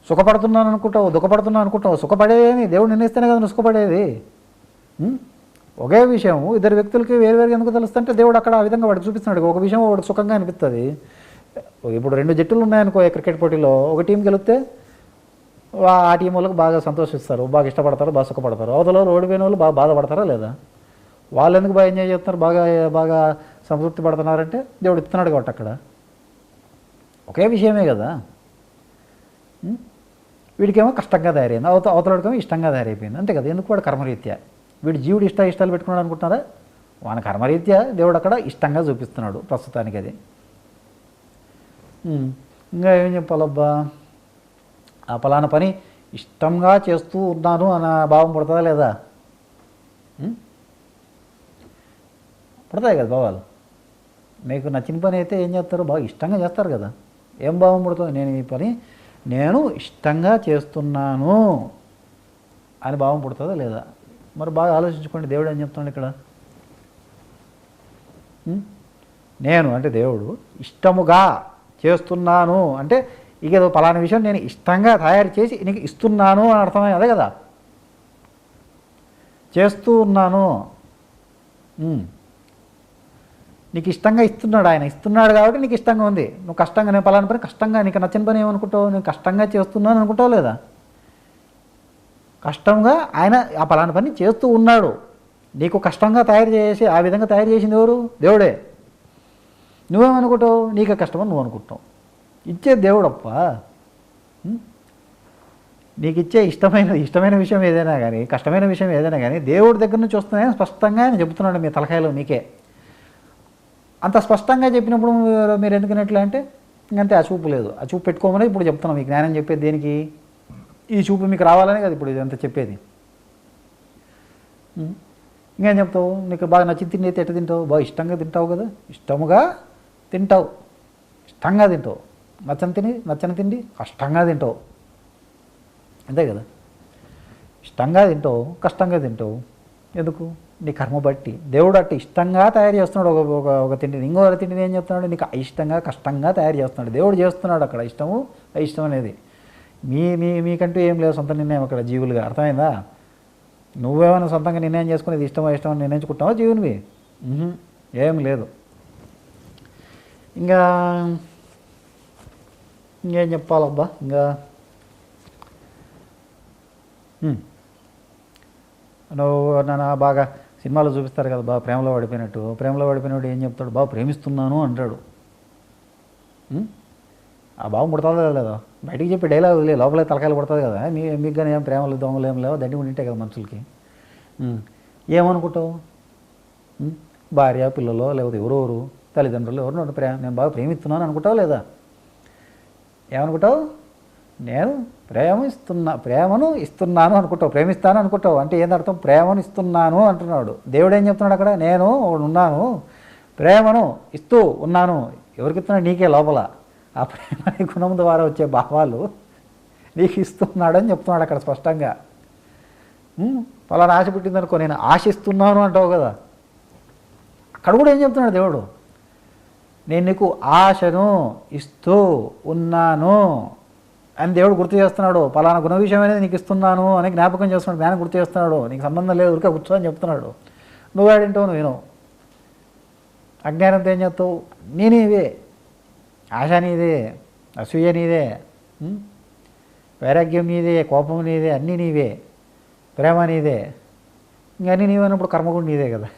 సుఖపడుతున్నాను అనుకుంటావు, దుఃఖపడుతున్నాను అనుకుంటావు. సుఖపడేది దేవుడు నిర్ణయిస్తేనే కదా నువ్వు సుఖపడేది. ఒకే విషయం ఇద్దరు వ్యక్తులకి వేరువేరుగా ఎందుకు తెలుస్తుంటే దేవుడు అక్కడ ఆ విధంగా వాడికి చూపిస్తున్నాడు. ఒక విషయం వాడికి సుఖంగా అనిపిస్తుంది. ఇప్పుడు 2 జట్టులు ఉన్నాయనుకో క్రికెట్ పోటీలో, ఒక టీం గెలిస్తే ఆ టీం వాళ్ళకి బాగా సంతోషిస్తారు, బాగా ఇష్టపడతారు, బాగా సుఖపడతారు. అవతల ఓడిపోయిన వాళ్ళు బాగా బాధపడతారా లేదా? వాళ్ళు ఎందుకు బాగా ఎంజాయ్ చేస్తున్నారు, బాగా సంతృప్తి పడుతున్నారంటే దేవుడు ఇస్తున్నాడు కాబట్టి అక్కడ ఒకే విషయమే కదా. వీడికేమో కష్టంగా తయారైంది, అవతలడికేమో ఇష్టంగా తయారైపోయింది. అంతే కదా? ఎందుకు? వాడు కర్మరీత్యా. వీడు జీవుడు ఇష్టాలు పెట్టుకున్నాడు అనుకుంటున్నారా? వాని కర్మరీత్యా దేవుడు అక్కడ ఇష్టంగా చూపిస్తున్నాడు ప్రస్తుతానికి. అది ఇంకా ఏం చెప్పాలబ్బా, ఆ పలానా పని ఇష్టంగా చేస్తూ ఉన్నాను అన్న భావం పడుతుందా లేదా? పడతాయి కదా భావాలు. మీకు నచ్చిన పని అయితే ఏం చేస్తారు? బాగా ఇష్టంగా చేస్తారు కదా. ఏం భావం పడుతుంది? నేను ఈ పని నేను ఇష్టంగా చేస్తున్నాను అని భావం పడుతుందా లేదా? మరి బాగా ఆలోచించుకోండి. దేవుడు ఏం చెప్తున్నాడు ఇక్కడ? నేను అంటే దేవుడు ఇష్టముగా చేస్తున్నాను అంటే ఇక ఏదో పలానా విషయం నేను ఇష్టంగా తయారు చేసి నీకు ఇస్తున్నాను అని అర్థమే. అదే కదా చేస్తూ ఉన్నాను. నీకు ఇష్టంగా ఇస్తున్నాడు ఆయన, ఇస్తున్నాడు కాబట్టి నీకు ఇష్టంగా ఉంది. నువ్వు కష్టంగా, నేను పలానా పని కష్టంగా, నీకు నచ్చిన పని ఏమనుకుంటావు? నేను కష్టంగా చేస్తున్నాను అనుకుంటావు లేదా? కష్టంగా ఆయన ఆ పలానా పని చేస్తూ ఉన్నాడు. నీకు కష్టంగా తయారు చేసి ఆ విధంగా తయారు చేసింది ఎవరు? దేవుడే. నువ్వేమనుకుంటావు? నీకు కష్టమని నువ్వు అనుకుంటావు. ఇచ్చేది దేవుడప్ప. నీకు ఇచ్చే ఇష్టమైన విషయం ఏదైనా కానీ, కష్టమైన విషయం ఏదైనా కానీ దేవుడి దగ్గర నుంచి వస్తున్నాయని స్పష్టంగా ఆయన చెబుతున్నాడు మీ తలకాయలో మీకే. అంత స్పష్టంగా చెప్పినప్పుడు మీరు ఎందుకున్నట్లే అంటే ఇంకంతే, ఆ చూపు లేదు. ఆ చూపు పెట్టుకోమని ఇప్పుడు చెప్తున్నాం. మీకు జ్ఞానం చెప్పేది దేనికి? ఈ చూపు మీకు రావాలని కదా ఇప్పుడు ఇదంతా చెప్పేది. ఇంకేం చెప్తావు? నీకు బాగా నచ్చి తిండి అయితే ఎట్ట తింటావు? బాగా ఇష్టంగా తింటావు కదా. ఇష్టముగా తింటావు, ఇష్టంగా తింటావు. నచ్చని తిండి కష్టంగా తింటావు. అంతే కదా? ఇష్టంగా తింటావు, కష్టంగా తింటావు. ఎందుకు? నీ కర్మ బట్టి. దేవుడు అట్టు ఇష్టంగా తయారు చేస్తున్నాడు ఒక తిండిని. ఇంకో తిండిని ఏం చెప్తున్నాడు? నీకు అయిష్టంగా కష్టంగా తయారు చేస్తున్నాడు. దేవుడు చేస్తున్నాడు అక్కడ ఇష్టము అయిష్టం అనేది. మీకంటూ ఏం లేదు సొంత నిర్ణయం అక్కడ జీవులుగా. అర్థమైందా? నువ్వేమైనా సొంతంగా నిర్ణయం చేసుకునేది ఇష్టమో అని నిర్ణయించుకుంటావా జీవునివి? ఏం లేదు. ఇంకేం చెప్పాలబ్బా? నువ్వు నన్ను బాగా సినిమాలో చూపిస్తారు కదా, బాగా ప్రేమలో పడిపోయినట్టు ఏం చెప్తాడు? బాగా ప్రేమిస్తున్నాను అంటాడు. ఆ భావం పుడుతుందా లేదా? బయటికి చెప్పి డైలాగ్ లోపలే తలకాయలు పడుతుంది కదా. మీకు కానీ ఏం ప్రేమలు దొంగలు ఏం లేవు, దండి ఉండింటే కదా మనుషులకి. ఏమనుకుంటావు? భార్య పిల్లలు లేకపోతే ఎవరెవరు తల్లిదండ్రులు ఎవరు నేను బాగా ప్రేమిస్తున్నాను అనుకుంటావు లేదా? ఏమనుకుంటావు? నేను ప్రేమను ఇస్తున్నాను అనుకుంటావు, ప్రేమిస్తాను అనుకుంటావు. అంటే ఏందర్థం? ప్రేమను ఇస్తున్నాను అంటున్నాడు. దేవుడు ఏం చెప్తున్నాడు అక్కడ? నేను ఉన్నాను, ప్రేమను ఇస్తూ ఉన్నాను. ఎవరికి ఇస్తున్నాడు? నీకే లోపల. ఆ ప్రేమ గుణం ద్వారా వచ్చే భావాలు నీకు ఇస్తున్నాడు అని చెప్తున్నాడు అక్కడ స్పష్టంగా. పలానా ఆశ పుట్టిందనుకో, నేను ఆశిస్తున్నాను అంటావు కదా. అక్కడ కూడా ఏం చెప్తున్నాడు దేవుడు? నేను నీకు ఆశను ఇస్తూ ఉన్నాను అని దేవుడు గుర్తు చేస్తున్నాడు. పలానా గుణ విషయం అనేది నీకు ఇస్తున్నాను అని జ్ఞాపకం చేస్తున్నాడు, జ్ఞానం గుర్తు చేస్తున్నాడు. నీకు సంబంధం లేదు, ఊరికే కూర్చో అని చెప్తున్నాడు. నువ్వు ఆడింటావు, నువ్వు వినవు. అజ్ఞానంతో ఏం చేస్తావు? నీవే ఆశ నీదే, అసూయ నీదే, వైరాగ్యం నీదే, కోపం నీదే, అన్నీ నీవే, ప్రేమ నీదే. ఇంకన్నీ నీవన్నప్పుడు కర్మ కూడా నీదే కదా.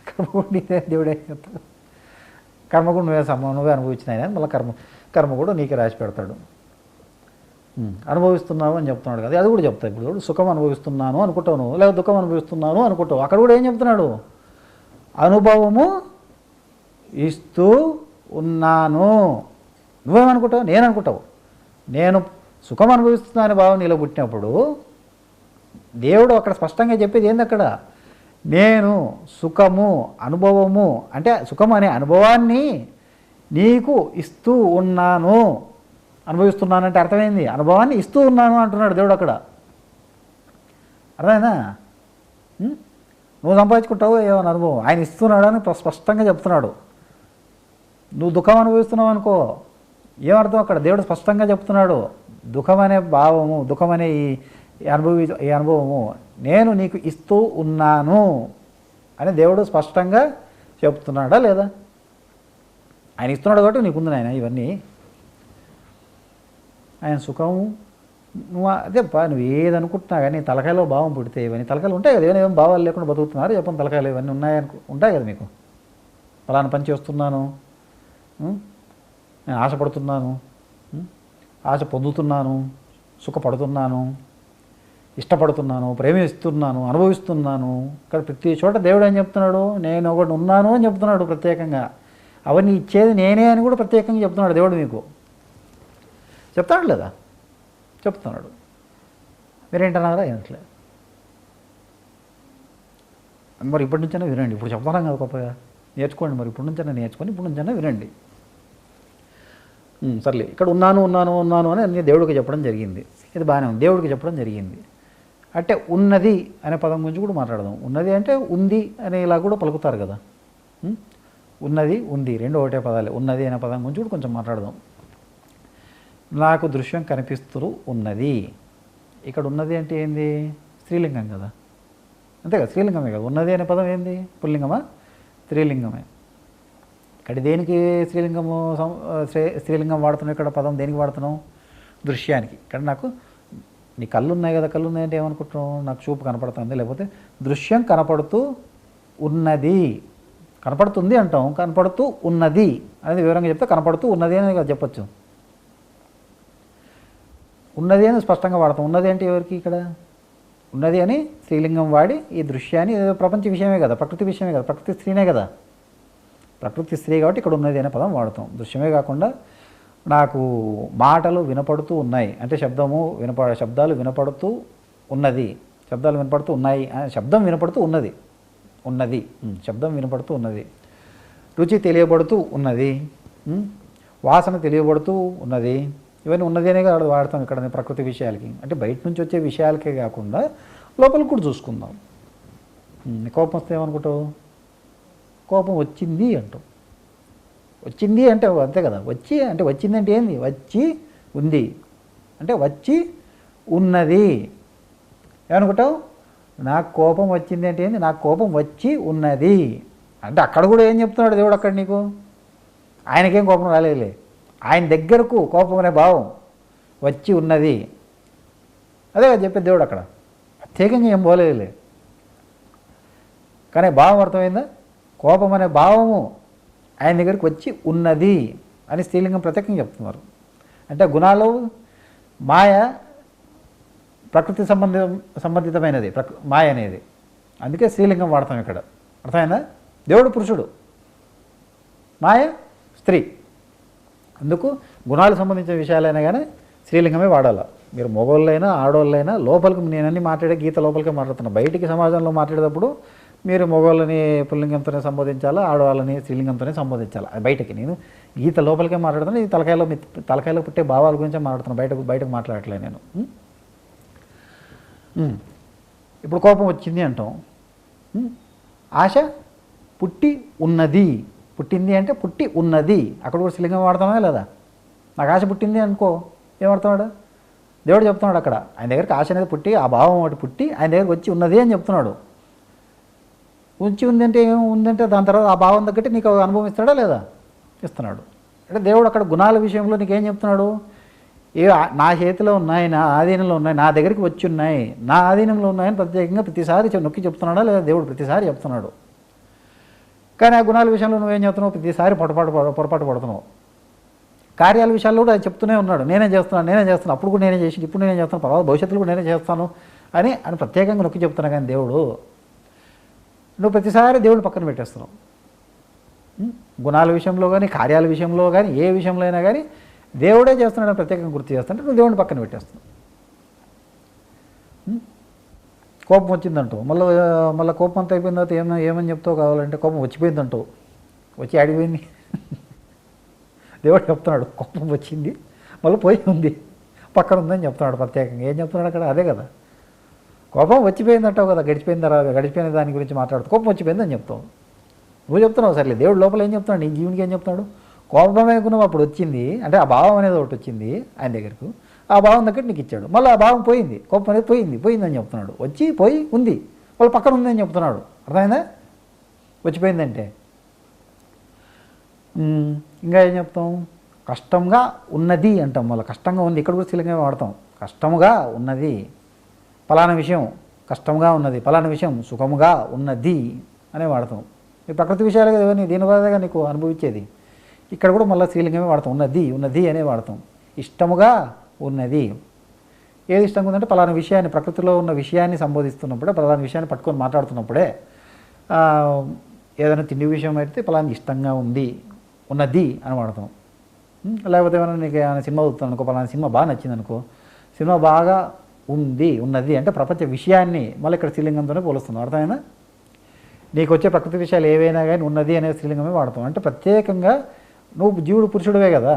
కర్మ కూడా నీదే. దేవుడే చెప్తాడు కర్మ కూడా నువ్వే అనుభవించిన ఆయన మళ్ళీ కర్మ కూడా నీకే రాసి పెడతాడు. అనుభవిస్తున్నావు అని చెప్తున్నాడు కదా, అది కూడా చెప్తావు. ఇప్పుడు సుఖం అనుభవిస్తున్నాను అనుకుంటావు నువ్వు, లేదా దుఃఖం అనుభవిస్తున్నాను అనుకుంటావు. అక్కడ కూడా ఏం చెప్తున్నాడు? అనుభవము ఇస్తూ ఉన్నాను. నువ్వేమనుకుంటావు? నేను అనుకుంటావు. నేను సుఖం అనుభవిస్తున్నాను భావం నీలో పుట్టినప్పుడు దేవుడు అక్కడ స్పష్టంగా చెప్పేది ఏంది? అక్కడ నేను సుఖము అనుభవము అంటే సుఖం అనే అనుభవాన్ని నీకు ఇస్తూ ఉన్నాను. అనుభవిస్తున్నానంటే అర్థమైంది, అనుభవాన్ని ఇస్తూ ఉన్నాను అంటున్నాడు దేవుడు అక్కడ. అర్థమైందా? నువ్వు సంపాదించుకుంటావు ఏమైనా అనుభవం, ఆయన ఇస్తున్నాడు అని స్పష్టంగా చెప్తున్నాడు. నువ్వు దుఃఖం అనుభవిస్తున్నావు అనుకో, ఏమర్థం? అక్కడ దేవుడు స్పష్టంగా చెప్తున్నాడు, దుఃఖం అనే భావము, దుఃఖం అనే ఈ అనుభవము నేను నీకు ఇస్తూ ఉన్నాను అని దేవుడు స్పష్టంగా చెప్తున్నాడా లేదా? ఆయన ఇస్తున్నాడు కాబట్టి నీకుంది ఆయన ఇవన్నీ. ఆయన సుఖము నువ్వు నువ్వు ఏదనుకుంటున్నా కానీ తలకాయలో భావం పుడితే ఇవన్నీ తలకాయలు ఉంటాయి కదా, ఏమైనా భావాలు లేకుండా బతుకుతున్నారు చెప్పండి. తలకాయలు ఇవన్నీ ఉంటాయి కదా మీకు. ఫలానా పని చేస్తున్నాను, నేను ఆశపడుతున్నాను, ఆశ పొందుతున్నాను, సుఖపడుతున్నాను, ఇష్టపడుతున్నాను, ప్రేమిస్తున్నాను, అనుభవిస్తున్నాను. ఇక్కడ ప్రతి చోట దేవుడు ఏం చెప్తున్నాడు? నేను ఒకటి ఉన్నాను అని చెప్తున్నాడు ప్రత్యేకంగా. అవన్నీ ఇచ్చేది నేనే అని కూడా ప్రత్యేకంగా చెప్తున్నాడు దేవుడు. మీకు చెప్తాడు లేదా? చెప్తున్నాడు. మీరేంటన్నారా? ఏంట్లే మరి ఇప్పటి నుంచైనా వినండి. ఇప్పుడు చెప్తున్నాం కదా గొప్పగా, నేర్చుకోండి. మరి ఇప్పటి నుంచైనా నేర్చుకొని ఇప్పటి నుంచైనా వినండి. సర్లే, ఇక్కడ ఉన్నాను అని అన్ని దేవుడికి చెప్పడం జరిగింది. ఇది బాగానే ఉంది, దేవుడికి చెప్పడం జరిగింది. అంటే ఉన్నది అనే పదం గురించి కూడా మాట్లాడదాం. ఉన్నది అంటే ఉంది అనేలా కూడా పలుకుతారు కదా. ఉన్నది ఉంది రెండు ఒకటే పదాలే. ఉన్నది అనే పదం గురించి కూడా కొంచెం మాట్లాడదాం. నాకు దృశ్యం కనిపిస్తూ ఉన్నది. ఇక్కడ ఉన్నది అంటే ఏంది? స్త్రీలింగం కదా, అంతే కదా, స్త్రీలింగమే కదా. ఉన్నది అనే పదం ఏంది? పుల్లింగమా స్త్రీలింగమే? ఇక్కడ దేనికి స్త్రీలింగం వాడుతున్నాం? ఇక్కడ పదం దేనికి వాడుతున్నాం? దృశ్యానికి. ఇక్కడ నాకు నీ కళ్ళు ఉన్నాయి కదా, కళ్ళు ఉన్నాయంటే ఏమనుకుంటున్నావు? నాకు చూపు కనపడుతుంది, లేకపోతే దృశ్యం కనపడుతూ ఉన్నది. కనపడుతుంది అంటాం, కనపడుతూ ఉన్నది అనేది వివరంగా చెప్తే కనపడుతూ ఉన్నది అని చెప్పచ్చు. ఉన్నది అని స్పష్టంగా వాడతాం. ఉన్నది అంటే ఎవరికి? ఇక్కడ ఉన్నది అని స్త్రీలింగం వాడి ఈ దృశ్యాన్ని, ప్రపంచ విషయమే కదా, ప్రకృతి విషయమే కదా, ప్రకృతి స్త్రీనే కదా, ప్రకృతి స్త్రీ కాబట్టి ఇక్కడ ఉన్నది అనే పదం వాడతాం. దృశ్యమే కాకుండా నాకు మాటలు వినపడుతూ ఉన్నాయి అంటే శబ్దాలు వినపడుతూ ఉన్నది, శబ్దాలు వినపడుతూ ఉన్నాయి, శబ్దం వినపడుతూ ఉన్నది, శబ్దం వినపడుతూ ఉన్నది. రుచి తెలియబడుతూ ఉన్నది, వాసన తెలియబడుతూ ఉన్నది. ఇవన్నీ ఉన్నది అనే వాడతాం ఇక్కడ ప్రకృతి విషయాలకి. అంటే బయట నుంచి వచ్చే విషయాలకే కాకుండా లోపలికి కూడా చూసుకుందాం. కోపం వస్తే ఏమనుకుంటావు? కోపం వచ్చింది అంటాం. వచ్చింది అంటే అంతే కదా. వచ్చి అంటే వచ్చింది అంటే ఏంది? వచ్చి ఉంది అంటే వచ్చి ఉన్నది. ఏమనుకుంటావు? నాకు కోపం వచ్చింది అంటే ఏంది? నాకు కోపం వచ్చి ఉన్నది అంటే అక్కడ కూడా ఏం చెప్తున్నాడు దేవుడు? అక్కడ నీకు ఆయనకేం కోపం రాలేదులే, ఆయన దగ్గరకు కోపం అనే భావం వచ్చి ఉన్నది. అదే కదా చెప్పేది దేవుడు. అక్కడ ప్రత్యేకంగా ఏం పోలేదులే, కానీ భావం అర్థమైందా? కోపం అనే భావము ఆయన దగ్గరికి వచ్చి ఉన్నది అని స్త్రీలింగం ప్రత్యేకంగా చెప్తున్నారు. అంటే గుణాలు మాయ ప్రకృతి సంబంధితమైనది మాయ అనేది. అందుకే స్త్రీలింగం వాడతాం ఇక్కడ. అర్థమైందా? దేవుడు పురుషుడు, మాయ స్త్రీ. అందుకు గుణాలకు సంబంధించిన విషయాలైనా కానీ స్త్రీలింగమే వాడాలి. మీరు మగవాళ్ళైనా ఆడవాళ్ళైనా లోపలికి, నేనన్నీ మాట్లాడే గీత లోపలికే మాట్లాడుతున్నాను. బయటికి సమాజంలో మాట్లాడేటప్పుడు మీరు మగవాళ్ళని పుల్లింగంతోనే సంబోధించాలా, ఆడవాళ్ళని స్త్రీలింగంతోనే సంబోధించాలి. అది బయటకి. నేను గీత లోపలికే మాట్లాడుతాను. ఈ తలకాయలో పుట్టే భావాల గురించే మాట్లాడుతున్నాను, బయటకు మాట్లాడట్లే నేను. ఇప్పుడు కోపం వచ్చింది అంటాం. ఆశ పుట్టి ఉన్నది. పుట్టింది అంటే పుట్టి ఉన్నది. అక్కడ కూడా స్త్రీలింగం వాడతామా లేదా? నాకు ఆశ పుట్టింది అనుకో, ఏమడుతున్నాడు దేవుడు? చెప్తున్నాడు అక్కడ ఆయన దగ్గరికి ఆశ అనేది పుట్టి, ఆ భావం ఒకటి పుట్టి ఆయన దగ్గరికి వచ్చి ఉన్నది అని చెప్తున్నాడు. ఉంచి ఉందంటే ఉందంటే దాని తర్వాత ఆ భావం తగ్గట్టు నీకు అనుభవం ఇస్తాడా లేదా? ఇస్తున్నాడు. అంటే దేవుడు అక్కడ గుణాల విషయంలో నీకేం చెప్తున్నాడు? నా చేతిలో ఉన్నాయి, నా ఆధీనంలో ఉన్నాయి, నా దగ్గరికి వచ్చి ఉన్నాయి, నా ఆధీనంలో ఉన్నాయని ప్రత్యేకంగా ప్రతిసారి నొక్కి చెప్తున్నాడా లేదా? దేవుడు ప్రతిసారి చెప్తున్నాడు. కానీ ఆ గుణాల విషయంలో నువ్వేం చేస్తున్నావు, ప్రతిసారి పొరపాటు పడుతున్నావు. కార్యాల విషయాల్లో కూడా అది చెప్తూనే ఉన్నాడు, నేనే చేస్తున్నాను, అప్పుడు కూడా నేనే చేసి, ఇప్పుడు నేనే చేస్తాను, తర్వాత భవిష్యత్తులో కూడా నేనే చేస్తాను అని ప్రత్యేకంగా నొక్కి చెప్తున్నా. కానీ దేవుడు, నువ్వు ప్రతిసారి దేవుడిని పక్కన పెట్టేస్తున్నావు. గుణాల విషయంలో కానీ, కార్యాల విషయంలో కానీ, ఏ విషయంలో అయినా కానీ దేవుడే చేస్తున్నాడని ప్రత్యేకంగా గుర్తు చేస్తుంటే నువ్వు దేవుడిని పక్కన పెట్టేస్తున్నావు. కోపం వచ్చిందంటావు, మళ్ళీ కోపం అంతా అయిపోయిన తర్వాత ఏమని చెప్తావు, కావాలంటే కోపం వచ్చిపోయిందంటావు. వచ్చి ఆడిపోయింది. దేవుడు చెప్తున్నాడు కోపం వచ్చింది, మళ్ళీ పోయి ఉంది, పక్కన ఉందని చెప్తున్నాడు ప్రత్యేకంగా. ఏం చెప్తున్నాడు అక్కడ? అదే కదా, కోపం వచ్చిపోయిందంటావు కదా, గడిచిపోయిన దాని గురించి మాట్లాడుతూ కోపం వచ్చిపోయిందని చెప్తావు. నువ్వు చెప్తున్నావు సర్లే, దేవుడు లోపల ఏం చెప్తున్నాడు, నీ జీవునికి ఏం చెప్తున్నాడు? కోపమే గుణం అప్పుడు వచ్చింది అంటే ఆ భావం అనేది ఒకటి వచ్చింది ఆయన దగ్గరకు, ఆ భావం దగ్గర నీకు ఇచ్చాడు. మళ్ళీ ఆ భావం పోయింది, కోపం అనేది పోయిందని చెప్తున్నాడు. వచ్చి పోయి ఉంది, వాళ్ళు పక్కన ఉందని చెప్తున్నాడు. అర్థమైందా? వచ్చిపోయిందంటే ఇంకా ఏం చెప్తాం? కష్టంగా ఉన్నది అంటాం. మళ్ళీ కష్టంగా ఉంది, ఇక్కడ కూడా స్త్రీలింగమే వాడతాం. కష్టముగా ఉన్నది, ఫలానా విషయం కష్టంగా ఉన్నది, ఫలానా విషయం సుఖముగా ఉన్నది అనే వాడతాం. ఈ ప్రకృతి విషయాలు కదా దీని వల్లగా నీకు అనుభవించేది. ఇక్కడ కూడా మళ్ళీ స్త్రీలింగమే వాడతాం. ఉన్నది అనే వాడతాం. ఇష్టముగా ఉన్నది, ఏది ఇష్టంగా ఉందంటే ఫలానా విషయాన్ని, ప్రకృతిలో ఉన్న విషయాన్ని సంబోధిస్తున్నప్పుడే, ఫలానా విషయాన్ని పట్టుకొని మాట్లాడుతున్నప్పుడే, ఏదైనా తిండి విషయం అయితే ఫలానా ఇష్టంగా ఉన్నది అని వాడతాం. లేకపోతే ఏమైనా నీకు ఏమైనా సినిమా చూస్తాను అనుకో, ఫలానా సినిమా బాగా నచ్చింది అనుకో, సినిమా బాగా ఉన్నది అంటే ప్రపంచ విషయాన్ని మళ్ళీ ఇక్కడ స్త్రీలింగంతోనే పోలుస్తున్నాం. అర్థమైనా? నీకు వచ్చే ప్రకృతి విషయాలు ఏవైనా కానీ ఉన్నది అనే స్త్రీలింగమే వాడతాం. అంటే ప్రత్యేకంగా నువ్వు జీవుడు పురుషుడివే కదా,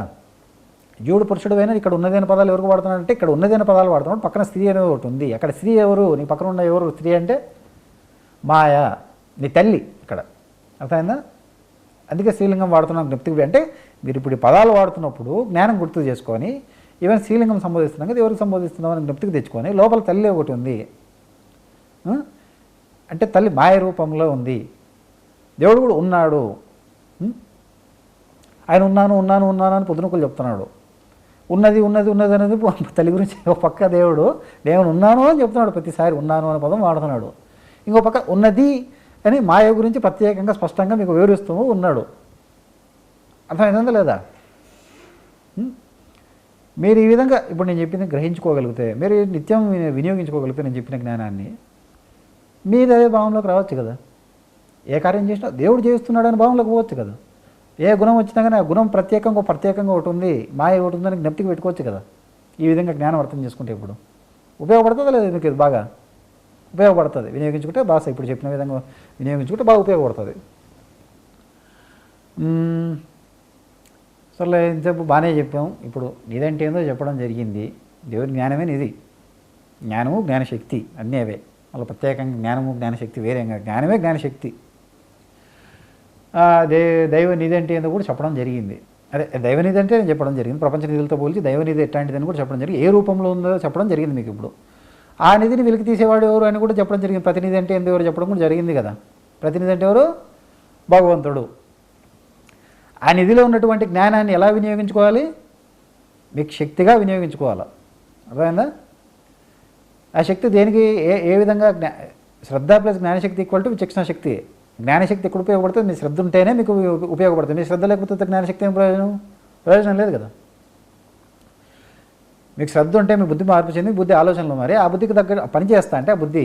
జీవుడు పురుషుడివైనా ఇక్కడ ఉన్నది అనే పదాలు ఎవరికి వాడుతున్నాడు అంటే ఇక్కడ ఉన్నది అనే పదాలు వాడుతున్నాడు. పక్కన స్త్రీ అనేది ఒకటి ఉంది. అక్కడ స్త్రీ ఎవరు? నీ పక్కన ఉన్న ఎవరు స్త్రీ అంటే మాయ, నీ తల్లి ఇక్కడ. అర్థమైందా? అందుకే స్త్రీలింగం వాడుతున్నాం జ్ఞప్తికి. అంటే మీరు ఇప్పుడు పదాలు వాడుతున్నప్పుడు జ్ఞానం గుర్తు చేసుకొని, ఈవెన్ స్త్రీలింగం సంబోధిస్తున్నాం కదా, ఎవరికి సంబోధిస్తున్నాం అని జ్ఞప్తికి తెచ్చుకొని, లోపల తల్లి ఒకటి ఉంది అంటే తల్లి మాయ రూపంలో ఉంది. దేవుడు కూడా ఉన్నాడు. ఆయన ఉన్నాను అని పొద్దునకులు చెప్తున్నాడు. ఉన్నది అనేది తల్లి గురించి ఒక పక్క దేవుడు నేను ఉన్నాను అని చెప్తున్నాడు. ప్రతిసారి ఉన్నాను అనే పదం వాడుతున్నాడు. ఇంకో పక్క ఉన్నది అని మాయ గురించి ప్రత్యేకంగా స్పష్టంగా మీకు వివరిస్తూ ఉన్నాడు. అర్థమైందా లేదా? మీరు ఈ విధంగా ఇప్పుడు నేను చెప్పింది గ్రహించుకోగలిగితే, మీరు నిత్యం వినియోగించుకోగలిగితే నేను చెప్పిన జ్ఞానాన్ని, మీరు అదే భావంలోకి రావచ్చు కదా. ఏ కార్యం చేసినా దేవుడు చేస్తున్నాడని భావంలోకి పోవచ్చు కదా. ఏ గుణం వచ్చినా కానీ ఆ గుణం ప్రత్యేకంగా ఒకటి ఉంది, మాయ ఒకటి ఉందని జ్ఞప్తికి పెట్టుకోవచ్చు కదా. ఈ విధంగా జ్ఞానం అర్థం చేసుకుంటే ఇప్పుడు ఉపయోగపడుతుందా లేదా? మీకు ఇది బాగా ఉపయోగపడుతుంది. వినియోగించుకుంటే బాగా ఇప్పుడు చెప్పిన విధంగా వినియోగించుకుంటే బాగా ఉపయోగపడుతుంది. సర్లే, ఇంతసేపు బాగానే చెప్పాం. ఇప్పుడు నీదంటే ఏందో చెప్పడం జరిగింది. దేవుడి జ్ఞానమే నిధి, జ్ఞానము జ్ఞానశక్తి అన్నీ అవే. మళ్ళీ ప్రత్యేకంగా జ్ఞానము జ్ఞానశక్తి వేరేగా, జ్ఞానమే జ్ఞానశక్తి. దైవ నిధి అంటే ఏందో కూడా చెప్పడం జరిగింది. అదే దైవనిధి అంటే నేను చెప్పడం జరిగింది. ప్రపంచ నిధులతో పోల్చి దైవనిధి ఎట్లాంటిదని కూడా చెప్పడం జరిగింది. ఏ రూపంలో ఉందో చెప్పడం జరిగింది మీకు. ఇప్పుడు ఆ నిధిని వెలికి తీసేవాడు ఎవరు అని కూడా చెప్పడం జరిగింది. ప్రతినిధి అంటే ఏందో ఎవరు చెప్పడం కూడా జరిగింది కదా. ప్రతినిధి అంటే ఎవరు? భగవంతుడు. ఆ నిధిలో ఉన్నటువంటి జ్ఞానాన్ని ఎలా వినియోగించుకోవాలి? మీకు శక్తిగా వినియోగించుకోవాలి. అర్థమైందా? ఆ శక్తి దేనికి ఏ విధంగా? శ్రద్ధ ప్లస్ జ్ఞానశక్తి ఈక్వల్ టు విచక్షణ శక్తి. జ్ఞానశక్తి ఎక్కడ ఉపయోగపడుతుంది? మీ శ్రద్ధ ఉంటేనే మీకు ఉపయోగపడుతుంది. మీ శ్రద్ధ లేకపోతే జ్ఞానశక్తి ఏం ప్రయోజనం లేదు కదా. మీకు శ్రద్ధ ఉంటే మీ బుద్ధి మార్పు చెంది, బుద్ధి ఆలోచనలు మరి ఆ బుద్ధికి తగ్గ పని చేస్తా అంటే ఆ బుద్ధి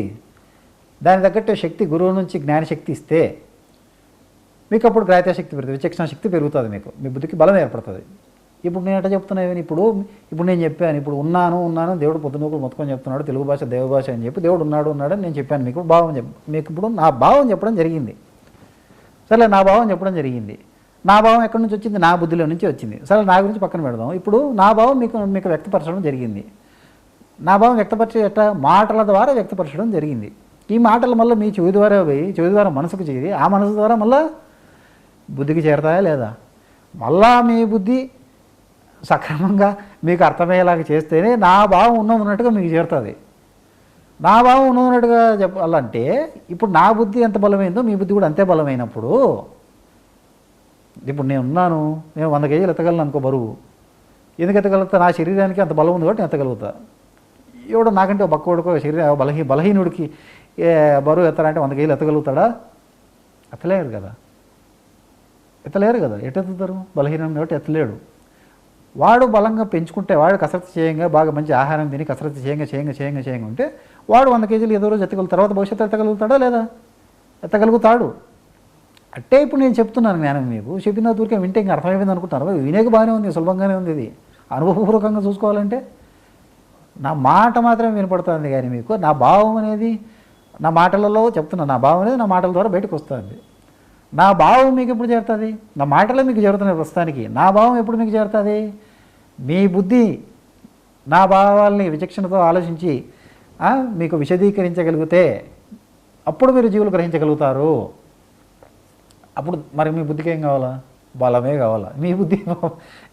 దాని తగ్గట్టు శక్తి గురువు నుంచి జ్ఞానశక్తి ఇస్తే మీకు అప్పుడు గ్రాహ్యశక్తి పెరుగుతుంది, విచక్షణ శక్తి పెరుగుతుంది. మీకు మీ బుద్ధికి బలం ఏర్పడుతుంది. ఇప్పుడు నేను ఎట్లా చెప్తున్నాను? ఇప్పుడు నేను చెప్పాను, ఇప్పుడు ఉన్నాను దేవుడు పొద్దునూకులు మొత్తుకొని చెప్తున్నాడు, తెలుగు భాష దేవ భాష అని చెప్పి దేవుడు ఉన్నాడు అని నేను చెప్పాను. మీకు మీకు ఇప్పుడు నా భావం చెప్పడం జరిగింది. సరే, నా భావం చెప్పడం జరిగింది. నా భావం ఎక్కడి నుంచి వచ్చింది? నా బుద్ధిలో నుంచి వచ్చింది. సరే, నా గురించి పక్కన పెడదాం. ఇప్పుడు నా భావం మీకు వ్యక్తపరచడం జరిగింది. నా భావం వ్యక్తపరిచే మాటల ద్వారా వ్యక్తపరచడం జరిగింది. ఈ మాటలు మళ్ళీ మీ చెవి ద్వారా పోయి, చెవి ద్వారా మనసుకు చేరి, ఆ మనసు ద్వారా మళ్ళీ బుద్ధికి చేరతాయా లేదా? మళ్ళా మీ బుద్ధి సక్రమంగా మీకు అర్థమయ్యేలాగా చేస్తేనే నా భావం ఉన్నట్టుగా మీకు చేరుతుంది. నా భావం ఉన్నట్టుగా చెప్పాలంటే ఇప్పుడు నా బుద్ధి ఎంత బలమైందో మీ బుద్ధి కూడా అంతే బలమైనప్పుడు, ఇప్పుడు నేను 100 కేజీలు ఎత్తగలను అనుకో బరువు. ఎందుకు ఎత్తగలుగుతా? నా శరీరానికి అంత బలం ఉంది కాబట్టి ఎత్తగలుగుతా. ఎవడో నాకంటే బక్కవాడుకో బలహీనుడికి బరువు ఎత్తారంటే 100 కేజీలు ఎత్తగలుగుతాడా? ఎత్తలేరు కదా. ఎత్తలేరు కదా, ఎత్తెత్తుతారు? బలహీనం కాబట్టి ఎత్తలేడు. వాడు బలంగా పెంచుకుంటే, వాడు కసరత్తు చేయంగా, బాగా మంచి ఆహారం తిని కసరత్తు చేయంగా ఉంటే వాడు 100 కేజీలు ఏదో రోజు ఎత్తగలుగుతాడు. తర్వాత భవిష్యత్తు ఎత్తగలుగుతాడా లేదా? ఎత్తగలుగుతాడు. అంటే ఇప్పుడు నేను చెప్తున్నాను జ్ఞానం మీకు, చెప్పిన దూరికే వింటే ఇంకా అర్థమైపోయింది అనుకుంటాను. వినేకి బాగానే ఉంది, సులభంగానే ఉంది. ఇది అనుభవపూర్వకంగా చూసుకోవాలంటే నా మాట మాత్రమే వినపడుతుంది కానీ మీకు నా భావం అనేది నా మాటలలో చెప్తున్నా, నా భావం అనేది నా మాటల ద్వారా బయటకు వస్తుంది. నా భావం మీకు ఎప్పుడు చేరుతుంది? నా మాటలే మీకు చేరుతున్నాయి ప్రస్తుతానికి. నా భావం ఎప్పుడు మీకు చేరుతుంది? మీ బుద్ధి నా భావాల్ని విచక్షణతో ఆలోచించి మీకు విశదీకరించగలిగితే అప్పుడు మీరు జీవులు గ్రహించగలుగుతారు. అప్పుడు మరి మీ బుద్ధికి ఏం కావాలా? బలమే కావాలా. మీ బుద్ధి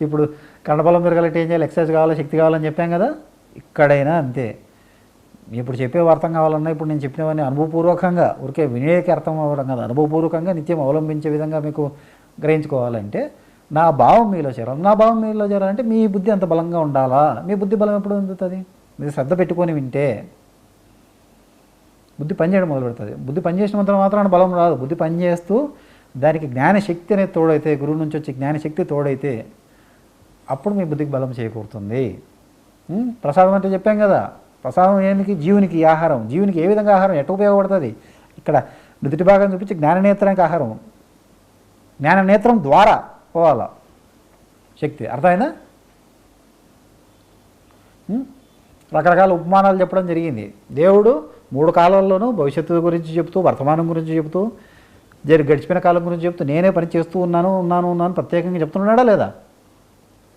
ఇప్పుడు కండబలం పెరగాలంటే ఏం చేయాలి? ఎక్సర్సైజ్ కావాలా, శక్తి కావాలని చెప్పాం కదా. ఇక్కడైనా అంతే. ఇప్పుడు చెప్పేవి అర్థం కావాలన్నా ఇప్పుడు నేను చెప్పినవన్నీ అనుభవపూర్వకంగా, ఊరికే వినేకి అర్థం అవ్వడం కదా, అనుభవపూర్వకంగా నిత్యం అవలంబించే విధంగా మీకు గ్రహించుకోవాలంటే నా భావం మీలో చేరాలి. నా భావం మీలో చేరాలంటే మీ బుద్ధి అంత బలంగా ఉండాలా. మీ బుద్ధి బలం ఎప్పుడు అందుతుంది? మీరు శ్రద్ధ పెట్టుకొని వింటే బుద్ధి పనిచేయడం మొదలు పెడుతుంది. బుద్ధి పనిచేసినంత మాత్రాన బలం రాదు. బుద్ధి పనిచేస్తూ దానికి జ్ఞానశక్తి అనేది తోడైతే, గురువు నుంచి వచ్చే జ్ఞానశక్తి తోడైతే అప్పుడు మీ బుద్ధికి బలం చేకూరుతుంది. ప్రసాదం అంటే చెప్పాం కదా, ప్రసాదం ఏనికి? జీవునికి ఆహారం. జీవునికి ఏ విధంగా ఆహారం ఎట్లా ఉపయోగపడుతుంది? ఇక్కడ నుదుటి భాగం చూపించి జ్ఞాననేత్రానికి ఆహారం, జ్ఞాననేత్రం ద్వారా పోవాలా శక్తి. అర్థమైందా? రకరకాల ఉపమానాలు చెప్పడం జరిగింది. దేవుడు 3 కాలాల్లోనూ భవిష్యత్తు గురించి చెప్తూ, వర్తమానం గురించి చెప్తూ, గడిచిపోయిన కాలం గురించి చెప్తూ, నేనే పని చేస్తూ ఉన్నాను ప్రత్యేకంగా చెప్తున్నాడా లేదా?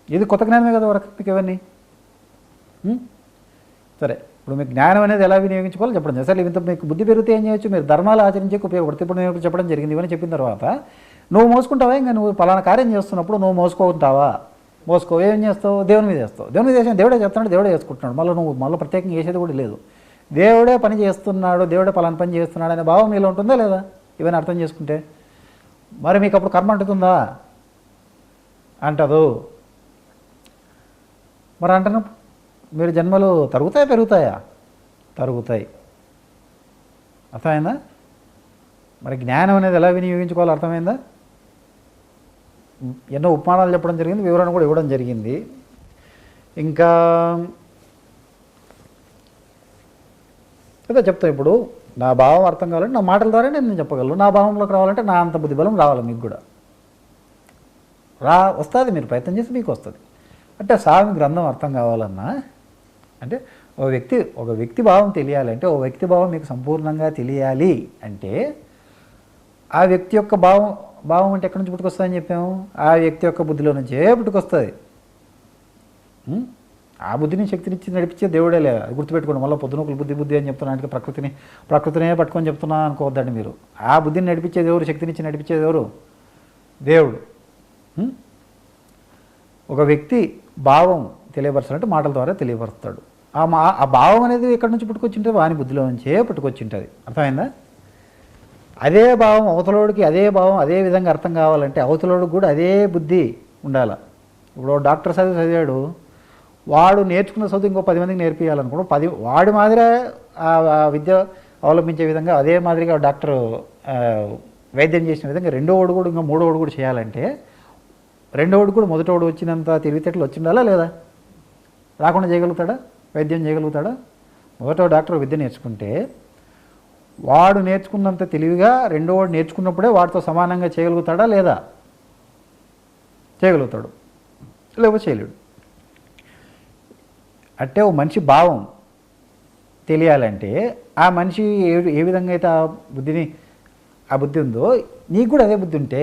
ఇది కొత్త జ్ఞానమే కదా వరకు మీకు ఇవన్నీ. సరే, ఇప్పుడు మీకు జ్ఞానం అనేది ఎలా వినియోగించుకోవాలో చెప్పడం. సరే, ఇంత మీకు బుద్ధి పెరిగితే ఏం చేయొచ్చు? మీరు ధర్మాలు ఆచరించేకి ఉపయోగపడుతుంది. ఇప్పుడు నేను చెప్పడం జరిగింది. ఇవన్నీ చెప్పిన తర్వాత నువ్వు మోసుకుంటావా? ఇంకా నువ్వు పలానా కార్యం చేస్తున్నప్పుడు నువ్వు మోసుకోఉంటావా? ఏం చేస్తావు? దేవుని మీద చేస్తావు. దేవుని మీద చేసిన దేవుడే చెప్తున్నాడు, దేవుడే చేసుకుంటున్నాడు. మళ్ళీ ప్రత్యేకంగా చేసేది కూడా లేదు. దేవుడే పని చేస్తున్నాడు, దేవుడే పలానా పని చేస్తున్నాడు అనే భావం మీలో ఉంటుందా లేదా? ఇవన్నీ అర్థం చేసుకుంటే మరి మీకు అప్పుడు కర్మ అంటుతుందా? అంటదు. మరి అంటున్నప్పుడు మీరు జన్మలు తరుగుతాయా పెరుగుతాయా? తరుగుతాయి. అర్థమైందా? మరి జ్ఞానం అనేది ఎలా వినియోగించుకోవాలో అర్థమైందా? ఎన్నో ఉపమానాలు చెప్పడం జరిగింది, వివరణ కూడా ఇవ్వడం జరిగింది. ఇంకా ఏదో చెప్తా. ఇప్పుడు నా భావం అర్థం కావాలంటే నా మాటల ద్వారా నేను చెప్పగలను. నా భావంలోకి రావాలంటే నా అంత బుద్ధి బలం రావాలి. మీకు కూడా వస్తుంది. మీరు ప్రయత్నం చేసి మీకు వస్తుంది. అంటే స్వామి గ్రంథం అర్థం కావాలన్నా, అంటే ఒక వ్యక్తి భావం తెలియాలంటే, ఓ వ్యక్తి భావం మీకు సంపూర్ణంగా తెలియాలి అంటే ఆ వ్యక్తి యొక్క భావం అంటే ఎక్కడి నుంచి పుట్టుకొస్తుందని చెప్పాము? ఆ వ్యక్తి యొక్క బుద్ధిలో నుంచే పుట్టుకొస్తుంది. ఆ బుద్ధిని శక్తినిచ్చి నడిపించే దేవుడే లేదు. అది గుర్తుపెట్టుకోండి. మళ్ళీ పొద్దునొకలు బుద్ధి అని చెప్తున్నా అంటే ప్రకృతినే పట్టుకొని చెప్తున్నా అనుకోవద్దండి మీరు. ఆ బుద్ధిని నడిపించేది ఎవరు? శక్తినిచ్చి నడిపించేది ఎవరు? దేవుడు. ఒక వ్యక్తి భావం తెలియపరచాలంటే మాటల ద్వారా తెలియపరుస్తాడు. ఆ భావం అనేది ఎక్కడి నుంచి పుట్టుకొచ్చింటుంది? వాని బుద్ధిలో నుంచే పుట్టుకొచ్చింటుంది. అర్థమైందా? అదే భావం అవతలోడికి, అదే విధంగా అర్థం కావాలంటే అవతలోడికి కూడా అదే బుద్ధి ఉండాలి. ఇప్పుడు డాక్టర్ చదివాడు, వాడు నేర్చుకున్న చదువు ఇంకో 10 మందికి నేర్పించాలనుకోండి. వాడి మాదిరే ఆ విద్య అవలంబించే విధంగా అదే మాదిరిగా డాక్టర్ వైద్యం చేసిన విధంగా రెండో వాడు కూడా ఇంకా మూడో వాడు కూడా చేయాలంటే రెండో వాడు కూడా మొదటి వాడు వచ్చినంత తెలివితేటలు వచ్చి ఉండాలా లేదా? రాకుండా చేయగలుగుతాడా? వైద్యం చేయగలుగుతాడా? మొదట డాక్టర్ విద్య నేర్చుకుంటే వాడు నేర్చుకున్నంత తెలివిగా రెండో వాడు నేర్చుకున్నప్పుడే వాడితో సమానంగా చేయగలుగుతాడా లేదా? చేయగలుగుతాడు, లేకపోతే చేయలేడు. అంటే ఓ మనిషి భావం తెలియాలంటే ఆ మనిషి ఏ విధంగా అయితే ఆ బుద్ధి ఉందో నీకు కూడా అదే బుద్ధి ఉంటే,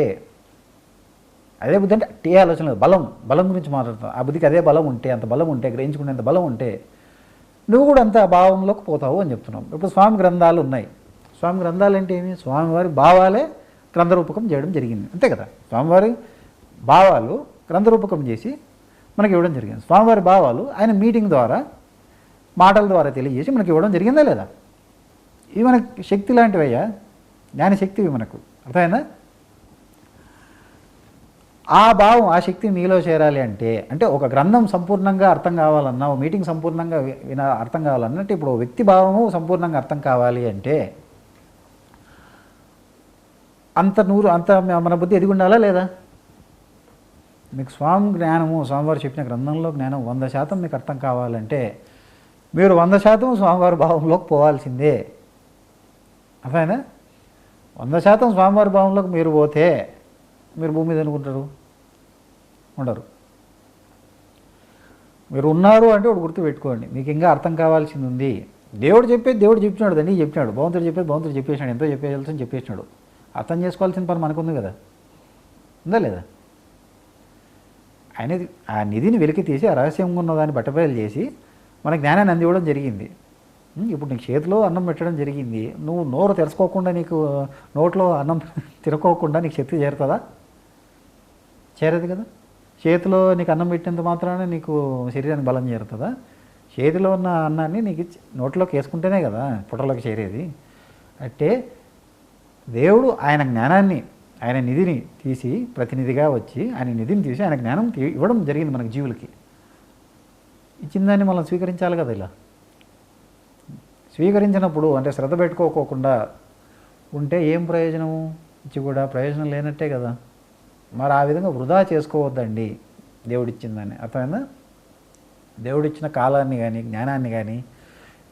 అదే బుద్ధి అంటే ఏ ఆలోచన లేదు, బలం గురించి మాట్లాడుతాం. ఆ బుద్ధికి అదే బలం ఉంటే, అంత బలం ఉంటే, గ్రహించుకునేంత బలం ఉంటే నువ్వు కూడా అంత భావంలోకి పోతావు అని చెప్తున్నాం. ఇప్పుడు స్వామి గ్రంథాలు ఉన్నాయి. స్వామి గ్రంథాలు అంటే ఏమి? స్వామివారి భావాలే గ్రంథరూపకం చేయడం జరిగింది, అంతే కదా. స్వామివారి భావాలు గ్రంథరూపకం చేసి మనకి ఇవ్వడం జరిగింది. స్వామివారి భావాలు ఆయన మీటింగ్ ద్వారా, మాటల ద్వారా తెలియజేసి మనకి ఇవ్వడం జరిగిందా లేదా? ఇవి మనకి శక్తి లాంటివయ్యా, జ్ఞానశక్తివి మనకు. అర్థమైందా? ఆ భావం, ఆ శక్తి మీలో చేరాలి అంటే ఒక గ్రంథం సంపూర్ణంగా అర్థం కావాలన్నా, ఓ మీటింగ్ సంపూర్ణంగా అర్థం కావాలన్నా, అంటే ఇప్పుడు వ్యక్తి భావము సంపూర్ణంగా అర్థం కావాలి అంటే అంత మన బుద్ధి ఎదిగి ఉండాలా లేదా? మీకు స్వామివారు చెప్పిన గ్రంథంలో జ్ఞానం 100% మీకు అర్థం కావాలంటే మీరు 100% స్వామివారి భావంలోకి పోవాల్సిందే. అర్థమైనా? 100% స్వామివారి భావంలోకి మీరు పోతే మీరు భూమి మీద అనుకుంటారు, ఉండరు. మీరు ఉన్నారు అంటే ఒకటి గుర్తుపెట్టుకోండి, మీకు ఇంకా అర్థం కావాల్సింది ఉంది. దేవుడు చెప్పినాడు, దండి చెప్పినాడు, భగవంతుడు చెప్పేసినాడు, ఎంతో చెప్పేయాల్సింది చెప్పేసినాడు. అర్థం చేసుకోవాల్సిన పని మనకుంది కదా, ఉందా లేదా? ఆయన ఆ నిధిని వెలికి తీసి ఆ రహస్యంగా ఉన్నదాన్ని బట్టబయలు చేసి మన జ్ఞానాన్ని అందివ్వడం జరిగింది. ఇప్పుడు నీకు చేతిలో అన్నం పెట్టడం జరిగింది, నువ్వు నోరు తెరుచుకోకుండా, నీకు నోట్లో అన్నం తిరుక్కోకుండా నీకు శక్తి చేరుతుందా? చేరదు కదా. చేతిలో నీకు అన్నం పెట్టినంత మాత్రాన నీకు శరీరానికి బలం చేరుతుందా? చేతిలో ఉన్న అన్నాన్ని నీకు నోట్లోకి వేసుకుంటేనే కదా పుట్టలోకి చేరేది. అంటే దేవుడు ఆయన జ్ఞానాన్ని, ఆయన నిధిని తీసి, ప్రతినిధిగా వచ్చి ఆయన నిధిని తీసి ఆయన జ్ఞానం ఇవ్వడం జరిగింది మనకు జీవులకి. ఇచ్చిందాన్ని మనం స్వీకరించాలి కదా. ఇలా స్వీకరించినప్పుడు అంటే శ్రద్ధ పెట్టుకోకుండా ఉంటే ఏం ప్రయోజనము? ఇచ్చి కూడా ప్రయోజనం లేనట్టే కదా. మరి ఆ విధంగా వృధా చేసుకోవద్దండి దేవుడిచ్చిందని. అర్థమైందా? దేవుడిచ్చిన కాలాన్ని కానీ జ్ఞానాన్ని కానీ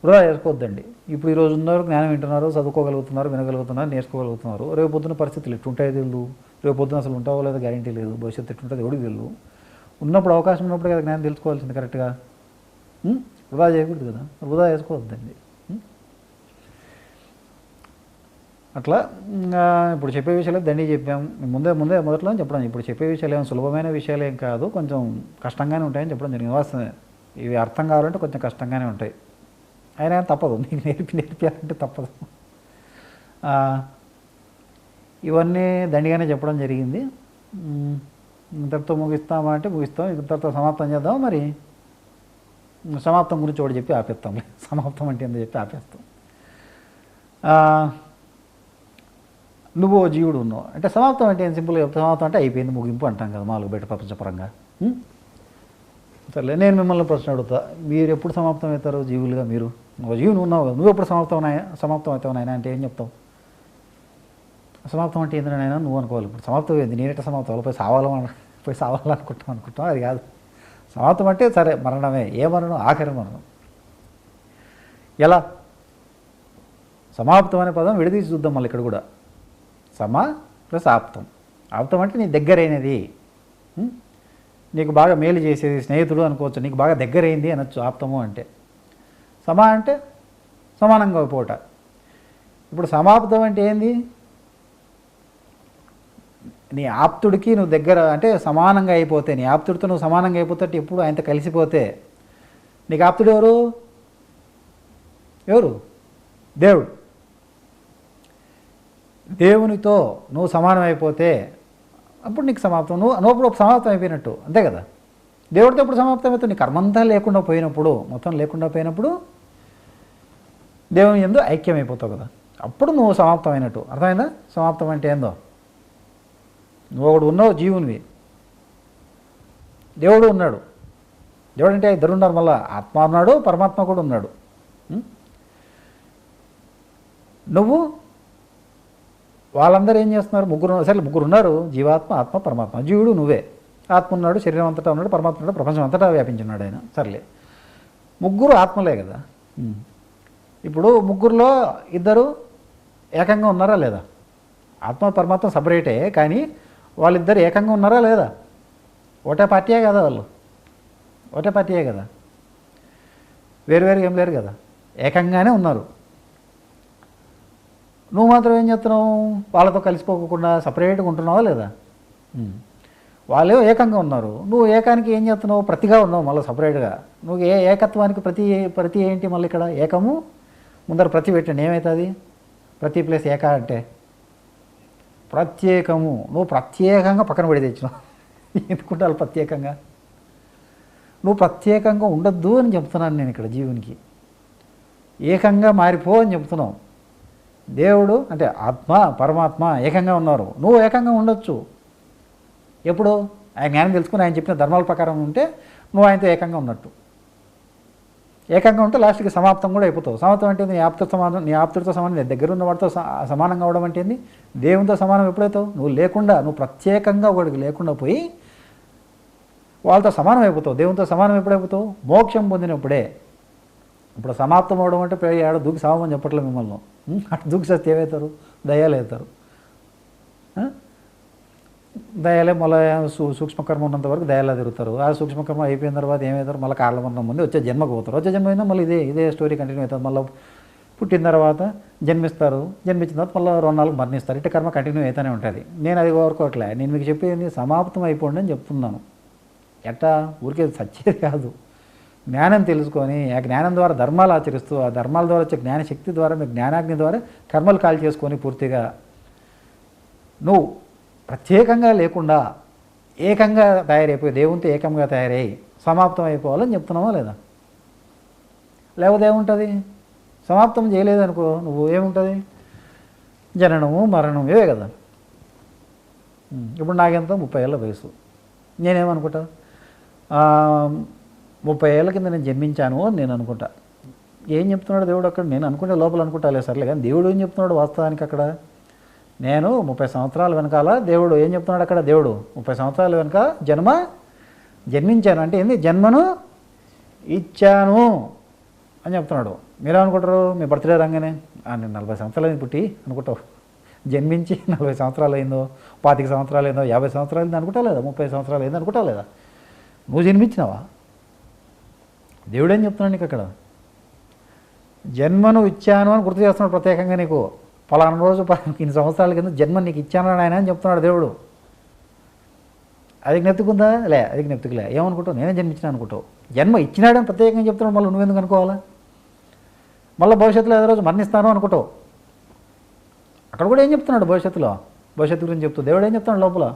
వృధా చేసుకోవద్దండి. ఇప్పుడు ఈరోజు ఉన్నారు, జ్ఞానం వింటున్నారు, చదువుకోగలుగుతున్నారు, వినగలుగుతున్నారు, నేర్చుకోగలుగుతున్నారు. రేపు పొద్దున పరిస్థితులు ఎట్టుంటాయో తెలియదు, రేపు పొద్దున అసలు ఉంటావో లేదో గ్యారెంటీ లేదు, భవిష్యత్తు ఎట్టుంటుంది ఎవడికి తెలియదు. ఉన్నప్పుడు అవకాశం ఉన్నప్పుడు కదా జ్ఞానం తెలుసుకోవాల్సింది కరెక్ట్గా. వృధా చేయకూడదు కదా, వృధా చేసుకోవద్దండి. అట్లా ఇప్పుడు చెప్పే విషయాలు దండి చెప్పాం, మొదట్లో చెప్పడం. ఇప్పుడు చెప్పే విషయాలు ఏమో సులభమైన విషయాలు ఏం కాదు, కొంచెం కష్టంగానే ఉంటాయని చెప్పడం జరిగింది. వాస్తవమే, ఇవి అర్థం కావాలంటే కొంచెం కష్టంగానే ఉంటాయి. అయినా తప్పదు, నీకు నేర్పించాలంటే తప్పదు. ఇవన్నీ దండిగానే చెప్పడం జరిగింది. ఇంతటితో ముగిస్తామా అంటే ముగిస్తాం, ఇంతటితో సమాప్తం చేద్దాం. మరి సమాప్తం గురించి ఒకటి చెప్పి ఆపేస్తాం. సమాప్తం అంటే ఏందో చెప్పి ఆపేస్తాం. నువ్వు జీవుడు ఉన్నావు అంటే సమాప్తం అంటే ఏం సింపుల్గా చెప్తా, సమాప్తం అంటే అయిపోయింది, ముగింపు అంటాం కదా మామూలుగా బయట ప్రపంచపరంగా. సర్లే, నేను మిమ్మల్ని ప్రశ్న అడుగుతా, మీరు ఎప్పుడు సమాప్తం అవుతారు జీవులుగా? మీరు జీవులు ఉన్నావు కదా, నువ్వు ఎప్పుడు సమాప్తం అవుతావు నాయన అంటే ఏం చెప్తావు? సమాప్తం అంటే ఏంటనైనా నువ్వు అనుకోవాలి. ఇప్పుడు సమాప్తం ఏంది, నేనెట్ట సమాప్తం పోయి సావాలనుకుంటాం, అది కాదు. సమాప్తం అంటే సరే మరణమే, ఏ మరణం? ఆఖరి మరణం. ఎలా? సమాప్తం అనే పదం విడదీసి చూద్దాం మళ్ళీ ఇక్కడ కూడా. సమా ప్లస్ ఆప్తం. ఆప్తం అంటే నీ దగ్గరైనది, నీకు బాగా మేలు చేసేది, స్నేహితుడు అనుకోవచ్చు, నీకు బాగా దగ్గరైంది అనొచ్చు ఆప్తము అంటే. సమా అంటే సమానంగా పోట. ఇప్పుడు సమాప్తం అంటే ఏంది? నీ ఆప్తుడికి నువ్వు దగ్గర అంటే సమానంగా అయిపోతే, నీ ఆప్తుడితో నువ్వు సమానంగా అయిపోతే, ఎప్పుడు ఆయనతో కలిసిపోతే. నీకు ఆప్తుడు ఎవరు? దేవుడు. దేవునితో నువ్వు సమానం అయిపోతే అప్పుడు నీకు సమాప్తం. నువ్వు సమాప్తం అయిపోయినట్టు, అంతే కదా. దేవుడితో ఎప్పుడు సమాప్తం అవుతావు? నీ కర్మంతా లేకుండా పోయినప్పుడు, మొత్తం లేకుండా పోయినప్పుడు దేవుని యందు ఐక్యమైపోతావు కదా, అప్పుడు నువ్వు సమాప్తం అయినట్టు. అర్థమైందా? సమాప్తం అంటే ఏందో? నువ్వు ఒకడు ఉన్నావు, జీవునివి, దేవుడు ఉన్నాడు. దేవుడు అంటే ఇద్దరు ఉన్నారు, మళ్ళీ ఆత్మ ఉన్నాడు, పరమాత్మ కూడా ఉన్నాడు. నువ్వు వాళ్ళందరూ ఏం చేస్తున్నారు? ముగ్గురు ఉన్నారు, జీవాత్మ, ఆత్మ, పరమాత్మ. జీవుడు నువ్వే, ఆత్మ ఉన్నాడు, శరీరం అంతటా ఉన్నాడు, పరమాత్మ ఉన్నాడు, ప్రపంచం అంతటా వ్యాపించున్నాడు ఆయన. సర్లే, ముగ్గురు ఆత్మలే కదా. ఇప్పుడు ముగ్గురులో ఇద్దరు ఏకంగా ఉన్నారా లేదా? ఆత్మ పరమాత్మ సపరేటే, కానీ వాళ్ళిద్దరు ఏకంగా ఉన్నారా లేదా? ఒకటే పార్టీయే కదా, వాళ్ళు ఒకటే పార్టీయే కదా, వేరువేరు ఏం లేరు కదా, ఏకంగానే ఉన్నారు. నువ్వు మాత్రం ఏం చేస్తున్నావు? వాళ్ళతో కలిసిపోకుండా సపరేట్గా ఉంటున్నావా లేదా? వాళ్ళు ఏకంగా ఉన్నారు, నువ్వు ఏకానికి ఏం చేస్తున్నావు? ప్రతిగా ఉన్నావు మళ్ళీ సపరేట్గా. నువ్వు ఏకత్వానికి ప్రతి ఏంటి? మళ్ళీ ఇక్కడ ఏకము ముందర ప్రతి పెట్టండి, ఏమవుతుంది? ప్రతి ప్లేస్ ఏక అంటే ప్రత్యేకము. నువ్వు ప్రత్యేకంగా పక్కన పెడి తెచ్చినావు. ఎందుకుంటావు ప్రత్యేకంగా? నువ్వు ప్రత్యేకంగా ఉండద్దు అని చెప్తున్నాను నేను ఇక్కడ. జీవునికి ఏకంగా మారిపో అని చెప్తున్నావు. దేవుడు అంటే ఆత్మ, పరమాత్మ ఏకంగా ఉన్నారు, నువ్వు ఏకంగా ఉండొచ్చు. ఎప్పుడు? ఆయన జ్ఞానం తెలుసుకుని ఆయన చెప్పిన ధర్మాల ప్రకారం ఉంటే నువ్వు ఆయనతో ఏకంగా ఉన్నట్టు. ఏకంగా ఉంటే లాస్ట్కి సమాప్తం కూడా అయిపోతావు. సమాప్తం అంటే నీ ఆప్తుడితో సమానం, నీ దగ్గర ఉన్న వాడితో సమానంగా అవడం అంటే ఏంది? దేవునితో సమానం ఎప్పుడైతావు? నువ్వు లేకుండా, నువ్వు ప్రత్యేకంగా ఒకడికి లేకుండా పోయి వాళ్ళతో సమానం అయిపోతావు. దేవునితో సమానం ఎప్పుడైపోతావు? మోక్షం పొందినప్పుడే. ఇప్పుడు సమాప్తం అవడం అంటే ఆడ దూకి సామని చెప్పట్లేదు మిమ్మల్ని. అటు దూకి చేస్తే ఏమవుతారు? దయ్యాలు అవుతారు. దయాలే మళ్ళీ సూక్ష్మకర్మ ఉన్నంత వరకు దయాలా తిరుగుతారు. ఆ సూక్ష్మకర్మ అయిపోయిన తర్వాత ఏమవుతారు? మళ్ళీ కాళ్ళమరణం ముందు వచ్చే జన్మకు పోతారు. వచ్చే జన్మ అయినా మళ్ళీ ఇదే స్టోరీ కంటిన్యూ అవుతుంది. మళ్ళీ పుట్టిన తర్వాత జన్మిస్తారు. జన్మించిన తర్వాత మళ్ళీ 2 మరణిస్తారు. ఇట్లా కర్మ కంటిన్యూ అవుతూనే ఉంటుంది. నేను అది కోరుకోవట్లే. నేను మీకు చెప్పేది సమాప్తం అయిపోండి అని చెప్తున్నాను. ఎట్టా ఊరికే సచ్చేది కాదు. జ్ఞానం తెలుసుకొని ఆ జ్ఞానం ద్వారా ధర్మాలు ఆచరిస్తూ ఆ ధర్మాల ద్వారా వచ్చే జ్ఞానశక్తి ద్వారా మీ జ్ఞానాగ్ని ద్వారా కర్మలు కాల్ చేసుకొని పూర్తిగా నువ్వు ప్రత్యేకంగా లేకుండా ఏకంగా తయారైపోయి దేవునితో ఏకంగా తయారై సమాప్తం అయిపోవాలని చెప్తున్నావా లేదా? లేకపోతే ఏముంటుంది? సమాప్తం చేయలేదనుకో నువ్వు ఏముంటుంది? జననము మరణం ఇవే కదా. ఇప్పుడు నాకెంత 30 ఏళ్ళ వయసు. నేనేమనుకుంటా 30 ఏళ్ళ కింద నేను జన్మించాను అని నేను అనుకుంటా. ఏం చెప్తున్నాడు దేవుడు అక్కడ? నేను అనుకుంటే లోపల అనుకుంటా లేదు సర్లే, కానీ దేవుడు ఏం చెప్తున్నాడు వాస్తవానికి అక్కడ? నేను 30 సంవత్సరాల వెనకాల దేవుడు ఏం చెప్తున్నాడు అక్కడ? దేవుడు 30 సంవత్సరాల వెనక జన్మించాను అంటే ఏంది? జన్మను ఇచ్చాను అని చెప్తున్నాడు. మీరేమనుకుంటారు? మీ బర్త్డే రాగానే నేను 40 సంవత్సరాలు అయింది పుట్టి అనుకుంటావు. జన్మించి 40 సంవత్సరాలు అయిందో, 25 సంవత్సరాలు అయిందో, 50 సంవత్సరాలు అయింది అనుకుంటా లేదా? 30 సంవత్సరాలు అయింది అనుకుంటా లేదా? నువ్వు జన్మించినావా? దేవుడేం చెప్తున్నాడు నీకు అక్కడ? జన్మను ఇచ్చాను అని గుర్తు చేస్తున్నాడు ప్రత్యేకంగా నీకు. పలానా రోజు ఇన్ని సంవత్సరాల కింద జన్మ నీకు ఇచ్చాను ఆయన అని చెప్తున్నాడు దేవుడు. అది జ్ఞప్తికుందా? లే, అది జ్ఞప్తికిలే. ఏమనుకుంటావు? నేనే జన్మించిన అనుకుంటావు. జన్మ ఇచ్చినాడని ప్రత్యేకంగా చెప్తున్నాడు. మళ్ళీ నువ్వెందుకు అనుకోవాలా? మళ్ళీ భవిష్యత్తులో ఏదో రోజు మరణిస్తాను అనుకుంటావు. అక్కడ కూడా ఏం చెప్తున్నాడు? భవిష్యత్తు గురించి చెప్తూ దేవుడు ఏం చెప్తున్నాడు లోపల?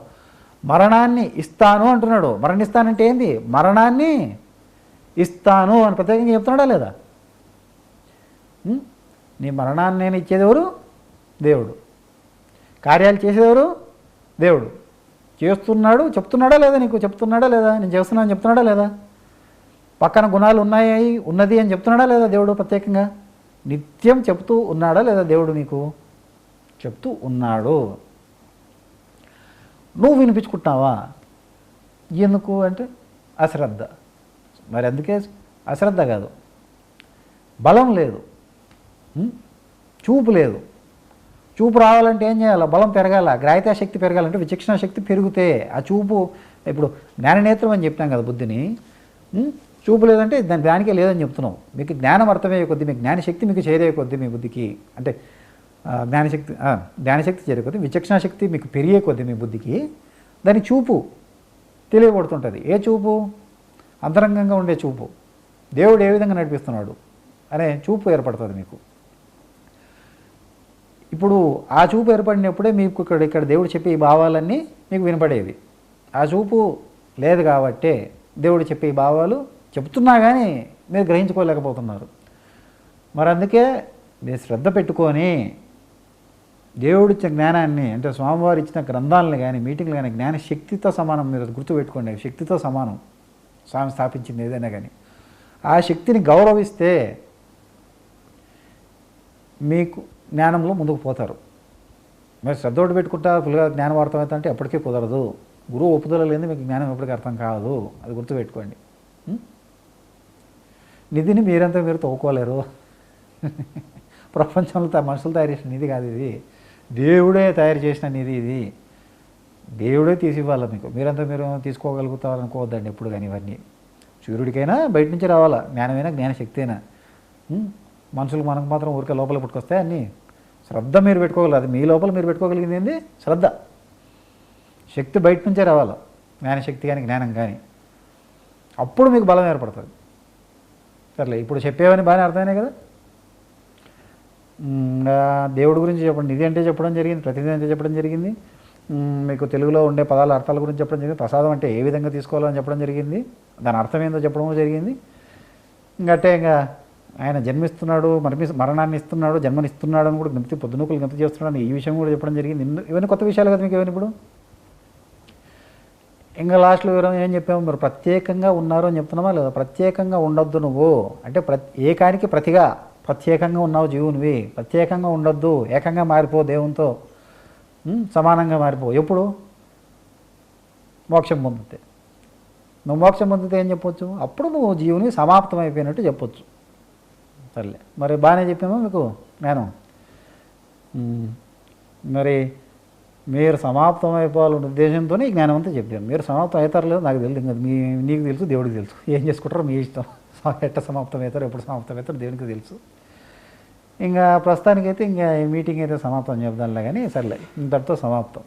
మరణాన్ని ఇస్తాను అంటున్నాడు. మరణిస్తానంటే ఏంది? మరణాన్ని ఇస్తాను అని ప్రత్యేకంగా చెప్తున్నాడా లేదా? నీ మరణాన్ని నేను ఇచ్చేది ఎవరు? దేవుడు. కార్యాలు చేసేదెవరు? దేవుడు. చేస్తున్నాడు. చెప్తున్నాడా లేదా? నీకు చెప్తున్నాడా లేదా? నేను చేస్తున్నాను చెప్తున్నాడా లేదా? పక్కన గుణాలు ఉన్నది అని చెప్తున్నాడా లేదా దేవుడు ప్రత్యేకంగా? నిత్యం చెప్తూ ఉన్నాడా లేదా దేవుడు? నీకు చెప్తూ ఉన్నాడు. నువ్వు వినిపించుకుంటున్నావా? ఎందుకు అంటే అశ్రద్ధ. మరి అందుకే అశ్రద్ధ కాదు, బలం లేదు, చూపు లేదు. చూపు రావాలంటే ఏం చేయాలి? బలం పెరగాల, గ్రాహ్యతా శక్తి పెరగాలంటే విచక్షణ శక్తి పెరిగితే ఆ చూపు. ఇప్పుడు జ్ఞాననేత్రం అని చెప్పినాం కదా బుద్ధిని. చూపు లేదంటే దానికే లేదని చెప్తున్నాం. మీకు జ్ఞానం అర్థమయ్యే కొద్దీ, మీకు జ్ఞానశక్తి మీకు చేరే కొద్దీ మీ బుద్ధికి, అంటే జ్ఞానశక్తి చేరే కొద్దీ విచక్షణ శక్తి మీకు పెరిగే కొద్దీ మీ బుద్ధికి దాని చూపు తెలియబడుతుంటుంది. ఏ చూపు? అంతరంగంగా ఉండే చూపు. దేవుడు ఏ విధంగా నడిపిస్తున్నాడు అనే చూపు ఏర్పడుతుంది మీకు. ఇప్పుడు ఆ చూపు ఏర్పడినప్పుడే మీకు ఇక్కడ దేవుడు చెప్పే ఈ భావాలన్నీ మీకు వినపడేవి. ఆ చూపు లేదు కాబట్టే దేవుడు చెప్పే ఈ భావాలు చెప్తున్నా కానీ మీరు గ్రహించుకోలేకపోతున్నారు. మరి అందుకే మీరు శ్రద్ధ పెట్టుకొని దేవుడు ఇచ్చిన జ్ఞానాన్ని, అంటే స్వామివారు ఇచ్చిన గ్రంథాలను కానీ మీటింగ్లు కానీ జ్ఞాన శక్తితో సమానం. మీరు గుర్తుపెట్టుకోండి, శక్తితో సమానం స్వామి స్థాపించింది ఏదైనా కానీ. ఆ శక్తిని గౌరవిస్తే మీకు జ్ఞానంలో ముందుకు పోతారు. మీరు శ్రద్ధ ఒకటి పెట్టుకుంటా ఫుల్గా జ్ఞానం అర్థమవుతా అంటే ఎప్పటికీ కుదరదు. గురువు ఒప్పుదల లేని మీకు జ్ఞానం ఎప్పటికీ అర్థం కాదు. అది గుర్తుపెట్టుకోండి. నిధిని మీరంతా మీరు తవ్వుకోలేరు. ప్రపంచంలో మనుషులు తయారు చేసిన నిధి కాదు ఇది, దేవుడే తయారు చేసిన నిధి ఇది. దేవుడే తీసి ఇవ్వాలి మీకు. మీరంతా మీరు తీసుకోగలుగుతారనుకోవద్దండి ఎప్పుడు కానీ. ఇవన్నీ సూర్యుడికైనా బయట నుంచి రావాలా, జ్ఞానమైనా జ్ఞానశక్తి అయినా. మనుషులు మనకు మాత్రం ఊరికే లోపల పుట్టుకొస్తాయి అన్నీ. శ్రద్ధ మీరు పెట్టుకోగలరు. అది మీ లోపల మీరు పెట్టుకోగలిగింది ఏంది? శ్రద్ధ. శక్తి బయట నుంచే రావాలి, జ్ఞానశక్తి కానీ జ్ఞానం కానీ. అప్పుడు మీకు బలం ఏర్పడుతుంది. సర్లే, ఇప్పుడు చెప్పేవని బాగానే అర్థమైనాయి కదా. దేవుడి గురించి చెప్పండి, నిధి అంటే చెప్పడం జరిగింది, ప్రతినిధి అంటే చెప్పడం జరిగింది, మీకు తెలుగులో ఉండే పదాల అర్థాల గురించి చెప్పడం జరిగింది, ప్రసాదం అంటే ఏ విధంగా తీసుకోవాలని చెప్పడం జరిగింది, దాని అర్థం ఏందో చెప్పడం జరిగింది. ఇంకట్టే ఇంకా ఆయన జన్మిస్తున్నాడు, మరణాన్ని ఇస్తున్నాడు, జన్మనిస్తున్నాడు అని కూడా జ్ఞప్తి, పొద్దునూకులు జ్ఞప్తి చేస్తున్నాడు, ఈ విషయం కూడా చెప్పడం జరిగింది. ఇవన్నీ కొత్త విషయాలు కదా మీకు. ఇవన్నీ ఇప్పుడు ఇంకా లాస్ట్లో వివరం ఏం చెప్పాము, మీరు ప్రత్యేకంగా ఉన్నారు అని చెప్తున్నామా లేదా? ప్రత్యేకంగా ఉండొద్దు నువ్వు అంటే ఏకానికి ప్రతిగా ప్రత్యేకంగా ఉన్నావు జీవునివి, ప్రత్యేకంగా ఉండొద్దు, ఏకంగా మారిపో దేవునితో, సమానంగా మారిపో. ఎప్పుడు? మోక్షం పొందితే. నువ్వు మోక్షం పొందితే ఏం చెప్పొచ్చు? అప్పుడు నువ్వు జీవుని సమాప్తం అయిపోయినట్టు చెప్పొచ్చు. సర్లే, మరి బాగానే చెప్పామా మీకు నేను? మరి మీరు సమాప్తం అయిపోవాలనే ఉద్దేశంతోనే ఈ జ్ఞానం అంతా చెప్పాము. మీరు సమాప్తం అవుతారు లేదు నాకు తెలియదు, ఇంకా నీకు తెలుసు, దేవుడికి తెలుసు. ఏం చేసుకుంటారో మీ ఇష్టం. ఎట్ట సమాప్తం అవుతారు, ఎప్పుడు సమాప్తం అవుతారు దేవునికి తెలుసు. ఇంకా ప్రస్తుతానికైతే ఇంకా ఈ మీటింగ్ అయితే సమాప్తం చెప్దాంలే కానీ, సర్లే ఇంతటితో సమాప్తం.